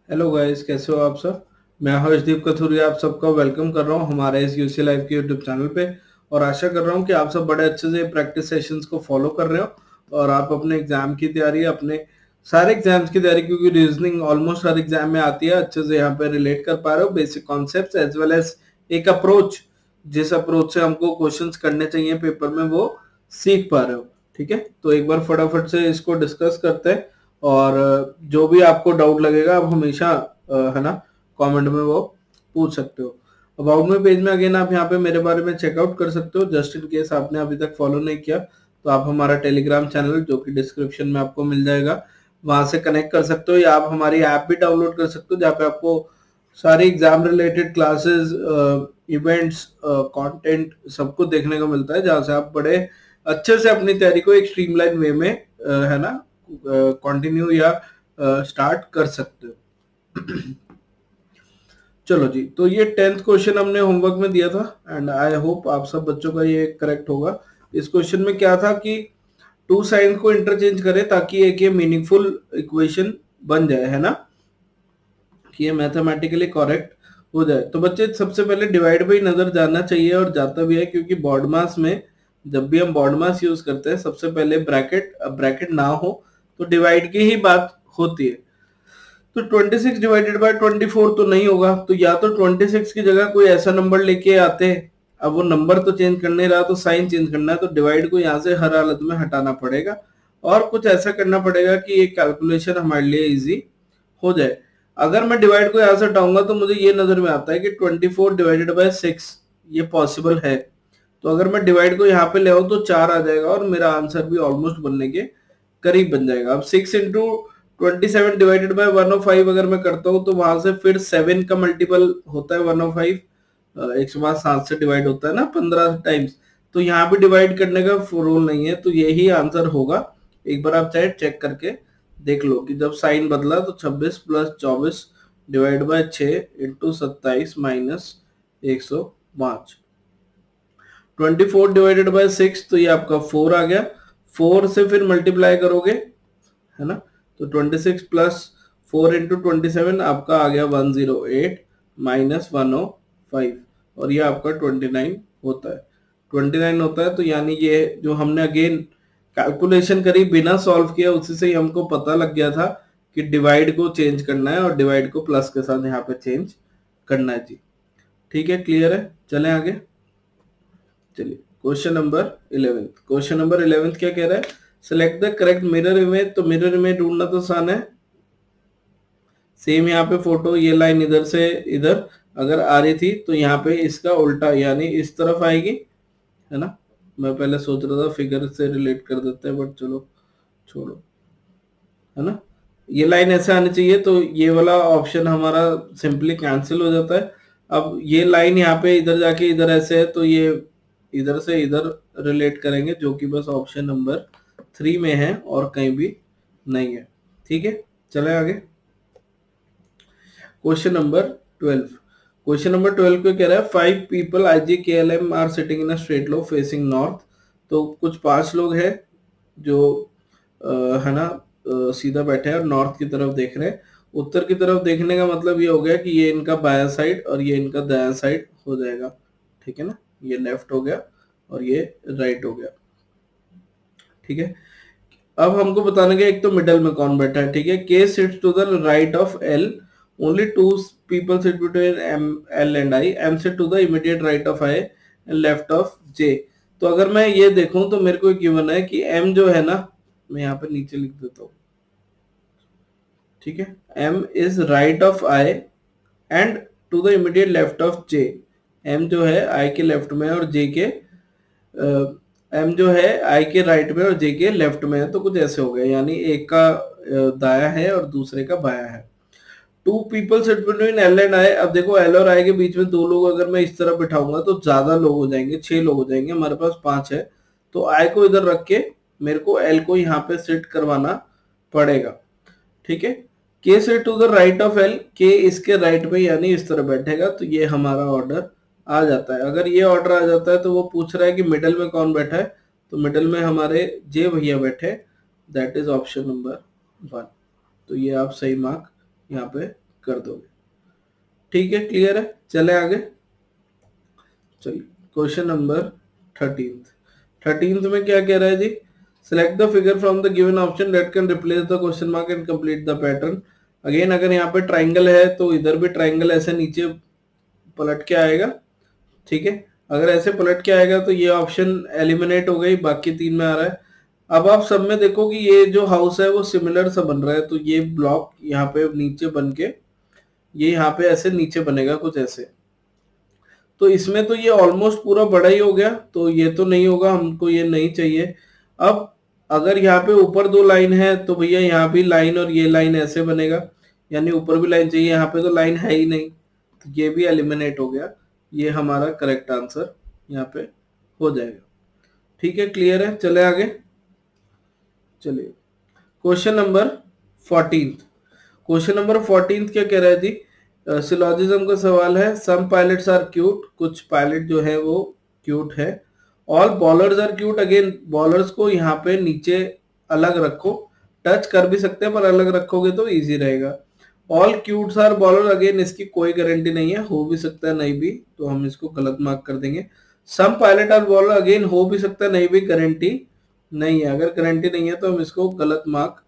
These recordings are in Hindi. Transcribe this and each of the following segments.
हेलो गाइस, कैसे हो आप सब। मैं हर्षदीप कथुरिया आप सबका वेलकम कर रहा हूं हमारे इस यूसी लाइव के यूट्यूब चैनल पे। और आशा कर रहा हूं कि आप सब बड़े अच्छे से प्रैक्टिस सेशंस को फॉलो कर रहे हो और आप अपने एग्जाम की तैयारी, अपने सारे एग्जाम्स की तैयारी, क्योंकि रीजनिंग ऑलमोस्ट हर एग्जाम में आती है, अच्छे से यहाँ पे रिलेट कर पा रहे हो basic concept as well as एक अप्रोच, जिस अप्रोच से हमको क्वेश्चंस करने चाहिए पेपर में वो सीख पा रहे हो। ठीक है, तो एक बार फटाफट से इसको डिस्कस करते हैं। और जो भी आपको डाउट लगेगा आप हमेशा है ना कमेंट में वो पूछ सकते हो। अबाउट में पेज में अगेन आप यहाँ पे मेरे बारे में चेकआउट कर सकते हो। जस्ट इन केस आपने अभी तक फॉलो नहीं किया तो आप हमारा टेलीग्राम चैनल, जो कि डिस्क्रिप्शन में आपको मिल जाएगा, वहां से कनेक्ट कर सकते हो, या आप हमारी ऐप भी डाउनलोड कर सकते हो, जहाँ पे आपको सारी exam related classes, events, content सब कुछ देखने को मिलता है, जहाँ से आप बड़े अच्छे से अपनी तैयारी को एक स्ट्रीमलाइन वे में है ना कंटिन्यू या स्टार्ट कर सकते हो। चलो जी, तो ये 10th क्वेश्चन हमने होमवर्क में दिया था एंड आई होप आप सब बच्चों का ये करेक्ट होगा। इस क्वेश्चन में क्या था कि टू साइन को इंटरचेंज करें ताकि एक ये मीनिंगफुल इक्वेशन बन जाए, है ना, कि ये मैथमेटिकली करेक्ट हो जाए। तो बच्चे सबसे पहले डिवाइड बाई नजर जाना चाहिए, और जाता भी है, क्योंकि बॉड मास में जब भी हम बॉड मास यूज करते हैं सबसे पहले ब्रैकेट, अब ब्रैकेट ना हो तो डिवाइड की ही बात होती है। तो 26 डिवाइडेड बाय 24 तो नहीं होगा, तो या तो 26 की जगह कोई ऐसा नंबर लेके आते। अब वो नंबर तो चेंज करने रहा, तो साइन चेंज करना है, तो डिवाइड को यहाँ से हर हालत में हटाना पड़ेगा और कुछ ऐसा करना पड़ेगा कि ये कैलकुलेशन हमारे लिए इजी हो जाए। अगर मैं डिवाइड को यहाँ से हटाऊंगा तो मुझे ये नजर में आता है कि 24 डिवाइडेड बाय 6 ये पॉसिबल है। तो अगर मैं डिवाइड को यहाँ पे ले आऊं तो 4 आ जाएगा और मेरा आंसर भी ऑलमोस्ट बनने के करीब बन जाएगा। अब 6 इंटू 27 डिवाइडेड बाय 105 अगर मैं करता हूँ तो वहां से फिर 7 का मल्टीपल होता है 105, 107 से डिवाइड होता है ना 15 टाइम्स। तो यहाँ पे डिवाइड करने का रूल नहीं है, तो यही आंसर होगा। एक बार आप चाहे चेक करके देख लो कि जब साइन बदला तो 26 plus 24 divide by 6 into 27 minus 105। 24 divided by 6 तो ये आपका 4 आ गया। 4 से फिर मल्टीप्लाई करोगे, है ना, तो 26 प्लस 4 इंटू 27 आपका आ गया 108 माइनस 105, और ये आपका 29 होता है। 29 होता है, तो यानी ये जो हमने अगेन कैलकुलेशन करी बिना सॉल्व किया, उसी से ही हमको पता लग गया था कि डिवाइड को चेंज करना है और डिवाइड को प्लस के साथ यहाँ पे चेंज करना है जी। ठीक है, क्लियर है, चलें आगे। चलिए क्वेश्चन नंबर 11। क्वेश्चन नंबर 11 क्या कह रहा है, select the correct mirror image. तो मिरर इमेज ढूंढना तो आसान है। सेम यहाँ पे फोटो, ये लाइन इधर से इधर अगर आ रही थी तो यहाँ पे इसका उल्टा यानी इस तरफ आएगी, है ना। मैं पहले सोच रहा था फिगर से रिलेट कर देते हैं, बट चलो छोड़ो, है ना। ये लाइन ऐसे आनी चाहिए, तो ये वाला ऑप्शन हमारा सिंपली कैंसिल हो जाता है। अब ये लाइन यहाँ पे इधर जाके इधर ऐसे है, तो ये इधर से इधर रिलेट करेंगे, जो कि बस ऑप्शन नंबर 3 में है और कहीं भी नहीं है। ठीक है, चले आगे। Question number 12। क्वेश्चन नंबर 12 को कह रहा है 5 people IGKLM are sitting in a straight row facing north. तो कुछ 5 लोग हैं जो है ना सीधा बैठे हैं और नॉर्थ की तरफ देख रहे हैं। उत्तर की तरफ देखने का मतलब ये हो गया कि ये इनका बाया साइड और ये इनका दाया साइड हो जाएगा। ठीक है ना, ये लेफ्ट हो गया और ये राइट हो गया। ठीक है, अब हमको बताने का एक तो मिडल में कौन बैठा है। ठीक है, K sits to the right of L, only two people sit between M L and I, M sit to the immediate right of I and left of J. तो अगर मैं ये देखूं तो मेरे को गिवन है कि एम जो है ना, मैं यहाँ पे नीचे लिख देता हूँ। ठीक है, M is right of I and to the immediate left of J. M जो है आई के लेफ्ट में और जे के एम जो है आई के राइट में और जे के लेफ्ट में है। तो कुछ ऐसे हो गया, यानी एक का दाया है और दूसरे का बाया है। Two people sit between L and I. अब देखो एल और आई के बीच में 2 लोग अगर मैं इस तरह बिठाऊंगा तो ज्यादा लोग हो जाएंगे, 6 लोग हो जाएंगे, हमारे पास 5 है। तो आई को इधर रख के मेरे को एल को यहाँ पे सिट करवाना पड़ेगा। ठीक है, K sit to the right of L, K इसके राइट में यानी इस तरह बैठेगा, तो ये हमारा ऑर्डर आ जाता है। अगर ये ऑर्डर आ जाता है तो वो पूछ रहा है कि मिडल में कौन बैठा है, तो मिडल में हमारे जे भैया बैठे, दैट इज ऑप्शन नंबर 1। तो ये आप सही मार्क यहाँ पे कर दोगे। ठीक है, क्लियर है, चले आगे। चलिए क्वेश्चन नंबर 13th में क्या कह रहा है जी, select the figure from the given option that can replace the question mark and complete the pattern. Again अगर यहाँ पे ट्राइंगल है तो इधर भी ट्राइंगल ऐसे नीचे पलट के आएगा। ठीक है, अगर ऐसे पलट के आएगा तो ये ऑप्शन एलिमिनेट हो गई, बाकी 3 में आ रहा है। अब आप सब में देखो कि ये जो हाउस है वो सिमिलर सा बन रहा है, तो ये ब्लॉक यहाँ पे नीचे बन के ये यहाँ पे ऐसे नीचे बनेगा कुछ ऐसे। तो इसमें तो ये ऑलमोस्ट पूरा बड़ा ही हो गया, तो ये तो नहीं होगा, हमको ये नहीं चाहिए। अब अगर यहाँ पे ऊपर 2 लाइन है तो भैया यहाँ भी लाइन और ये लाइन ऐसे बनेगा, यानी ऊपर भी लाइन चाहिए, यहाँ पे तो लाइन है ही नहीं, तो ये भी एलिमिनेट हो गया। ये हमारा करेक्ट आंसर यहाँ पे हो जाएगा। ठीक है, क्लियर है, चले आगे। चलिए क्वेश्चन नंबर 14। क्वेश्चन नंबर 14 क्या कह रहा है जी, सिलोजिज्म का सवाल है। सम पायलट्स आर क्यूट, कुछ पायलट जो है वो क्यूट है। All bowlers are cute, again bowlers को यहाँ पे नीचे अलग रखो, टच कर भी सकते हैं पर अलग रखोगे तो इजी रहेगा। ऑल क्यूट्स आर बॉलर, अगेन इसकी कोई गारंटी नहीं है, हो भी सकता है नहीं भी, तो हम इसको गलत मार्क कर देंगे। सम पायलट आर बॉलर, अगेन हो भी सकता है नहीं भी, गारंटी नहीं है। अगर गारंटी नहीं है तो हम इसको गलत मार्क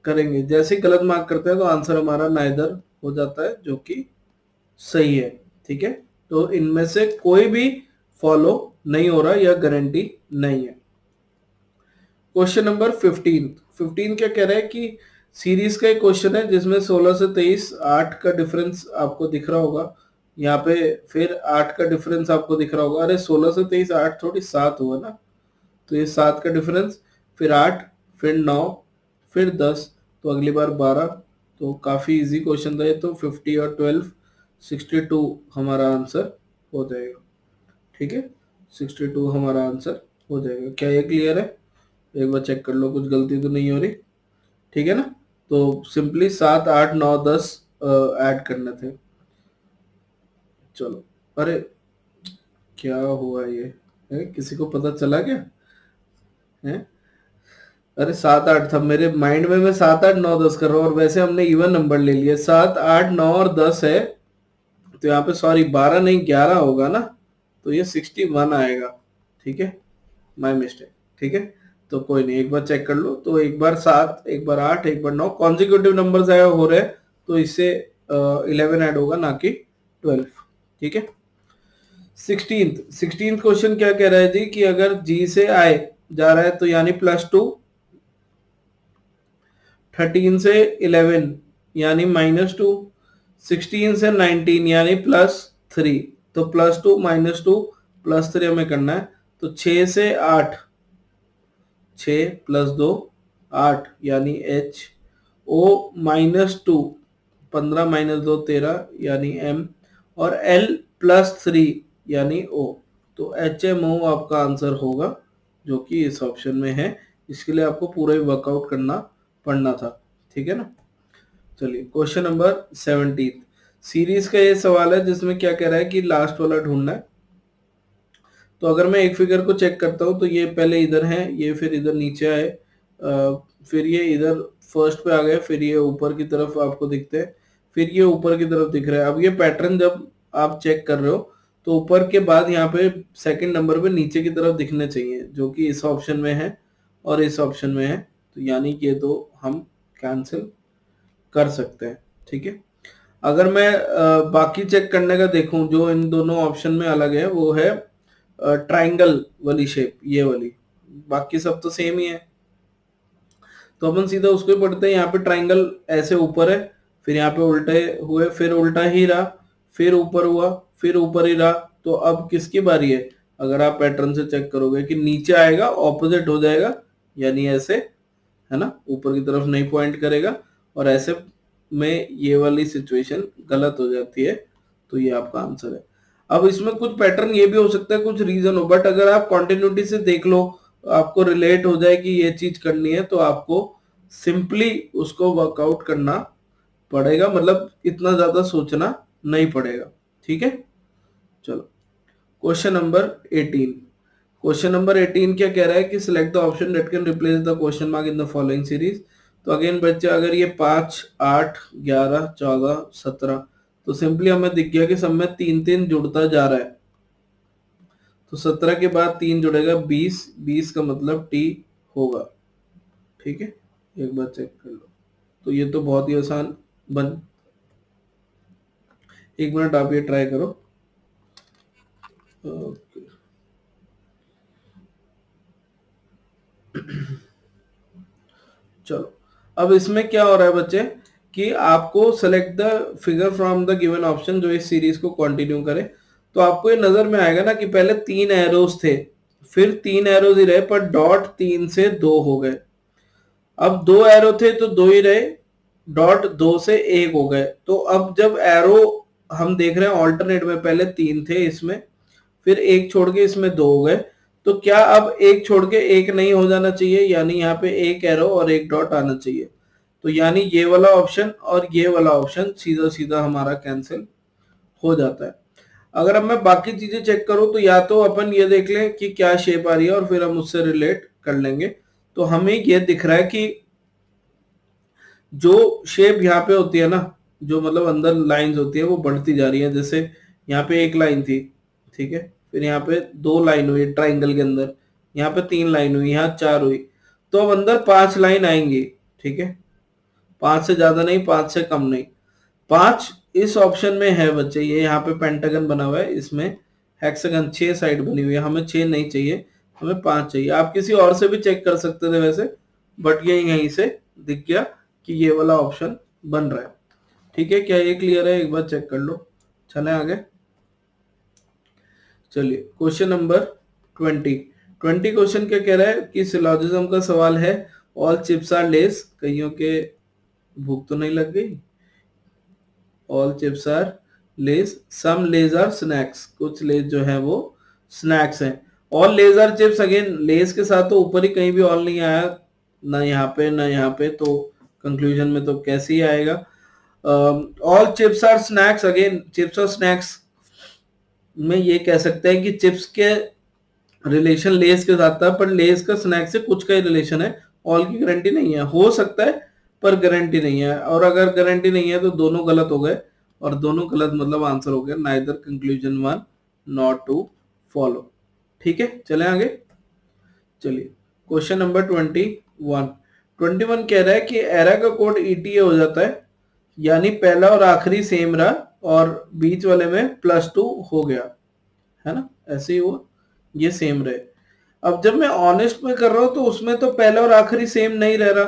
करेंगे। जैसे ही गलत मार्क करते हैं तो आंसर हमारा नाइदर हो जाता है, जो कि सही है। ठीक है, तो इनमें से कोई भी फॉलो नहीं हो रहा या गारंटी नहीं है। क्वेश्चन नंबर 15 क्या कह रहा है कि सीरीज का एक क्वेश्चन है जिसमें 16 से 23 8 का डिफरेंस आपको दिख रहा होगा। यहाँ पे फिर 8 का डिफरेंस आपको दिख रहा होगा। अरे 16 से 23 8 थोड़ी 7 हुआ ना, तो ये 7 का डिफरेंस, फिर 8, फिर 9, फिर 10, तो अगली बार 12। तो काफी इजी क्वेश्चन था ये तो। 50 और 12 62 हमारा आंसर हो जाएगा। ठीक है, 62 हमारा आंसर हो जाएगा। क्या ये क्लियर है? एक बार चेक कर लो कुछ गलती तो नहीं हो रही। ठीक है ना, तो सिंपली 7 8 9 10 ऐड करने थे। चलो, अरे क्या हुआ ये है? किसी को पता चला क्या है? अरे 7 8 था मेरे माइंड में, मैं 7 8 9 10 कर रहा हूँ, और वैसे हमने इवन नंबर ले लिया। 7 8 9 और 10 है, तो यहाँ पे सॉरी 12 नहीं 11 होगा ना, तो ये 61 आएगा। ठीक है, माय मिस्टेक। ठीक है, तो कोई नहीं, एक बार चेक कर लो। तो एक बार 7, एक बार 8, एक बार 9 कॉन्जिक्यूटिव नंबर्स आया हो रहे हैं, तो इससे 11 ऐड होगा ना कि 12। ठीक है, 16th क्वेश्चन क्या कह रहा है जी कि अगर जी से आई जा रहा है तो यानी +2, 13 से 11 यानी -2, 16 से 19 यानी +3। तो +2 -2 +3 हमें करना है। तो 6 से 8, 6 + 2 8 यानी H। O -2 15 - 2 13 यानी M। और L +3 यानी O। तो HMO आपका आंसर होगा, जो कि इस ऑप्शन में है। इसके लिए आपको पूरा ही वर्कआउट करना पड़ना था। ठीक है ना, चलिए क्वेश्चन नंबर 17 सीरीज का ये सवाल है जिसमें क्या कह रहा है कि लास्ट वाला ढूंढना है। तो अगर मैं एक फिगर को चेक करता हूँ तो ये पहले इधर है, ये फिर इधर नीचे आए, फिर ये इधर फर्स्ट पे आ गए, फिर ये ऊपर की तरफ आपको दिखते हैं, फिर ये ऊपर की तरफ दिख रहा है। अब ये पैटर्न जब आप चेक कर रहे हो तो ऊपर के बाद यहाँ पे सेकंड नंबर पे नीचे की तरफ दिखने चाहिए, जो कि इस ऑप्शन में है और इस ऑप्शन में है। तो यानी कि ये तो हम कैंसिल कर सकते हैं। ठीक है, अगर मैं बाकी चेक करने का देखूं जो इन दोनों ऑप्शन में अलग है, वो है ट्राइंगल वाली शेप, ये वाली। बाकी सब तो सेम ही है, तो अपन सीधा उसको ही पढ़ते हैं। यहाँ पे ट्राइंगल ऐसे ऊपर है, फिर यहाँ पे उल्टे हुए, फिर उल्टा ही रहा, फिर ऊपर हुआ, फिर ऊपर ही रहा। तो अब किसकी बारी है? अगर आप पैटर्न से चेक करोगे कि नीचे आएगा, ऑपोजिट हो जाएगा, यानी ऐसे, है ना, ऊपर की तरफ नहीं पॉइंट करेगा, और ऐसे में ये वाली सिचुएशन गलत हो जाती है। तो ये आपका आंसर है। अब इसमें कुछ पैटर्न ये भी हो सकता है, कुछ रीजन हो, बट अगर आप कॉन्टिन्यूटी से देख लो, आपको रिलेट हो जाए कि ये चीज करनी है, तो आपको सिंपली उसको वर्कआउट करना पड़ेगा, मतलब इतना ज्यादा सोचना नहीं पड़ेगा। ठीक है, चलो क्वेश्चन नंबर 18। क्वेश्चन नंबर 18 क्या कह रहा है कि select the option that can replace the question mark in the following series. तो अगेन बच्चे अगर ये 5, 8, 11, 14, 17, तो सिंपली हमें दिख गया कि सब में 3 3 जुड़ता जा रहा है। तो 17 के बाद 3 जुड़ेगा 20, 20 का मतलब टी होगा। ठीक है, एक बार चेक कर लो। तो ये तो बहुत ही आसान बन, एक मिनट आप ये ट्राई करो। ओके, चलो अब इसमें क्या हो रहा है बच्चे कि आपको select the figure from the given option जो इस सीरीज को कंटिन्यू करे। तो आपको ये नजर में आएगा ना कि पहले 3 एरोज थे, फिर 3 एरोज ही रहे, पर डॉट 3 से 2 हो गए। अब 2 एरो थे तो 2 ही रहे, डॉट 2 से 1 हो गए। तो अब जब एरो हम देख रहे हैं ऑल्टरनेट में, पहले 3 थे इसमें, फिर 1 छोड़ के इसमें 2 हो गए। तो क्या अब 1 छोड़ के 1 नहीं हो जाना चाहिए, यानी यहाँ पे 1 एरो और 1 डॉट आना चाहिए। तो यानी ये वाला ऑप्शन और ये वाला ऑप्शन सीधा सीधा हमारा कैंसिल हो जाता है। अगर अब मैं बाकी चीजें चेक करूं तो या तो अपन ये देख लें कि क्या शेप आ रही है और फिर हम उससे रिलेट कर लेंगे। तो हमें ये दिख रहा है कि जो शेप यहाँ पे होती है ना, जो मतलब अंदर लाइंस होती है वो बढ़ती जा रही है। जैसे यहाँ पे 1 लाइन थी, ठीक है, फिर यहाँ पे 2 लाइन हुई ट्राइंगल के अंदर, यहाँ पे 3 लाइन हुई, यहाँ 4 हुई। तो अब अंदर 5 लाइन आएंगी, ठीक है, 5 से ज्यादा नहीं, 5 से कम नहीं। 5 इस ऑप्शन में है बच्चे, ये यहाँ पे पेंटागन बना हुआ है, इसमें हेक्सागन 6 साइड बनी हुई है, हमें 6 नहीं चाहिए, हमें 5 चाहिए। आप किसी और से भी चेक कर सकते थे वैसे, बट ये यहीं से दिख गया कि ये वाला ऑप्शन बन रहा है। ठीक है, क्या ये क्लियर है? एक बार चेक कर लो। चले आगे, चलिए क्वेश्चन नंबर 20। 20 क्वेश्चन क्या कह रहा है कि सिलोजिज्म का सवाल है। ऑल चिप्स आर लेस, कईयों के भूख तो नहीं लग गई? All chips are Lay's, some Lay's are snacks, कुछ लेज जो है वो स्नैक्स हैं। All Lay's are chips, again Lay's के साथ तो ऊपर ही कहीं भी ऑल नहीं आया, ना यहाँ पे ना यहाँ पे, तो कंक्लूजन में तो कैसे ही आएगा। All chips are snacks, again chips और स्नैक्स में ये कह सकते हैं कि चिप्स के रिलेशन लेस के साथ था, पर लेस का स्नैक्स से कुछ का ही रिलेशन है, ऑल की गारंटी नहीं है। हो सकता है पर गारंटी नहीं है, और अगर गारंटी नहीं है तो दोनों गलत हो गए, और दोनों गलत मतलब आंसर हो गया neither conclusion one not two follow. ठीक है, चले आगे। चलिए क्वेश्चन नंबर 21। 21 कह रहा है कि एरा का कोड ईटीए हो जाता है, यानी पहला और आखिरी सेम रहा और बीच वाले में +2 हो गया, है ना, ऐसे ही हुआ, ये सेम रहे। अब जब मैं ऑनेस्ट में कर रहा हूं तो उसमें तो पहला और आखिरी सेम नहीं रह रहा।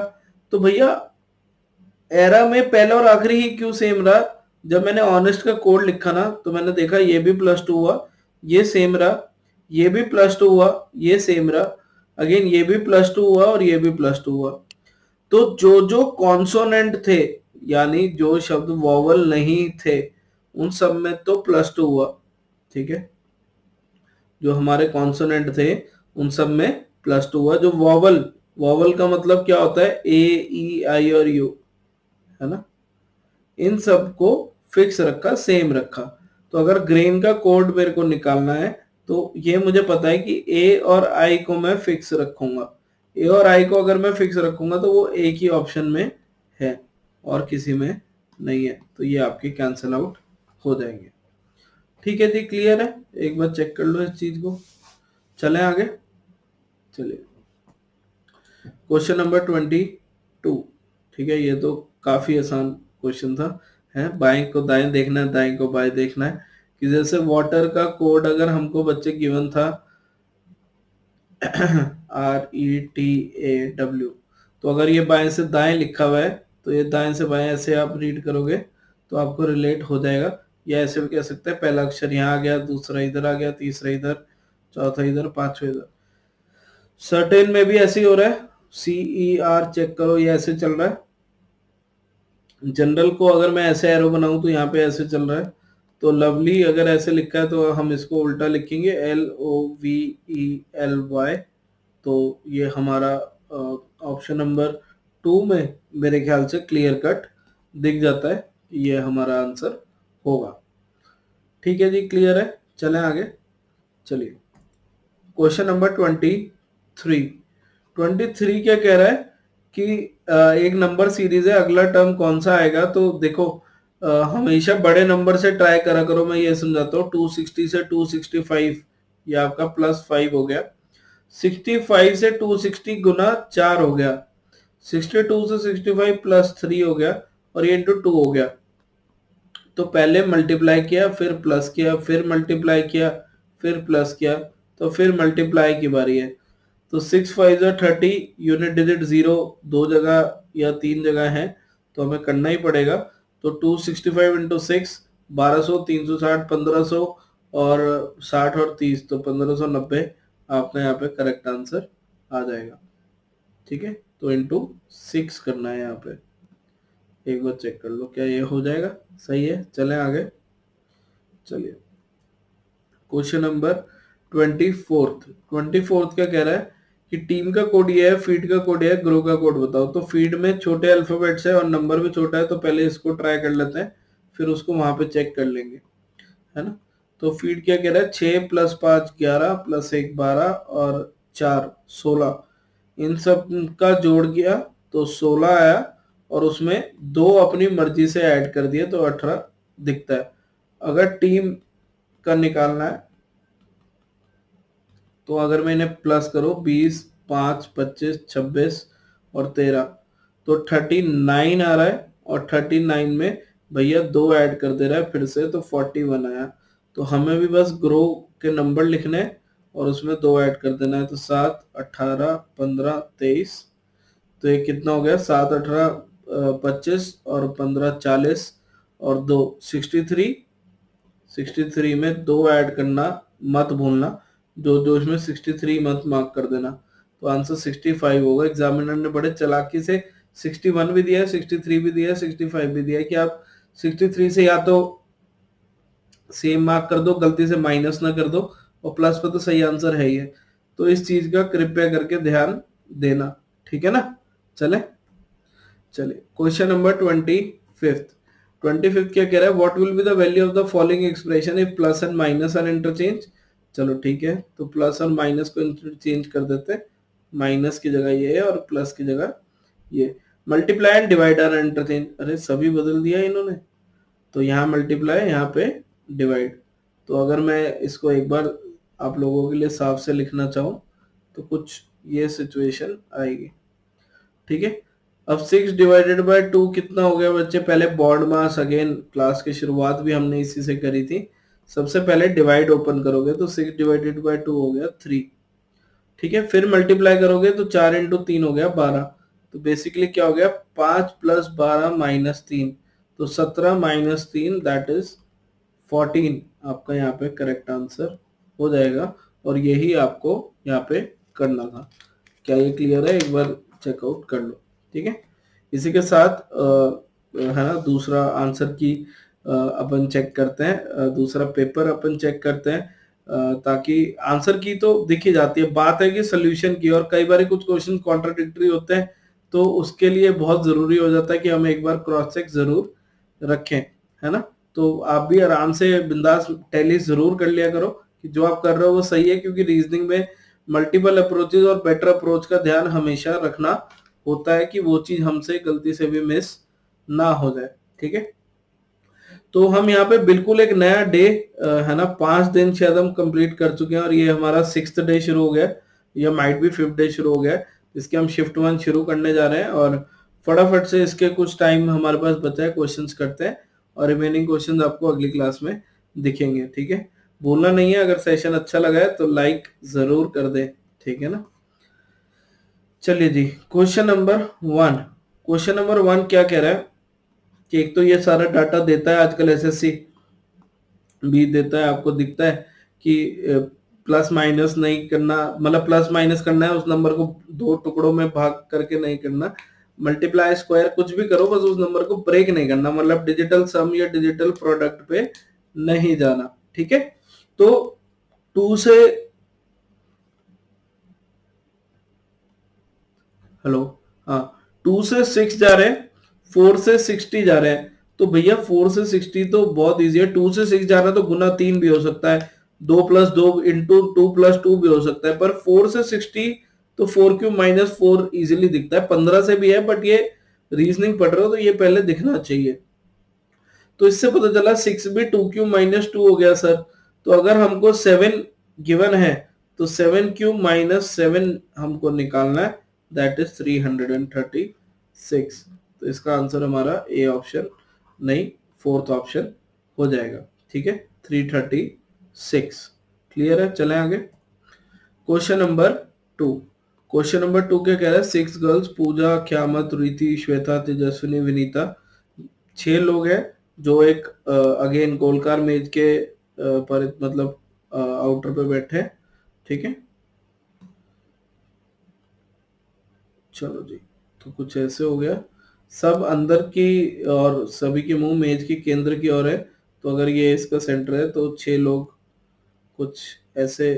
तो भैया एरा में पहला और आखिरी ही क्यों सेम रहा? जब मैंने ऑनेस्ट का कोड लिखा ना, तो मैंने देखा ये भी +2 हुआ, ये सेम रहा, ये भी +2 हुआ, ये सेम रहा, अगेन ये भी +2 हुआ और ये भी +2 हुआ। तो जो जो कॉन्सोनेंट थे, यानी जो शब्द वॉवल नहीं थे, उन सब में तो +2 हुआ। ठीक है, जो हमारे कॉन्सोनेंट थे उन सब में +2 हुआ। जो वॉवल, वॉवल का मतलब क्या होता है? ए, ई, आई और यू, है ना, इन सब को फिक्स रखा, सेम रखा। तो अगर ग्रेन का कोड मेरे को निकालना है तो ये मुझे पता है कि ए और आई को मैं फिक्स रखूंगा। ए और आई को अगर मैं फिक्स रखूंगा तो वो एक ही ऑप्शन में है और किसी में नहीं है, तो ये आपके कैंसल आउट हो जाएंगे। ठीक है जी, क्लियर है? एक बार चेक कर लो इस चीज को। चलें आगे, चलिए क्वेश्चन नंबर 22। ठीक है, ये तो काफी आसान क्वेश्चन था, है बाएं को दाएं देखना है, दाएं को बाएं देखना है। कि जैसे वाटर का कोड अगर हमको बच्चे गिवन था RETAW, तो अगर ये बाएं से दाएं लिखा हुआ है तो ये दाएं से बाएं ऐसे आप रीड करोगे तो आपको रिलेट हो जाएगा। या ऐसे भी कह सकते हैं पहला अक्षर यहाँ आ गया, दूसरा इधर आ गया, तीसरा इधर, चौथा इधर, पांचवा इधर। सर्टेन में भी ऐसे ही हो रहा है, CER चेक करो, ये ऐसे चल रहा है। जनरल को अगर मैं ऐसे एरो बनाऊं तो यहाँ पे ऐसे चल रहा है। तो लवली अगर ऐसे लिखा है तो हम इसको उल्टा लिखेंगे, LOVELY। तो ये हमारा ऑप्शन नंबर 2 में मेरे ख्याल से क्लियर कट दिख जाता है, ये हमारा आंसर होगा। ठीक है जी, क्लियर है? चलें आगे, चलिए क्वेश्चन नंबर 23। 23 क्या कह रहा है कि एक नंबर सीरीज है, अगला टर्म कौन सा आएगा। तो देखो हमेशा बड़े नंबर से ट्राई करा करो। मैं ये समझाता हूँ, 260 से 265 ये आपका +5 हो गया। 65 से 260 गुना 4 हो गया। 62 से 65 +3 हो गया और ये इंटू 2 हो गया। तो पहले मल्टीप्लाई किया, फिर प्लस किया, फिर मल्टीप्लाई किया, फिर प्लस किया, तो फिर मल्टीप्लाई की बारी है। तो 6×5 = 30, यूनिट डिजिट 0 दो जगह या 3 जगह है, तो हमें करना ही पड़ेगा। तो 265 × 6 1200, 360 1500 और 60 और 30 तो 1590 आपका यहाँ पे करेक्ट आंसर आ जाएगा। ठीक है, तो इंटू 6 करना है यहाँ पे। एक बार चेक कर लो क्या ये हो जाएगा। सही है, चलें आगे। चलिए क्वेश्चन नंबर 24 क्या कह रहा है कि टीम का कोड ये है, फीड का कोड है, ग्रो का कोड बताओ। तो फीड में छोटे अल्फाबेट्स है और नंबर भी छोटा है, तो पहले इसको ट्राई कर लेते हैं, फिर उसको वहां पे चेक कर लेंगे, है ना। तो फीड क्या कह रहा है, 6 + 5 11 + 1 12 और 4 16, इन सब का जोड़ किया तो 16 आया और उसमें 2 अपनी मर्जी से ऐड कर दिए तो 18 दिखता है। अगर टीम का निकालना है तो अगर मैं इन्हें प्लस करो 20 5 25 26 और 13 तो 39 आ रहा है और 39 में भैया 2 ऐड कर दे रहा है फिर से, तो 41 आया। तो हमें भी बस ग्रो के नंबर लिखने हैं और उसमें 2 ऐड कर देना है। तो 7 18 15 23, तो ये कितना हो गया, 7 18 25 और 15 40 और 2 63। 63 में 2 ऐड करना मत भूलना, जो जो इसमें 63 मत मार्क कर देना। तो आंसर 65 होगा। एग्जामिनर ने बड़े चालाकी से 61 भी दिया है, 63 भी दिया है, 65 भी दिया है कि आप 63 से या तो सेम मार्क कर दो, गलती से माइनस ना कर दो, और प्लस पे तो सही आंसर है ही है। तो इस चीज का कृपया करके ध्यान देना, ठीक है ना। चले चलिए क्वेश्चन नंबर 25 क्या कह रहा है, what will be the value of the following expression if plus and minus are interchange. चलो ठीक है, तो प्लस और माइनस को इंटरचेंज कर देते हैं, माइनस की जगह ये है और प्लस की जगह ये। Multiply and divide are interchange, अरे सभी बदल दिया इन्होंने। तो यहाँ मल्टीप्लाई, यहाँ पे डिवाइड। तो अगर मैं इसको एक बार आप लोगों के लिए साफ से लिखना चाहूँ तो कुछ ये सिचुएशन आएगी, ठीक है। अब 6/2 कितना हो गया बच्चे, पहले बॉन्ड मास, अगेन क्लास की शुरुआत भी हमने इसी से करी थी। सबसे पहले डिवाइड ओपन करोगे तो 6/2 हो गया 3, ठीक है। फिर मल्टीप्लाई करोगे तो 4 × 3 हो गया 12। तो बेसिकली क्या हो गया, 5 + 12 - 3, तो 17 - 3 दैट इज 14 आपका यहाँ पे करेक्ट आंसर हो जाएगा। और यही आपको यहाँ पे करना था। क्या ये क्लियर है, एक बार चेकआउट कर लो, ठीक है। इसी के साथ है ना, दूसरा आंसर की अपन चेक करते हैं, दूसरा पेपर अपन चेक करते हैं, ताकि आंसर की तो दिखी जाती है, बात है कि सोल्यूशन की। और कई बार कुछ क्वेश्चन कॉन्ट्राडिक्टरी होते हैं, तो उसके लिए बहुत जरूरी हो जाता है कि हम एक बार क्रॉस चेक जरूर रखें, है ना। तो आप भी आराम से बिंदास टैली जरूर कर लिया करो कि जो आप कर रहे हो वो सही है, क्योंकि रीजनिंग में मल्टीपल अप्रोचेज और बेटर अप्रोच का ध्यान हमेशा रखना होता है कि वो चीज हमसे गलती से भी मिस ना हो जाए, ठीक है। तो हम यहाँ पे बिल्कुल एक नया डे, है ना, 5 दिन शायद हम कंप्लीट कर चुके हैं और ये हमारा 6th डे शुरू हो गया, या माइट भी 5th डे शुरू हो गया। इसके हम शिफ्ट 1 शुरू करने जा रहे हैं और फटाफट से इसके कुछ टाइम हमारे पास बचा है, क्वेश्चंस करते हैं और रिमेनिंग क्वेश्चंस आपको अगली क्लास में दिखेंगे, ठीक है। भूलना नहीं है, अगर सेशन अच्छा लगा है तो लाइक जरूर कर दे, ठीक है ना। चलिए जी, क्वेश्चन नंबर 1 क्या कह रहा है कि एक तो ये सारा डाटा देता है, आजकल एसएससी भी देता है, आपको दिखता है कि प्लस माइनस नहीं करना, मतलब प्लस माइनस करना है, उस नंबर को 2 टुकड़ों में भाग करके नहीं करना, मल्टीप्लाई स्क्वायर कुछ भी करो, बस उस नंबर को ब्रेक नहीं करना, मतलब डिजिटल सम या डिजिटल प्रोडक्ट पे नहीं जाना, ठीक है। तो 2 से, हेलो, हाँ, 2 से 6 जा रहे हैं, 4 से 60 जा रहे हैं। तो भैया 4 से 60 तो बहुत इजी है, 2 से 6 जाना तो गुना 3 भी हो सकता है, 2 + 2 × 2 + 2 भी हो सकता है, पर 4 से 60 तो 4³ - 4 इजीली दिखता है, 15 से भी है, बट ये रीजनिंग पढ़ रहे हो तो ये पहले दिखना चाहिए। तो इससे पता चला 6 भी 2³ - 2 हो गया सर। तो अगर हमको 7 गिवन है तो 7³ - 7 हमको निकालना है, दैट इज 336। तो इसका आंसर हमारा ए ऑप्शन नहीं, फोर्थ ऑप्शन हो जाएगा। ठीक है, 336। क्लियर है, चलें आगे। Question number 2। क्वेश्चन नंबर 2 क्या कह रहा है? 6 गर्ल्स, पूजा, ख्यामत, रीति, श्वेता, तेजस्विनी, विनीता। 6 लोग हैं जो एक अगेन गोलकार मेज के पर मतलब आउटर पे बैठे हैं। ठीक है, चलो जी, तो कुछ ऐसे हो गया। सब अंदर की और सभी के मुंह मेज के केंद्र की ओर है। तो अगर ये इसका सेंटर है तो 6 लोग कुछ ऐसे,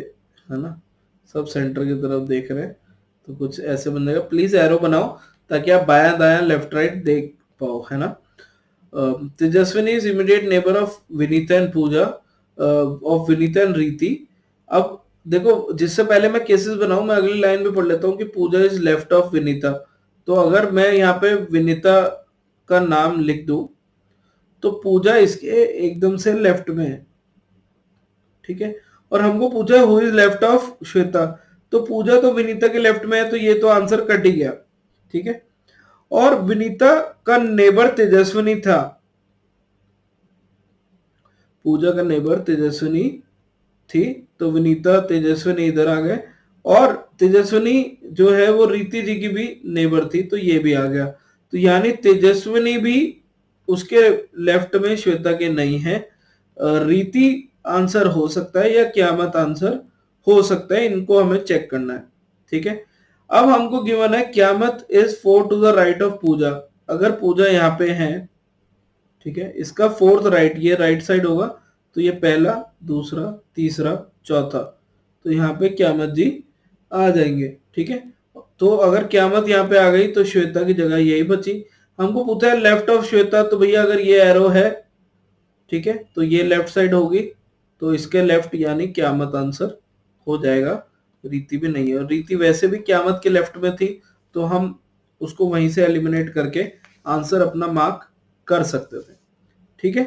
है ना, सब सेंटर की तरफ देख रहे हैं। तो कुछ ऐसे बन जाएगा। प्लीज एरो बनाओ ताकि आप बायां दायां लेफ्ट राइट देख पाओ, है ना। Tejaswini is immediate neighbour of Vinita and Pooja, of Vinita and Riti. अब देखो, जिससे पहले मैं केसेस बनाऊं, मैं अगली लाइन में पढ़ लेता हूं कि पूजा इज लेफ्ट ऑफ विनीता। तो अगर मैं यहाँ पे विनीता का नाम लिख दूं तो पूजा इसके एकदम से लेफ्ट में है। ठीक है, और हमको पूछा who is left of Shweta. तो पूजा तो विनीता के लेफ्ट में है, तो ये तो आंसर कट ही गया। ठीक है, और विनीता का नेबर तेजस्विनी था। पूजा का नेबर तेजस्विनी थी, तो विनीता तेजस्विनी इधर आ गए। और तेजस्विनी जो है वो रीति जी की भी नेबर थी, तो ये भी आ गया। तो यानी तेजस्विनी भी उसके लेफ्ट में श्वेता के नहीं है। रीति आंसर हो सकता है या क्यामत आंसर हो सकता है, इनको हमें चेक करना है। ठीक है, अब हमको गिवन है Qayamat is 4 to the right of Pooja. अगर पूजा यहाँ पे है, ठीक है, इसका फोर्थ राइट, ये राइट साइड होगा। तो ये पहला, दूसरा, तीसरा, चौथा, तो यहाँ पे क्यामत जी आ जाएंगे। ठीक है, तो अगर क्यामत यहाँ पे आ गई तो श्वेता की जगह यही बची। हमको पूछा है लेफ्ट ऑफ श्वेता, तो भैया अगर ये एरो है, ठीक है, तो ये लेफ्ट साइड होगी। तो इसके लेफ्ट यानी क्यामत आंसर हो जाएगा। रीति भी नहीं है, और रीति वैसे भी क्यामत के लेफ्ट में थी, तो हम उसको वहीं से एलिमिनेट करके आंसर अपना मार्क कर सकते थे। ठीक है,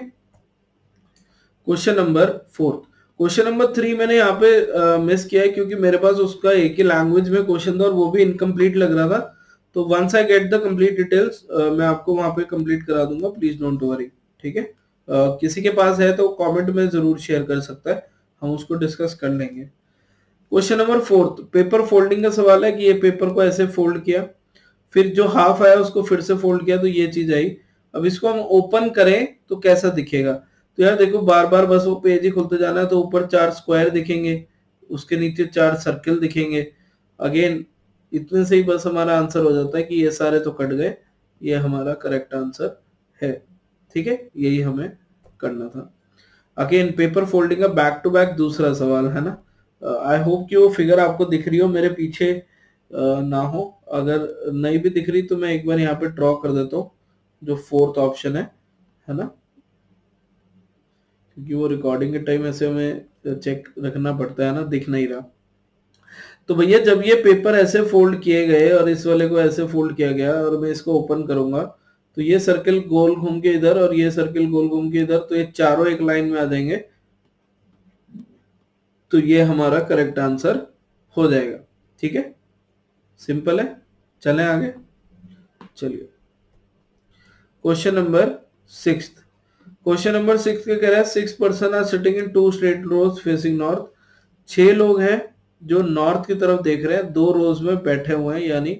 क्वेश्चन नंबर 4। क्वेश्चन नंबर 3 मैंने यहाँ पे मिस किया है क्योंकि मेरे पास उसका एक ही लैंग्वेज में क्वेश्चन था और वो भी इनकम्प्लीट लग रहा था। तो once I get the complete details मैं आपको वहां पे कंप्लीट करा दूंगा, प्लीज डोंट वरी। ठीक है, किसी के पास है तो कमेंट में जरूर शेयर कर सकता है, हम उसको डिस्कस कर लेंगे। क्वेश्चन नंबर 4, पेपर फोल्डिंग का सवाल है कि ये पेपर को ऐसे फोल्ड किया, फिर जो हाफ आया उसको फिर से फोल्ड किया, तो ये चीज आई। अब इसको हम ओपन करें तो कैसा दिखेगा? तो यार देखो, बार बार बस वो पेज ही खुलते जाना है। तो ऊपर 4 स्क्वायर दिखेंगे, उसके नीचे 4 सर्कल दिखेंगे। अगेन इतने से ही बस हमारा आंसर हो जाता है कि ये सारे तो कट गए, ये हमारा करेक्ट आंसर है। ठीक है, यही हमें करना था। अगेन पेपर फोल्डिंग का बैक टू बैक दूसरा सवाल है ना। आई होप कि वो फिगर आपको दिख रही हो, मेरे पीछे ना हो। अगर नहीं भी दिख रही तो मैं एक बार यहाँ पे ड्रॉ कर देता हूँ जो फोर्थ ऑप्शन है ना, क्योंकि वो रिकॉर्डिंग के टाइम ऐसे हमें चेक रखना पड़ता है ना, दिख नहीं रहा। तो भैया जब ये पेपर ऐसे फोल्ड किए गए और इस वाले को ऐसे फोल्ड किया गया और मैं इसको ओपन करूंगा, तो ये सर्कल गोल घूम के इधर और ये सर्कल गोल घूम के इधर, तो ये चारों एक लाइन में आ जाएंगे। तो ये हमारा करेक्ट आंसर हो जाएगा। ठीक है, सिंपल है, चलें आगे। चलिए, क्वेश्चन नंबर 6। क्वेश्चन नंबर 6 क्या कह रहा है? 6 person are sitting in 2 straight rows facing north. 6 लोग हैं जो नॉर्थ की तरफ देख रहे हैं, 2 रोज में बैठे हुए हैं, यानी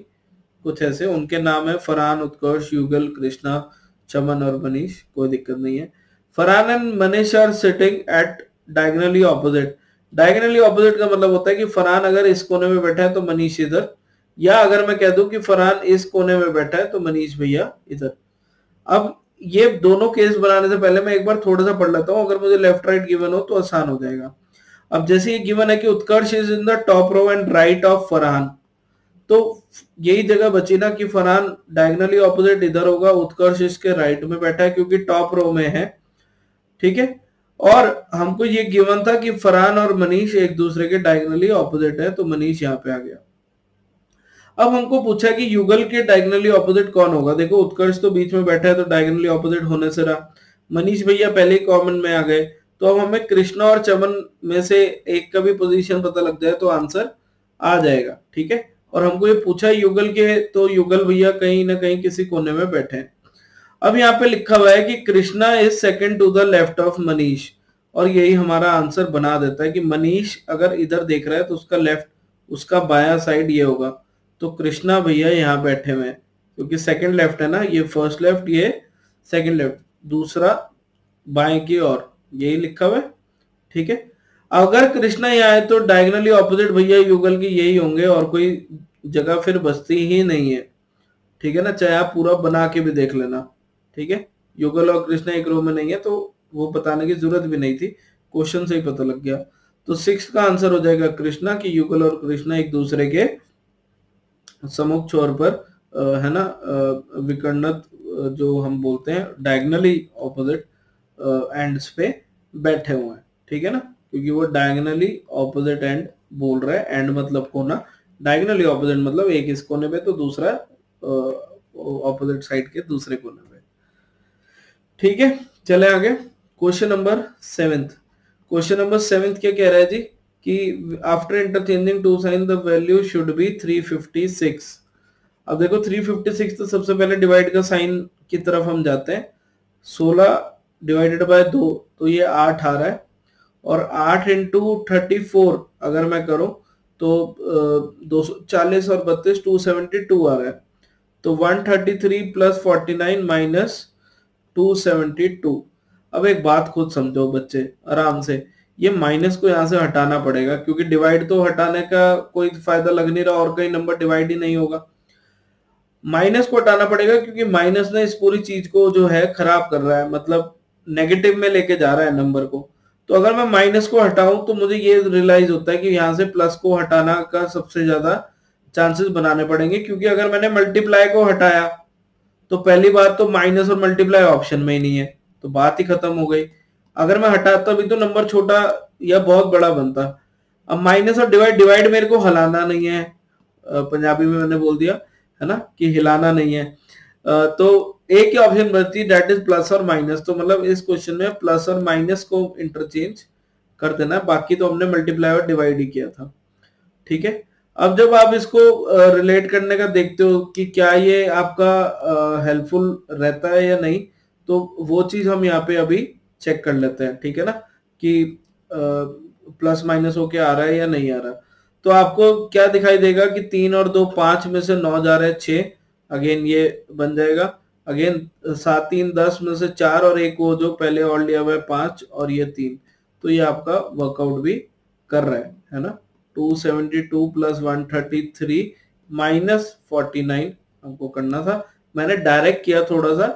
कुछ ऐसे। उनके नाम है फरहान, उत्कर्ष, युगल, कृष्णा, चमन और मनीष। कोई दिक्कत नहीं है। Farhan and Manish are sitting at diagonally opposite. Diagonally opposite का मतलब होता है कि फरहान अगर इस कोने में बैठा है तो मनीष इधर, या अगर मैं कह दूं कि फरहान इस कोने में बैठा है तो मनीष भैया इधर। अब ये दोनों केस बनाने से पहले मैं एक बार थोड़ा सा पढ़ लेता हूं, अगर मुझे लेफ्ट राइट गिवन हो तो आसान हो जाएगा। अब जैसे ये गिवन है कि Utkarsh is in the top row and right of Farhan, तो यही जगह बची ना कि फरहान डायगनली ऑपोजिट इधर होगा, उत्कर्ष इसके राइट में बैठा है क्योंकि टॉप रो में है। ठीक है, और हमको ये गिवन था कि फरहान और मनीष एक दूसरे के डायगनली ऑपोजिट है, तो मनीष यहाँ पे आ गया। अब हमको पूछा कि युगल के डायगोनली ऑपोजिट कौन होगा। देखो उत्कर्ष तो बीच में बैठा है तो डायगोनली ऑपोजिट होने से रहा। मनीष भैया पहले ही कॉमन में आ गए, तो अब हमें कृष्णा और चमन में से एक का भी पोजीशन पता लग जाए तो आंसर आ जाएगा। ठीक है, और हमको ये पूछा युगल के, तो युगल भैया कहीं ना कहीं किसी कोने में बैठे हैं। अब यहाँ पे लिखा हुआ है कि Krishna is second to the left of Manish, और यही हमारा आंसर बना देता है कि मनीष अगर इधर देख रहा है तो उसका लेफ्ट, उसका बायां साइड ये होगा, तो कृष्णा भैया यहाँ बैठे हुए हैं क्योंकि सेकंड लेफ्ट है ना, ये फर्स्ट लेफ्ट, ये सेकंड लेफ्ट, दूसरा बाएं की ओर, यही लिखा हुआ है। ठीक है, अगर कृष्णा यहाँ है तो डायगोनली ऑपोजिट भैया युगल की यही होंगे और कोई जगह फिर बचती ही नहीं है। ठीक है ना, चाहे आप पूरा बना के भी देख लेना। ठीक है, युगल और कृष्णा एक रो में नहीं है तो वो बताने की जरूरत भी नहीं थी, क्वेश्चन से ही पता लग गया। तो 6 का आंसर हो जाएगा कृष्णा, कि युगल और कृष्णा एक दूसरे के सम्मुख छोर पर है ना, विकर्णत जो हम बोलते हैं डायगोनली ऑपोजिट एंड्स पे बैठे हुए हैं। ठीक है ना, क्योंकि वो डायगोनली ऑपोजिट एंड बोल रहा है, एंड मतलब कोना, डायगोनली ऑपोजिट मतलब एक इस कोने पे तो दूसरा ऑपोजिट साइड के दूसरे कोने पे। ठीक है, चले आगे। Question number 7। क्वेश्चन नंबर 7 क्या कह रहा है जी, कि after interchanging two sign the value should be 356। अब देखो 356 तो सबसे पहले डिवाइड का साइन की तरफ हम जाते हैं। 16 डिवाइडेड बाय 2 तो ये 8 आ रहा है, और 8 इंटू 34 अगर मैं करूं तो 240 और 32 272 आ रहा है। तो 133 प्लस 49 माइनस 272। अब एक बात खुद समझो बच्चे आराम से, ये माइनस को यहां से हटाना पड़ेगा क्योंकि डिवाइड तो हटाने का कोई फायदा लग नहीं रहा और कहीं नंबर डिवाइड ही नहीं होगा। माइनस को हटाना पड़ेगा क्योंकि माइनस ने इस पूरी चीज को जो है खराब कर रहा है, मतलब नेगेटिव में लेके जा रहा है नंबर को। तो अगर मैं माइनस को हटाऊं तो मुझे ये रियलाइज होता है कि यहां से प्लस को हटाना का सबसे ज्यादा चांसेस बनाने पड़ेंगे, क्योंकि अगर मैंने मल्टीप्लाई को हटाया तो पहली बात तो माइनस और मल्टीप्लाई ऑप्शन में ही नहीं है, तो बात ही खत्म हो गई। अगर मैं हटाता भी तो नंबर छोटा या बहुत बड़ा बनता। अब माइनस और डिवाइड, डिवाइड मेरे को हलाना नहीं है, पंजाबी में मैंने बोल दिया है ना कि हिलाना नहीं है। तो एक ही ऑप्शन बचती है, दैट इज प्लस और माइनस। तो मतलब इस क्वेश्चन में प्लस और माइनस को इंटरचेंज कर देना, बाकी तो हमने मल्टीप्लाई और डिवाइड ही किया था। ठीक है, अब जब आप इसको रिलेट करने का देखते हो कि क्या ये आपका हेल्पफुल रहता है या नहीं, तो वो चीज हम यहाँ पे अभी चेक कर लेते हैं। ठीक है ना, कि प्लस माइनस होके आ रहा है या नहीं आ रहा। तो आपको क्या दिखाई देगा कि 3 और 2 5 में से 9 जा रहा है 6, अगेन ये बन जाएगा। अगेन 7 3 10 में से 4 और एक वो जो पहले और लिया हुआ है 5 और ये 3, तो ये आपका वर्कआउट भी कर रहा है ना। 272 प्लस 133 माइनस 49 हमको करना था, मैंने डायरेक्ट किया थोड़ा सा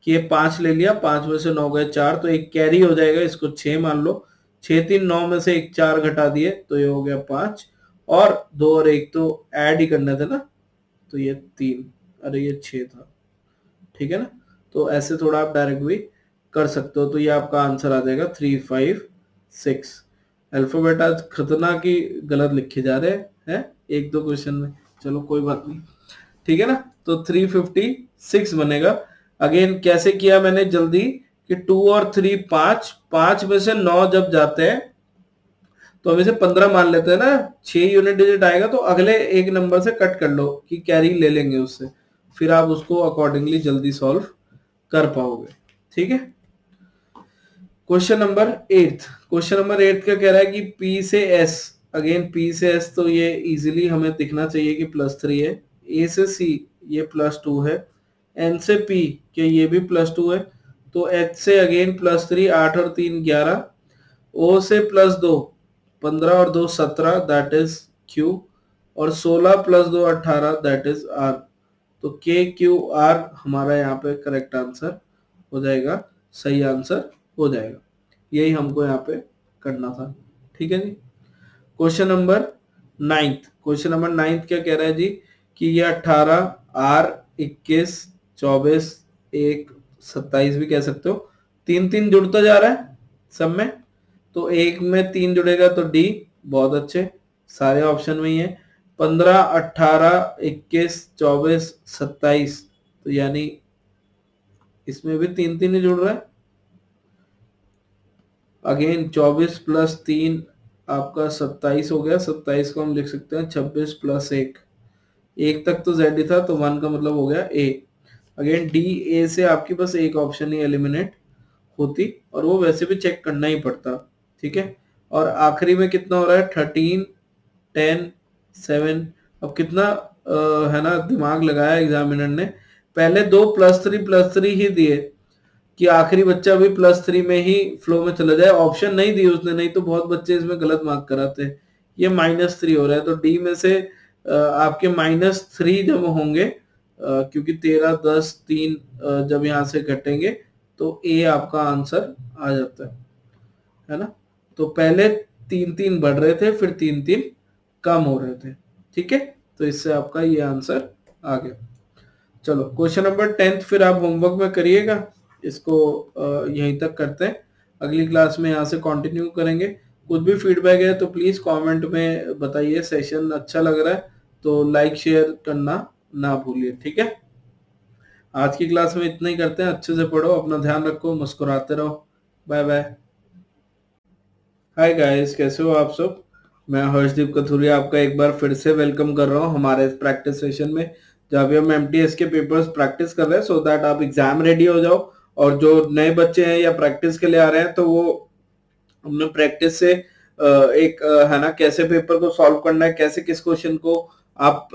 कि ये 5 ले लिया, 5 में से 9 गए 4, तो एक कैरी हो जाएगा, इसको 6 मान लो। 6 3 9 में से एक 4 घटा दिए तो ये हो गया 5, और 2 और 1 तो ऐड ही करने थे ना, तो ये 3, अरे ये 6 था। ठीक है ना, तो ऐसे थोड़ा आप डायरेक्ट भी कर सकते हो। तो ये आपका आंसर आ जाएगा 356। अल्फाबेट आज खतरनाक ही गलत लिखे जा रहे हैं एक दो क्वेश्चन में, चलो कोई बात नहीं। ठीक है ना, तो 356 बनेगा। अगेन कैसे किया मैंने जल्दी, कि 2 और 3 5, 5 में से 9 जब जाते हैं तो हम इसे 15 मान लेते हैं ना, 6 यूनिट डिजिट आएगा तो अगले एक नंबर से कट कर लो कि कैरी ले लेंगे उससे, फिर आप उसको अकॉर्डिंगली जल्दी सॉल्व कर पाओगे। ठीक है, क्वेश्चन नंबर 8। क्वेश्चन नंबर 8 क्या कह रहा है कि P से S, अगेन P से S तो ये इजीली हमें दिखना चाहिए कि +3 है। A से C ये +2 है। N से P क्या ये भी +2 है। तो H से अगेन +3, 8 और 3 11। O से +2 15 और 2 17, दैट इज Q। और 16 + 2 18, दैट इज R। तो KQR हमारा यहाँ पे करेक्ट आंसर हो जाएगा, सही आंसर हो जाएगा। यही हमको यहाँ पे करना था। ठीक है जी, क्वेश्चन नंबर 9। क्वेश्चन नंबर 9 क्या कह रहा है जी, कि ये 18 R 21 24 1 27 भी कह सकते हो, 3 3 जुड़ता जा रहा है सब में। तो एक में 3 जुड़ेगा तो D, बहुत अच्छे, सारे ऑप्शन में ही है। 15, 18, 21, 24, 27, तो यानी इसमें भी 3 3 ही जुड़ रहा है। अगेन 24 प्लस 3 आपका 27 हो गया। 27 को हम लिख सकते हैं 26 प्लस 1। एक तक तो जेड ही था, तो 1 का मतलब हो गया ए। अगेन डी ए से आपकी बस एक ऑप्शन ही एलिमिनेट होती, और वो वैसे भी चेक करना ही पड़ता। ठीक है, और आखिरी में कितना हो रहा है? 13, 10, 7। अब कितना है ना दिमाग लगाया एग्जामिनर ने, पहले दो +3 ही दिए कि आखिरी बच्चा भी +3 में ही फ्लो में चला जाए। ऑप्शन नहीं दी उसने, नहीं तो बहुत बच्चे इसमें गलत मार्क कराते। ये -3 हो रहा है, तो डी में से आपके -3 जब होंगे, क्योंकि 13, 10, 3 जब यहाँ से घटेंगे तो ए आपका आंसर आ जाता है ना। तो पहले 3 3 बढ़ रहे थे, फिर 3 3 कम हो रहे थे। ठीक है, तो इससे आपका ये आंसर आ गया। चलो क्वेश्चन नंबर 10 फिर आप होमवर्क में करिएगा, इसको यहीं तक करते हैं। अगली क्लास में यहाँ से कंटिन्यू करेंगे। कुछ भी फीडबैक है तो प्लीज कमेंट में बताइए। सेशन अच्छा लग रहा है तो लाइक शेयर करना ना भूलिए। ठीक है, आज की क्लास में इतना ही करते हैं। अच्छे से पढ़ो, अपना ध्यान रखो, मुस्कुराते रहो। Bye bye. हाय गाइस, कैसे हो आप सब? मैं हर्षदीप कथुरिया आपका एक बार फिर से वेलकम कर रहा हूँ हमारे इस प्रैक्टिस सेशन में, जहाँ पे हम एमटीएस के पेपर्स प्रैक्टिस कर रहे हैं, सो दैट आप एग्जाम रेडी हो जाओ। और जो नए बच्चे हैं या प्रैक्टिस के लिए आ रहे हैं, तो वो हमने प्रैक्टिस से एक है ना कैसे पेपर को सॉल्व करना है, कैसे किस क्वेश्चन को आप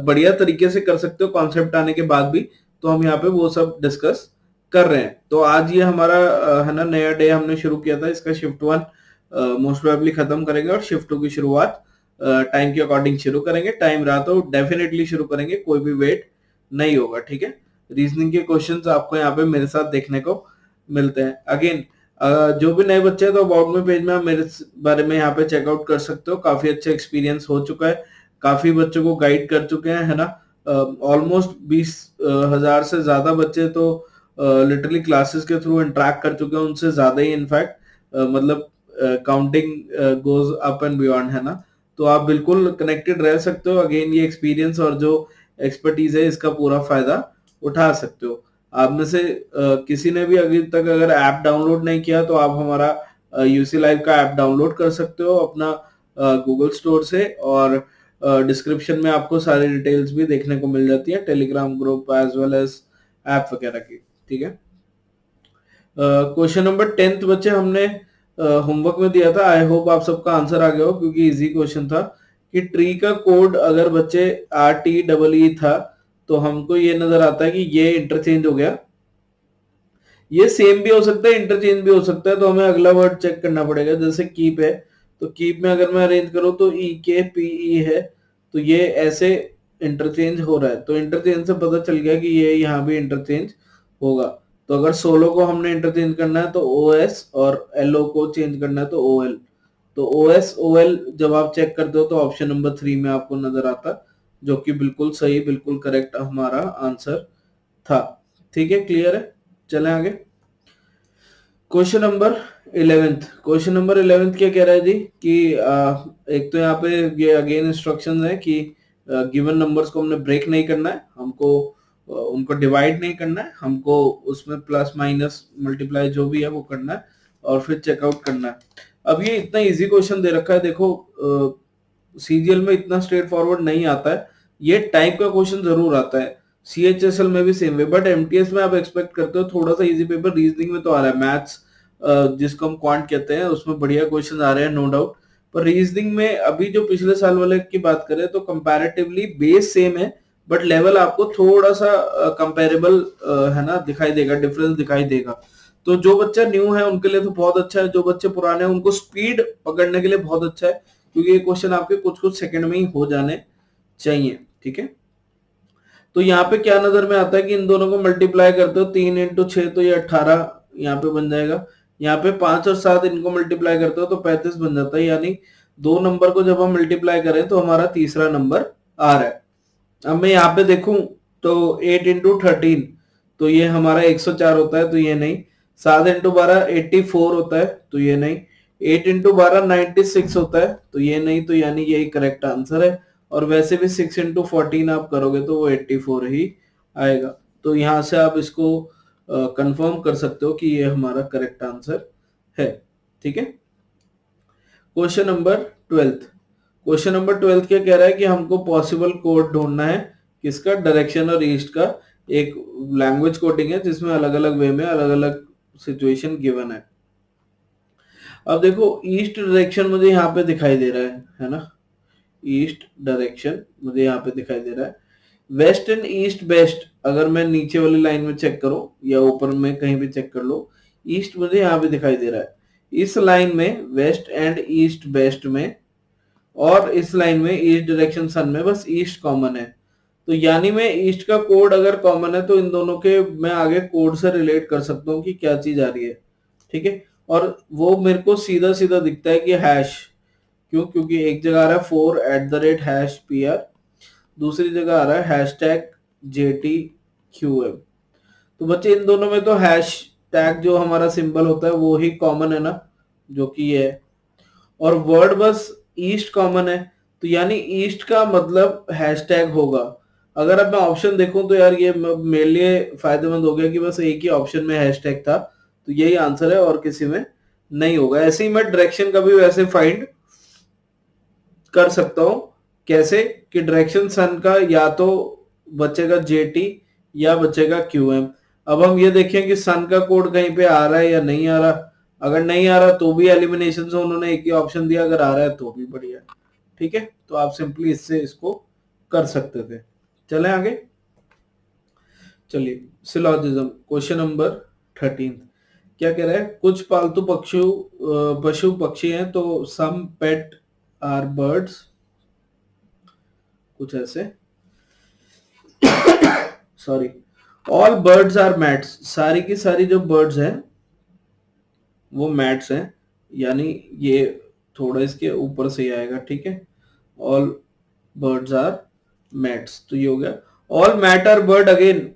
बढ़िया तरीके से कर सकते हो कॉन्सेप्ट आने के बाद भी, तो हम यहाँ पे वो सब डिस्कस कर रहे हैं। तो आज ये हमारा है ना नया डे हमने शुरू किया था, इसका शिफ्ट 1 मोस्ट प्रोबेबली खत्म करेंगे, और शिफ्ट 2 की शुरुआत टाइम के अकॉर्डिंग शुरू करेंगे। टाइम रहा तो डेफिनेटली शुरू करेंगे, कोई भी वेट नहीं होगा। ठीक है, रीजनिंग के क्वेश्चंस आपको यहाँ पे मेरे साथ देखने को मिलते हैं। अगेन जो भी नए बच्चे हैं तो अबाउट में पेज में आप मेरे बारे में यहाँ पे चेकआउट कर सकते हो। काफी अच्छा एक्सपीरियंस हो चुका है, काफी बच्चों को गाइड कर चुके हैं, है ना। ऑलमोस्ट 20,000 से ज्यादा बच्चे तो लिटरली क्लासेस के थ्रू इंटरेक्ट कर चुके हैं, उनसे ज्यादा ही इनफैक्ट, मतलब counting goes up and beyond, है ना। तो आप बिल्कुल कनेक्टेड रह सकते हो। अगेन ये एक्सपीरियंस और जो एक्सपर्टीज है, इसका पूरा फायदा उठा सकते हो। आप में से किसी ने भी अभी तक अगर ऐप डाउनलोड नहीं किया, तो आप हमारा यूसी लाइव का ऐप डाउनलोड कर सकते हो अपना गूगल स्टोर से, और डिस्क्रिप्शन में आपको सारी डिटेल्स भी देखने को मिल जाती है, Telegram group as well as app वगैरह की। ठीक है, क्वेश्चन नंबर 10 बच्चे हमने होमवर्क में दिया था। आई होप आप सबका आंसर आ गया हो, क्योंकि इजी क्वेश्चन था कि ट्री का कोड अगर बच्चे RTEE था, तो हमको ये नजर आता है कि ये इंटरचेंज हो गया। ये सेम भी हो सकता है, इंटरचेंज भी हो सकता है, तो हमें अगला वर्ड चेक करना पड़ेगा। जैसे कीप है, तो कीप में अगर मैं अरेंज करूं तो EKPE है, तो ये ऐसे इंटरचेंज हो रहा है। तो इंटरचेंज से पता चल गया कि ये यहाँ भी इंटरचेंज होगा। तो अगर सोलो को हमने इंटरचेंज करना है तो OS, और LO को चेंज करना है तो OL। तो OS OL जब आप चेक करते हो तो ऑप्शन नंबर 3 में आपको नजर आता, जो कि बिल्कुल सही, बिल्कुल करेक्ट हमारा आंसर था। ठीक है, क्लियर है? चलें आगे। Question number 11। क्वेश्चन नंबर 11 क्या कह रहा है जी कि एक तो यहाँ पे ये अगेन इंस्ट्रक्शंस है कि गिवन नंबर्स को हमने ब्रेक नहीं करना है, हमको उनको डिवाइड नहीं करना है, हमको उसमें प्लस माइनस मल्टीप्लाई जो भी है वो करना है, और फिर चेकआउट करना है। अब ये इतना इजी क्वेश्चन दे रखा है, देखो सीजीएल में इतना स्ट्रेट फॉरवर्ड नहीं आता है, ये टाइप का क्वेश्चन जरूर आता है। CHSL में भी सेम वे, बट एमटीएस में आप एक्सपेक्ट करते हो थोड़ा सा इजी पेपर। रीजनिंग में तो आ रहा है, मैथ्स जिसको हम क्वांट कहते हैं, उसमें बढ़िया क्वेश्चन आ रहे हैं नो डाउट। पर रीजनिंग में अभी जो पिछले साल वाले की बात करें तो कंपैरेटिवली बेस सेम है, बट लेवल आपको थोड़ा सा कंपेरेबल है ना दिखाई देगा, डिफरेंस दिखाई देगा। तो जो बच्चा न्यू है उनके लिए तो बहुत अच्छा है, जो बच्चे पुराने हैं उनको स्पीड पकड़ने के लिए बहुत अच्छा है, क्योंकि ये क्वेश्चन आपके कुछ कुछ सेकंड में ही हो जाने चाहिए। ठीक है, तो यहाँ पे क्या नजर में आता है कि इन दोनों को मल्टीप्लाई करते हो 3 × 6, तो ये 18 यहाँ पे बन जाएगा। यहाँ पे 5 और 7 इनको मल्टीप्लाई करते हो तो 35 बन जाता है, यानी दो नंबर को जब हम मल्टीप्लाई करें तो हमारा तीसरा नंबर आ रहा है। अब मैं यहाँ पे देखूं तो 8 × 13, तो ये हमारा 104 होता है, तो ये नहीं। 7 × 12 84 होता है, तो ये नहीं। 8 × 12 96 होता है, तो ये नहीं, तो यानी यही करेक्ट आंसर है। और वैसे भी 6 इंटू 14 आप करोगे तो वो 84 ही आएगा। तो यहाँ से आप इसको कंफर्म कर सकते हो कि ये हमारा करेक्ट आंसर है। ठीक है। Question number 12। क्वेश्चन नंबर 12 क्या कह रहा है कि हमको पॉसिबल कोड ढूंढना है किसका, डायरेक्शन और ईस्ट का। एक लैंग्वेज कोडिंग है जिसमें अलग अलग वे में अलग अलग सिचुएशन गिवन है। अब देखो ईस्ट डायरेक्शन मुझे यहाँ पे दिखाई दे रहा है ना, ईस्ट डायरेक्शन मुझे यहाँ पे दिखाई दे रहा है। वेस्ट एंड ईस्ट बेस्ट अगर मैं नीचे वाली लाइन में चेक करूं या ऊपर में कहीं भी चेक कर लो, ईस्ट मुझे यहाँ पे दिखाई दे रहा है। इस लाइन में वेस्ट एंड ईस्ट बेस्ट में और इस लाइन में ईस्ट डायरेक्शन सन में बस ईस्ट कॉमन है। तो यानी मैं ईस्ट का कोड अगर कॉमन है तो इन दोनों के मैं आगे कोड से रिलेट कर सकता हूँ कि क्या चीज आ रही है। ठीक है। और वो मेरे को सीधा सीधा दिखता है कि हैश, क्यों, क्योंकि एक जगह आ रहा है 4@#PR, दूसरी जगह आ रहा है #JTQM। तो बच्चे इन दोनों में तो हैश टैग जो हमारा सिंबल होता है वो ही कॉमन है ना, जो कि ये है। और वर्ड बस ईस्ट कॉमन है, तो यानी ईस्ट का मतलब हैशटैग होगा। अगर अब मैं ऑप्शन देखूं तो यार ये मेरे लिए फायदेमंद हो गया कि बस एक ही ऑप्शन में हैशटैग था, तो यही आंसर है और किसी में नहीं होगा। ऐसे ही मैं डायरेक्शन का भी वैसे फाइंड कर सकता हूं। कैसे कि डायरेक्शन सन का या तो बचेगा JT या बचेगा QM। अब हम ये देखें कि सन का कोड कहीं पे आ रहा है या नहीं आ रहा। अगर नहीं आ रहा तो भी एलिमिनेशन से उन्होंने एक ही ऑप्शन दिया, अगर आ रहा है तो भी बढ़िया। ठीक है। तो आप सिंपली इससे इसको कर सकते थे। चलें आगे। चलिए सिलोजिज्म क्वेश्चन नंबर 13 क्या कह रहा है, कुछ पालतू पशु पक्षी हैं तो सम पेट आर बर्ड्स, कुछ ऐसे sorry, all birds are mats, सारी की सारी जो बर्ड्स हैं वो मैट्स हैं, यानी ये थोड़ा इसके ऊपर से ही आएगा। ठीक है। ऑल बर्ड्स आर मैट्स, तो ये हो गया। All mat are bird again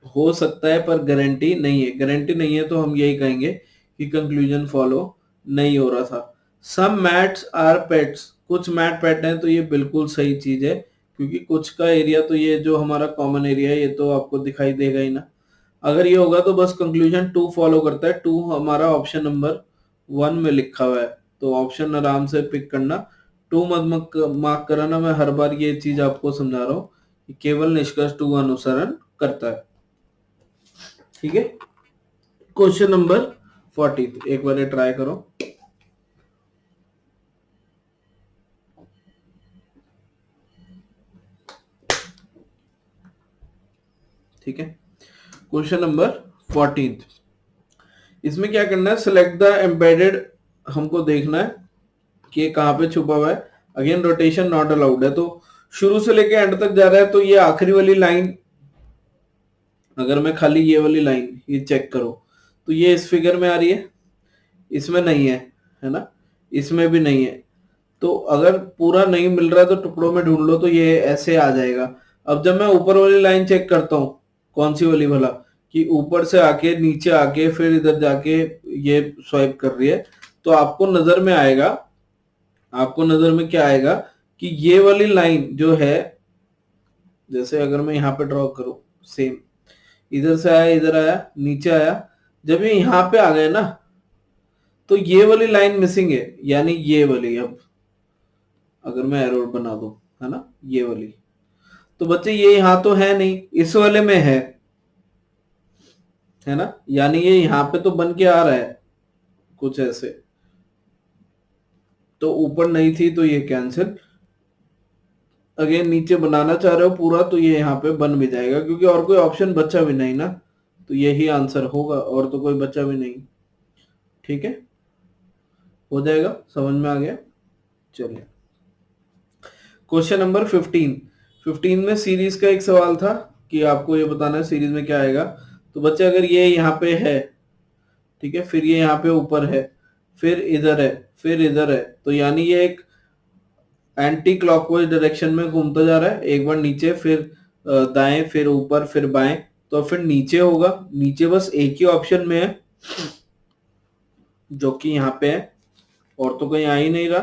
हो सकता है पर गारंटी नहीं है। गारंटी नहीं है तो हम यही कहेंगे कि कंक्लूजन फॉलो नहीं हो रहा था। सम मैट्स आर पेट्स, कुछ मैट पेट हैं, तो ये बिल्कुल सही चीज है, क्योंकि कुछ का एरिया तो ये जो हमारा कॉमन एरिया है ये तो आपको दिखाई देगा ही ना। अगर ये होगा तो बस कंक्लूजन 2 फॉलो करता है। 2 हमारा ऑप्शन नंबर 1 में लिखा हुआ है, तो ऑप्शन आराम से पिक करना। 2 मत मार्क कराना। मैं हर बार ये चीज आपको समझा रहा हूँ कि केवल निष्कर्ष 2 अनुसरण करता है। ठीक है। क्वेश्चन नंबर 40 एक बार ट्राई करो। ठीक है। क्वेश्चन नंबर 14 इसमें क्या करना है, सिलेक्ट द एम्बेडेड, हमको देखना है कि ये कहां पे छुपा हुआ है। अगेन रोटेशन नॉट अलाउड है, तो शुरू से लेके एंड तक जा रहा है। तो ये आखिरी वाली लाइन, अगर मैं खाली ये वाली लाइन ये चेक करो तो ये इस फिगर में आ रही है, इसमें नहीं है ना, इसमें भी नहीं है। तो अगर पूरा नहीं मिल रहा है तो टुकड़ों में ढूंढ लो, तो ये ऐसे आ जाएगा। अब जब मैं ऊपर वाली लाइन चेक करता हूँ, कौन सी वाली भला, कि ऊपर से आके नीचे आके फिर इधर जाके ये स्वाइप कर रही है, तो आपको नजर में आएगा, आपको नजर में क्या आएगा कि ये वाली लाइन जो है, जैसे अगर मैं यहाँ पे ड्रॉ करूं, सेम इधर से आया, इधर आया, नीचे आया, जब ये यहाँ पे आ गए ना तो ये वाली लाइन मिसिंग है, यानी ये वाली। अब अगर मैं एरो बना दूं, है ना, ये वाली, तो बच्चे ये यहां तो है नहीं, इस वाले में है ना, यानी ये यहाँ पे तो बन के आ रहा है कुछ ऐसे। तो ऊपर नहीं थी तो ये कैंसिल। अगेन नीचे बनाना चाह रहे हो पूरा तो ये यहाँ पे बन भी जाएगा, क्योंकि और कोई ऑप्शन बचा भी नहीं ना, तो यही आंसर होगा, और तो कोई बचा भी नहीं। ठीक है, हो जाएगा, समझ में आ गया। चलिए क्वेश्चन नंबर 15 में सीरीज का एक सवाल था कि आपको ये बताना है सीरीज में क्या आएगा। तो बच्चे अगर ये यहाँ पे है, ठीक है, फिर ये यहाँ पे ऊपर है, फिर इधर है, फिर इधर है, तो यानी ये एक एंटी क्लॉकवाइज डायरेक्शन में घूमता जा रहा है। एक बार नीचे, फिर दाएं, फिर ऊपर, फिर बाएं, तो फिर नीचे होगा। नीचे बस एक ही ऑप्शन में है जो कि यहाँ पे है, और तो कहीं आ ही नहीं रहा,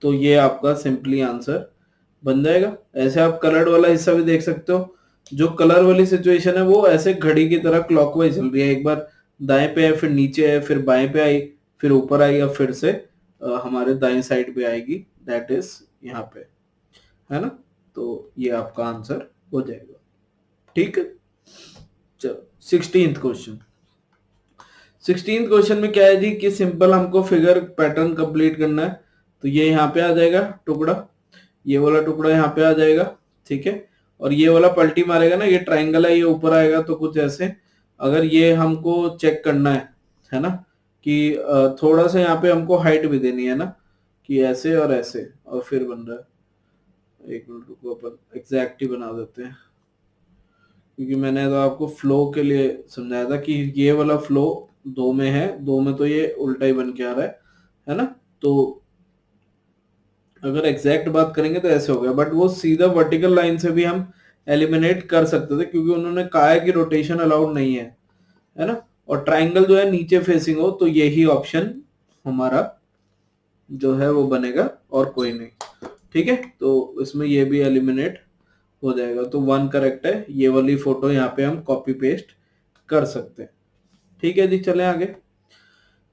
तो ये आपका सिंपली आंसर बन जाएगा। ऐसे आप कलर्ड वाला हिस्सा भी देख सकते हो। जो कलर वाली सिचुएशन है वो ऐसे घड़ी की तरह क्लॉकवाइज चल रही है, एक बार दाएं पे है, फिर नीचे है, फिर बाएं पे आई, फिर ऊपर आई, अब फिर से हमारे दाएं साइड पे आएगी, दैट इज यहाँ पे, है ना। तो ये आपका आंसर हो जाएगा। ठीक है, चलो 16th क्वेश्चन। 16th क्वेश्चन में क्या है जी कि सिंपल हमको फिगर पैटर्न कंप्लीट करना है। तो ये यहाँ पे आ जाएगा टुकड़ा, ये वाला टुकड़ा यहाँ पे आ जाएगा, ठीक है। और ये वाला पलटी मारेगा ना, ये ट्रायंगल है, ये ऊपर आएगा, तो कुछ ऐसे। अगर ये हमको चेक करना है ना, कि थोड़ा सा यहाँ पे हमको हाइट भी देनी है ना, कि ऐसे और ऐसे, और फिर बन रहा है। एक मिनट रुको, अपन एग्जैक्ट ही बना देते हैं, क्योंकि मैंने तो आपको फ्लो के लिए समझाया था कि ये वाला फ्लो दो में है, दो में तो ये उल्टा ही बन के आ रहा है ना। तो अगर एग्जैक्ट बात करेंगे तो ऐसे हो गया, बट वो सीधा वर्टिकल लाइन से भी हम एलिमिनेट कर सकते थे, क्योंकि उन्होंने कहा है कि रोटेशन अलाउड नहीं है ना। और ट्राइंगल जो है नीचे फेसिंग हो, तो यही ऑप्शन हमारा जो है वो बनेगा और कोई नहीं। ठीक है, तो इसमें ये भी एलिमिनेट हो जाएगा। तो 1 करेक्ट है, ये वाली फोटो यहाँ पे हम कॉपी पेस्ट कर सकते हैं। ठीक है जी, चले आगे।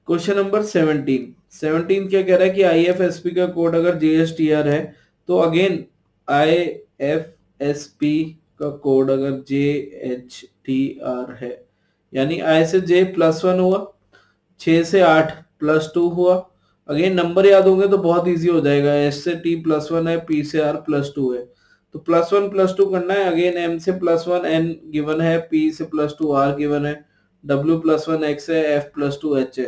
क्वेश्चन नंबर 17 क्या कह रहा है कि IFSP का कोड अगर JSTR है, तो अगेन IFSP का कोड अगर JHTR है, यानी I से J +1 हुआ, 6 से 8 +2 हुआ। अगेन नंबर याद होंगे तो बहुत इजी हो जाएगा। S से T +1 है, P से R +2 है, तो +1 +2 करना है। अगेन M से +1 N गिवन है, P से +2 R गिवन है, W +1 X है, F +2 H है।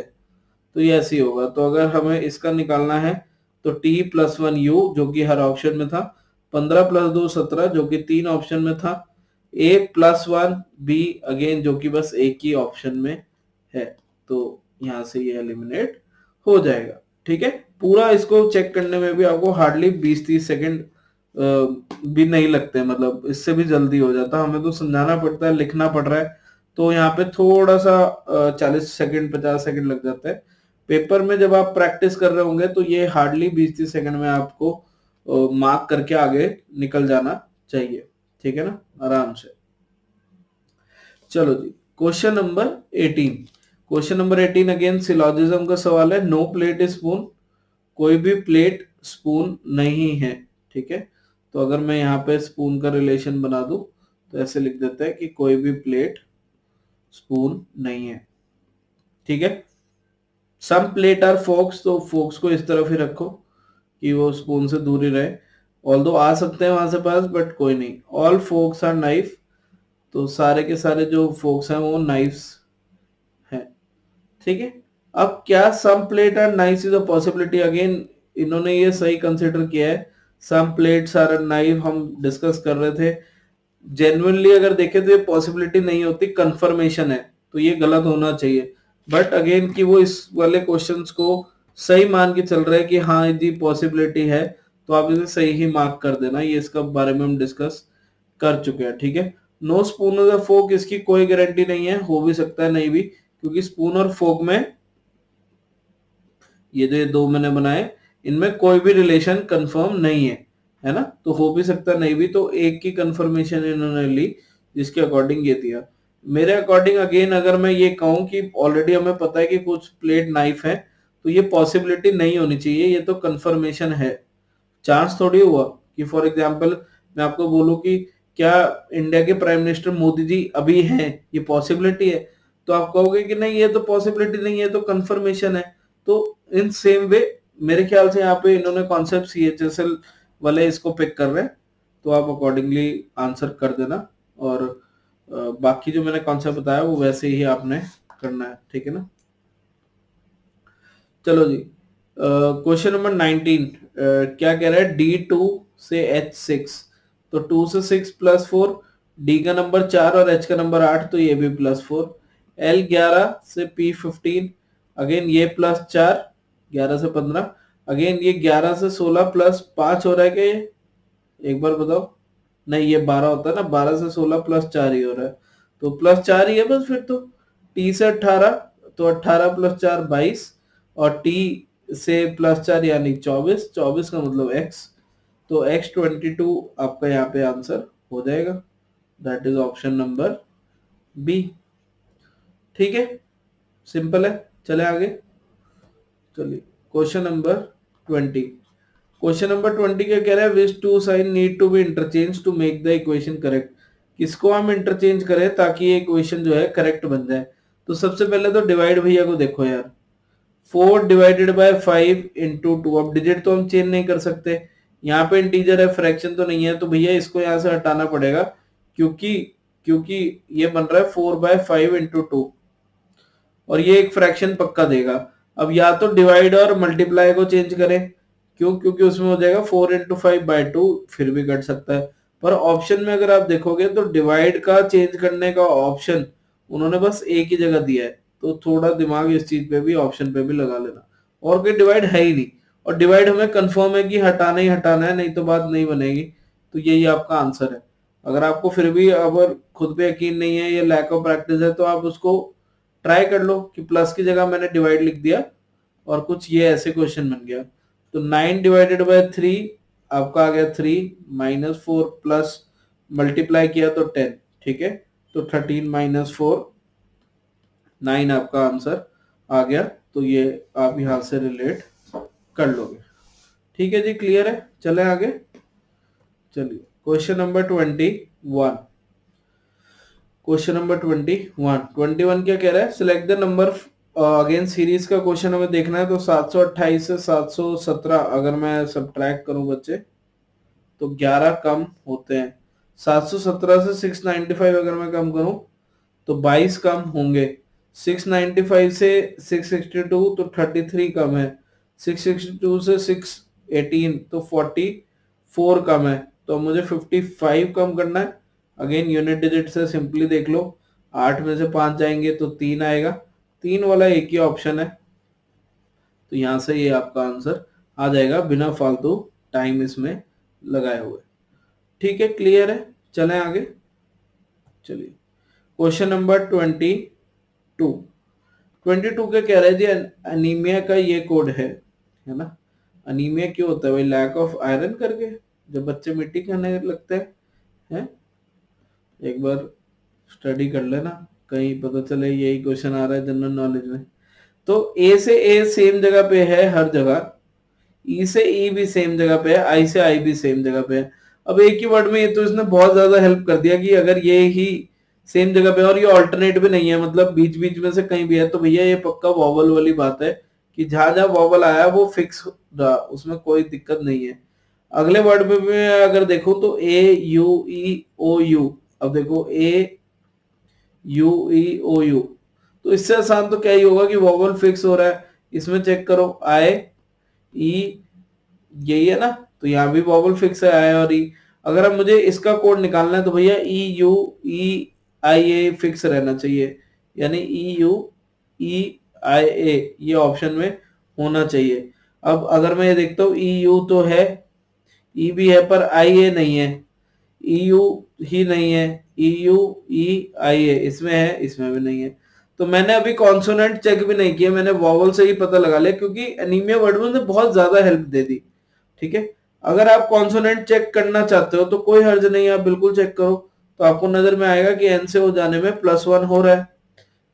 तो ये ऐसे ही होगा। तो अगर हमें इसका निकालना है तो T +1 U जो कि हर ऑप्शन में था, 15 + 2 17 जो कि 3 ऑप्शन में था, A +1 B अगेन जो कि बस एक ही ऑप्शन में है। तो यहाँ से ये एलिमिनेट हो जाएगा। ठीक है, पूरा इसको चेक करने में भी आपको हार्डली 20-30 सेकेंड भी नहीं लगते, मतलब इससे भी जल्दी हो जाता। हमें तो समझाना पड़ता है, लिखना पड़ रहा है, तो यहाँ पे थोड़ा सा 40 सेकेंड 50 सेकेंड लग जाता है। पेपर में जब आप प्रैक्टिस कर रहे होंगे तो ये हार्डली 20-30 सेकेंड में आपको मार्क करके आगे निकल जाना चाहिए। ठीक है ना, आराम से। चलो जी, question number 18। Question number 18 again syllogism का सवाल है। नो प्लेट स्पून, कोई भी प्लेट स्पून नहीं है। ठीक है, तो अगर मैं यहाँ पे स्पून का रिलेशन बना दूं तो ऐसे लिख देते हैं कि कोई भी प्लेट स्पून नहीं है। ठीक है, सम प्लेट आर फोक्स, तो फोक्स को इस तरफ ही रखो कि वो स्पून से दूर ही रहे। ऑल्दो आ सकते हैं वहां से पास, बट कोई नहीं। ऑल फोक्स आर नाइफ, तो सारे के सारे जो फोक्स हैं वो नाइफ्स हैं। ठीक है, अब क्या some plate are knife is a possibility, again इन्होंने ये सही कंसिडर किया है। सम प्लेट्स आर नाइफ हम डिस्कस कर रहे थे, जेन्युइनली अगर देखें तो ये पॉसिबिलिटी नहीं होती, कंफर्मेशन है, तो ये गलत होना चाहिए। बट अगेन कि वो इस वाले क्वेश्चंस को सही मान के चल रहे हैं कि हाँ यदि पॉसिबिलिटी है, तो आप इसे सही ही मार्क कर देना। ये इसका बारे में हम डिस्कस कर चुके हैं। ठीक है, नो स्पून और फोक, इसकी कोई गारंटी नहीं है, हो भी सकता है नहीं भी, क्योंकि स्पून और फोक में ये जो दो मैंने बनाए इनमें कोई भी रिलेशन कंफर्म नहीं है ना, तो हो भी सकता नहीं भी। तो एक की कंफर्मेशन इन्होंने ली जिसके अकॉर्डिंग ये दिया। मेरे अकॉर्डिंग अगेन अगर मैं ये कहूं कि ऑलरेडी हमें पता है कि कुछ प्लेट नाइफ है, तो ये पॉसिबिलिटी नहीं होनी चाहिए, ये तो कंफर्मेशन है। चांस थोड़ी हुआ कि फॉर एग्जांपल मैं आपको बोलूं कि क्या इंडिया के प्राइम मिनिस्टर मोदी जी अभी हैं, ये पॉसिबिलिटी है, तो आप कहोगे कि नहीं ये तो पॉसिबिलिटी नहीं है, तो कंफर्मेशन है। तो इन सेम वे मेरे ख्याल से यहाँ पे इन्होंने कॉन्सेप्ट CHSL वाले इसको पिक कर रहे हैं, तो आप अकॉर्डिंगली आंसर कर देना। और बाकी जो मैंने कॉन्सेप्ट बताया वो वैसे ही आपने करना है। ठीक है ना, चलो जी, क्वेश्चन नंबर 19 क्या कह रहा है, D2 से H6, तो 2 से 6 +4, D का नंबर 4 और H का नंबर 8, तो ये भी +4। L11 से P15, अगेन ये +4, 11 से 15, अगेन ये 11 से 16 +5 हो रहा है क्या ये, एक बार बताओ। नहीं, ये 12 होता है ना, 12 से 16 +4 ही हो रहा है, तो +4 ही है बस फिर तो। T से 18, तो 18 + 4 22, और T से +4 यानी 24, 24 का मतलब X, तो x22 आपका यहाँ पे आंसर हो जाएगा, that is option number B. ठीक है, सिंपल है। चले आगे, चलिए क्वेश्चन नंबर 20। क्वेश्चन नंबर 20 क्या कह रहा है, which two sign need to be interchange to make the equation correct. किसको हम इंटरचेंज करें ताकि ये इक्वेशन जो है करेक्ट बन जाए। तो सबसे पहले तो डिवाइड भैया को देखो यार, 4 डिवाइडेड बाय 5 इंटू 2। अब डिजिट तो हम चेंज नहीं कर सकते, यहाँ पे इंटीजर है, फ्रैक्शन तो नहीं है, तो भैया इसको यहाँ से हटाना पड़ेगा, क्योंकि क्योंकि ये बन रहा है 4/5 इंटू 2, और ये एक फ्रैक्शन पक्का देगा। अब या तो डिवाइड और मल्टीप्लाई को चेंज करें, क्यों, क्योंकि उसमें हो जाएगा 4 इंटू 5/2, फिर भी कट सकता है। पर ऑप्शन में अगर आप देखोगे तो डिवाइड का चेंज करने का ऑप्शन उन्होंने बस एक ही जगह दिया है, तो थोड़ा दिमाग इस चीज पे भी, ऑप्शन पे भी लगा लेना। और कोई डिवाइड है ही नहीं, और डिवाइड हमें कंफर्म है कि हटाना ही हटाना है, नहीं तो बात नहीं बनेगी। तो यही आपका आंसर है। अगर आपको फिर भी अगर खुद पे यकीन नहीं है, ये लैक ऑफ प्रैक्टिस है, तो आप उसको ट्राई कर लो कि प्लस की जगह मैंने डिवाइड लिख दिया और कुछ ये ऐसे क्वेश्चन बन गया। तो 9 डिवाइडेड बाय 3 आपका आ गया 3, -4 प्लस मल्टीप्लाई किया तो 10। ठीक है, तो 13 - 4 9 आपका आंसर आ गया। तो ये आप यहां से रिलेट कर लोगे। ठीक है जी, क्लियर है। चले आगे, चलिए क्वेश्चन नंबर 21। क्वेश्चन नंबर 21 क्या कह रहा है, select the number again series का क्वेश्चन हमें देखना है। तो 728 से 717 अगर मैं सब्ट्रैक्ट करूं बच्चे, तो 11 कम होते हैं। 717 से 695 अगर मैं कम करूं तो 22 कम होंगे। 695 से 662 तो 33 कम है। 662 से 618 तो 44 कम है। तो मुझे 55 कम करना है। अगेन यूनिट डिजिट से सिंपली देख लो, 8 में से 5 जाएंगे तो 3 आएगा, 3 वाला एक ही ऑप्शन है, तो यहां से ये आपका आंसर आ जाएगा बिना फालतू टाइम इसमें लगाए हुए। ठीक है, क्लियर है। चलें आगे, चलिए क्वेश्चन नंबर 22 का कह रहा है जी, अनीमिया का ये कोड है ना। अनीमिया क्यों होता है भाई, लैक ऑफ आयरन करके, जब बच्चे मिट्टी खाने लगते हैं। एक बार स्टडी कर लेना, कहीं पता चले यही क्वेश्चन आ रहा है जनरल नॉलेज में। तो ए से ए सेम जगह पे है हर जगह, ई से ई भी सेम जगह पे है, आई से आई भी सेम जगह पे है। अब एक ही वर्ड में ये तो इसने बहुत ज्यादा हेल्प कर दिया कि अगर ये ही सेम जगह पे और ये ऑल्टरनेट भी नहीं है, मतलब बीच बीच में से कहीं भी है, तो भैया ये पक्का वॉवल वाली बात है कि जहां जहां वॉवल आया वो फिक्स रहा, उसमें कोई दिक्कत नहीं है। अगले वर्ड में भी अगर देखो तो ए यू ई ओ यू, अब देखो ए यू ई ओ यू, तो इससे आसान तो क्या ही होगा कि वॉवल फिक्स हो रहा है। इसमें चेक करो, आई ई यही है ना, तो यहाँ भी वॉवल फिक्स है, आई और ई। अगर अब मुझे इसका कोड निकालना है तो भैया E U E I a fix रहना चाहिए, यानी ई यू ई आई ए ये ऑप्शन में होना चाहिए। अब अगर मैं ये देखता हूँ ई यू तो है, ई भी है, पर आई ए नहीं है, ई यू ही नहीं है, ई यू ई आई ए इसमें है, इसमें भी नहीं है। तो मैंने अभी कॉन्सोनेंट चेक भी नहीं किया, मैंने वॉवल से ही पता लगा लिया, क्योंकि एनीमिया वर्ड में मुझे बहुत ज्यादा हेल्प दे दी। ठीक है, अगर आप कॉन्सोनेंट चेक करना चाहते हो तो कोई हर्ज नहीं, आप बिल्कुल चेक करो। तो आपको नजर में आएगा कि एन से ओ जाने में +1 हो रहा है,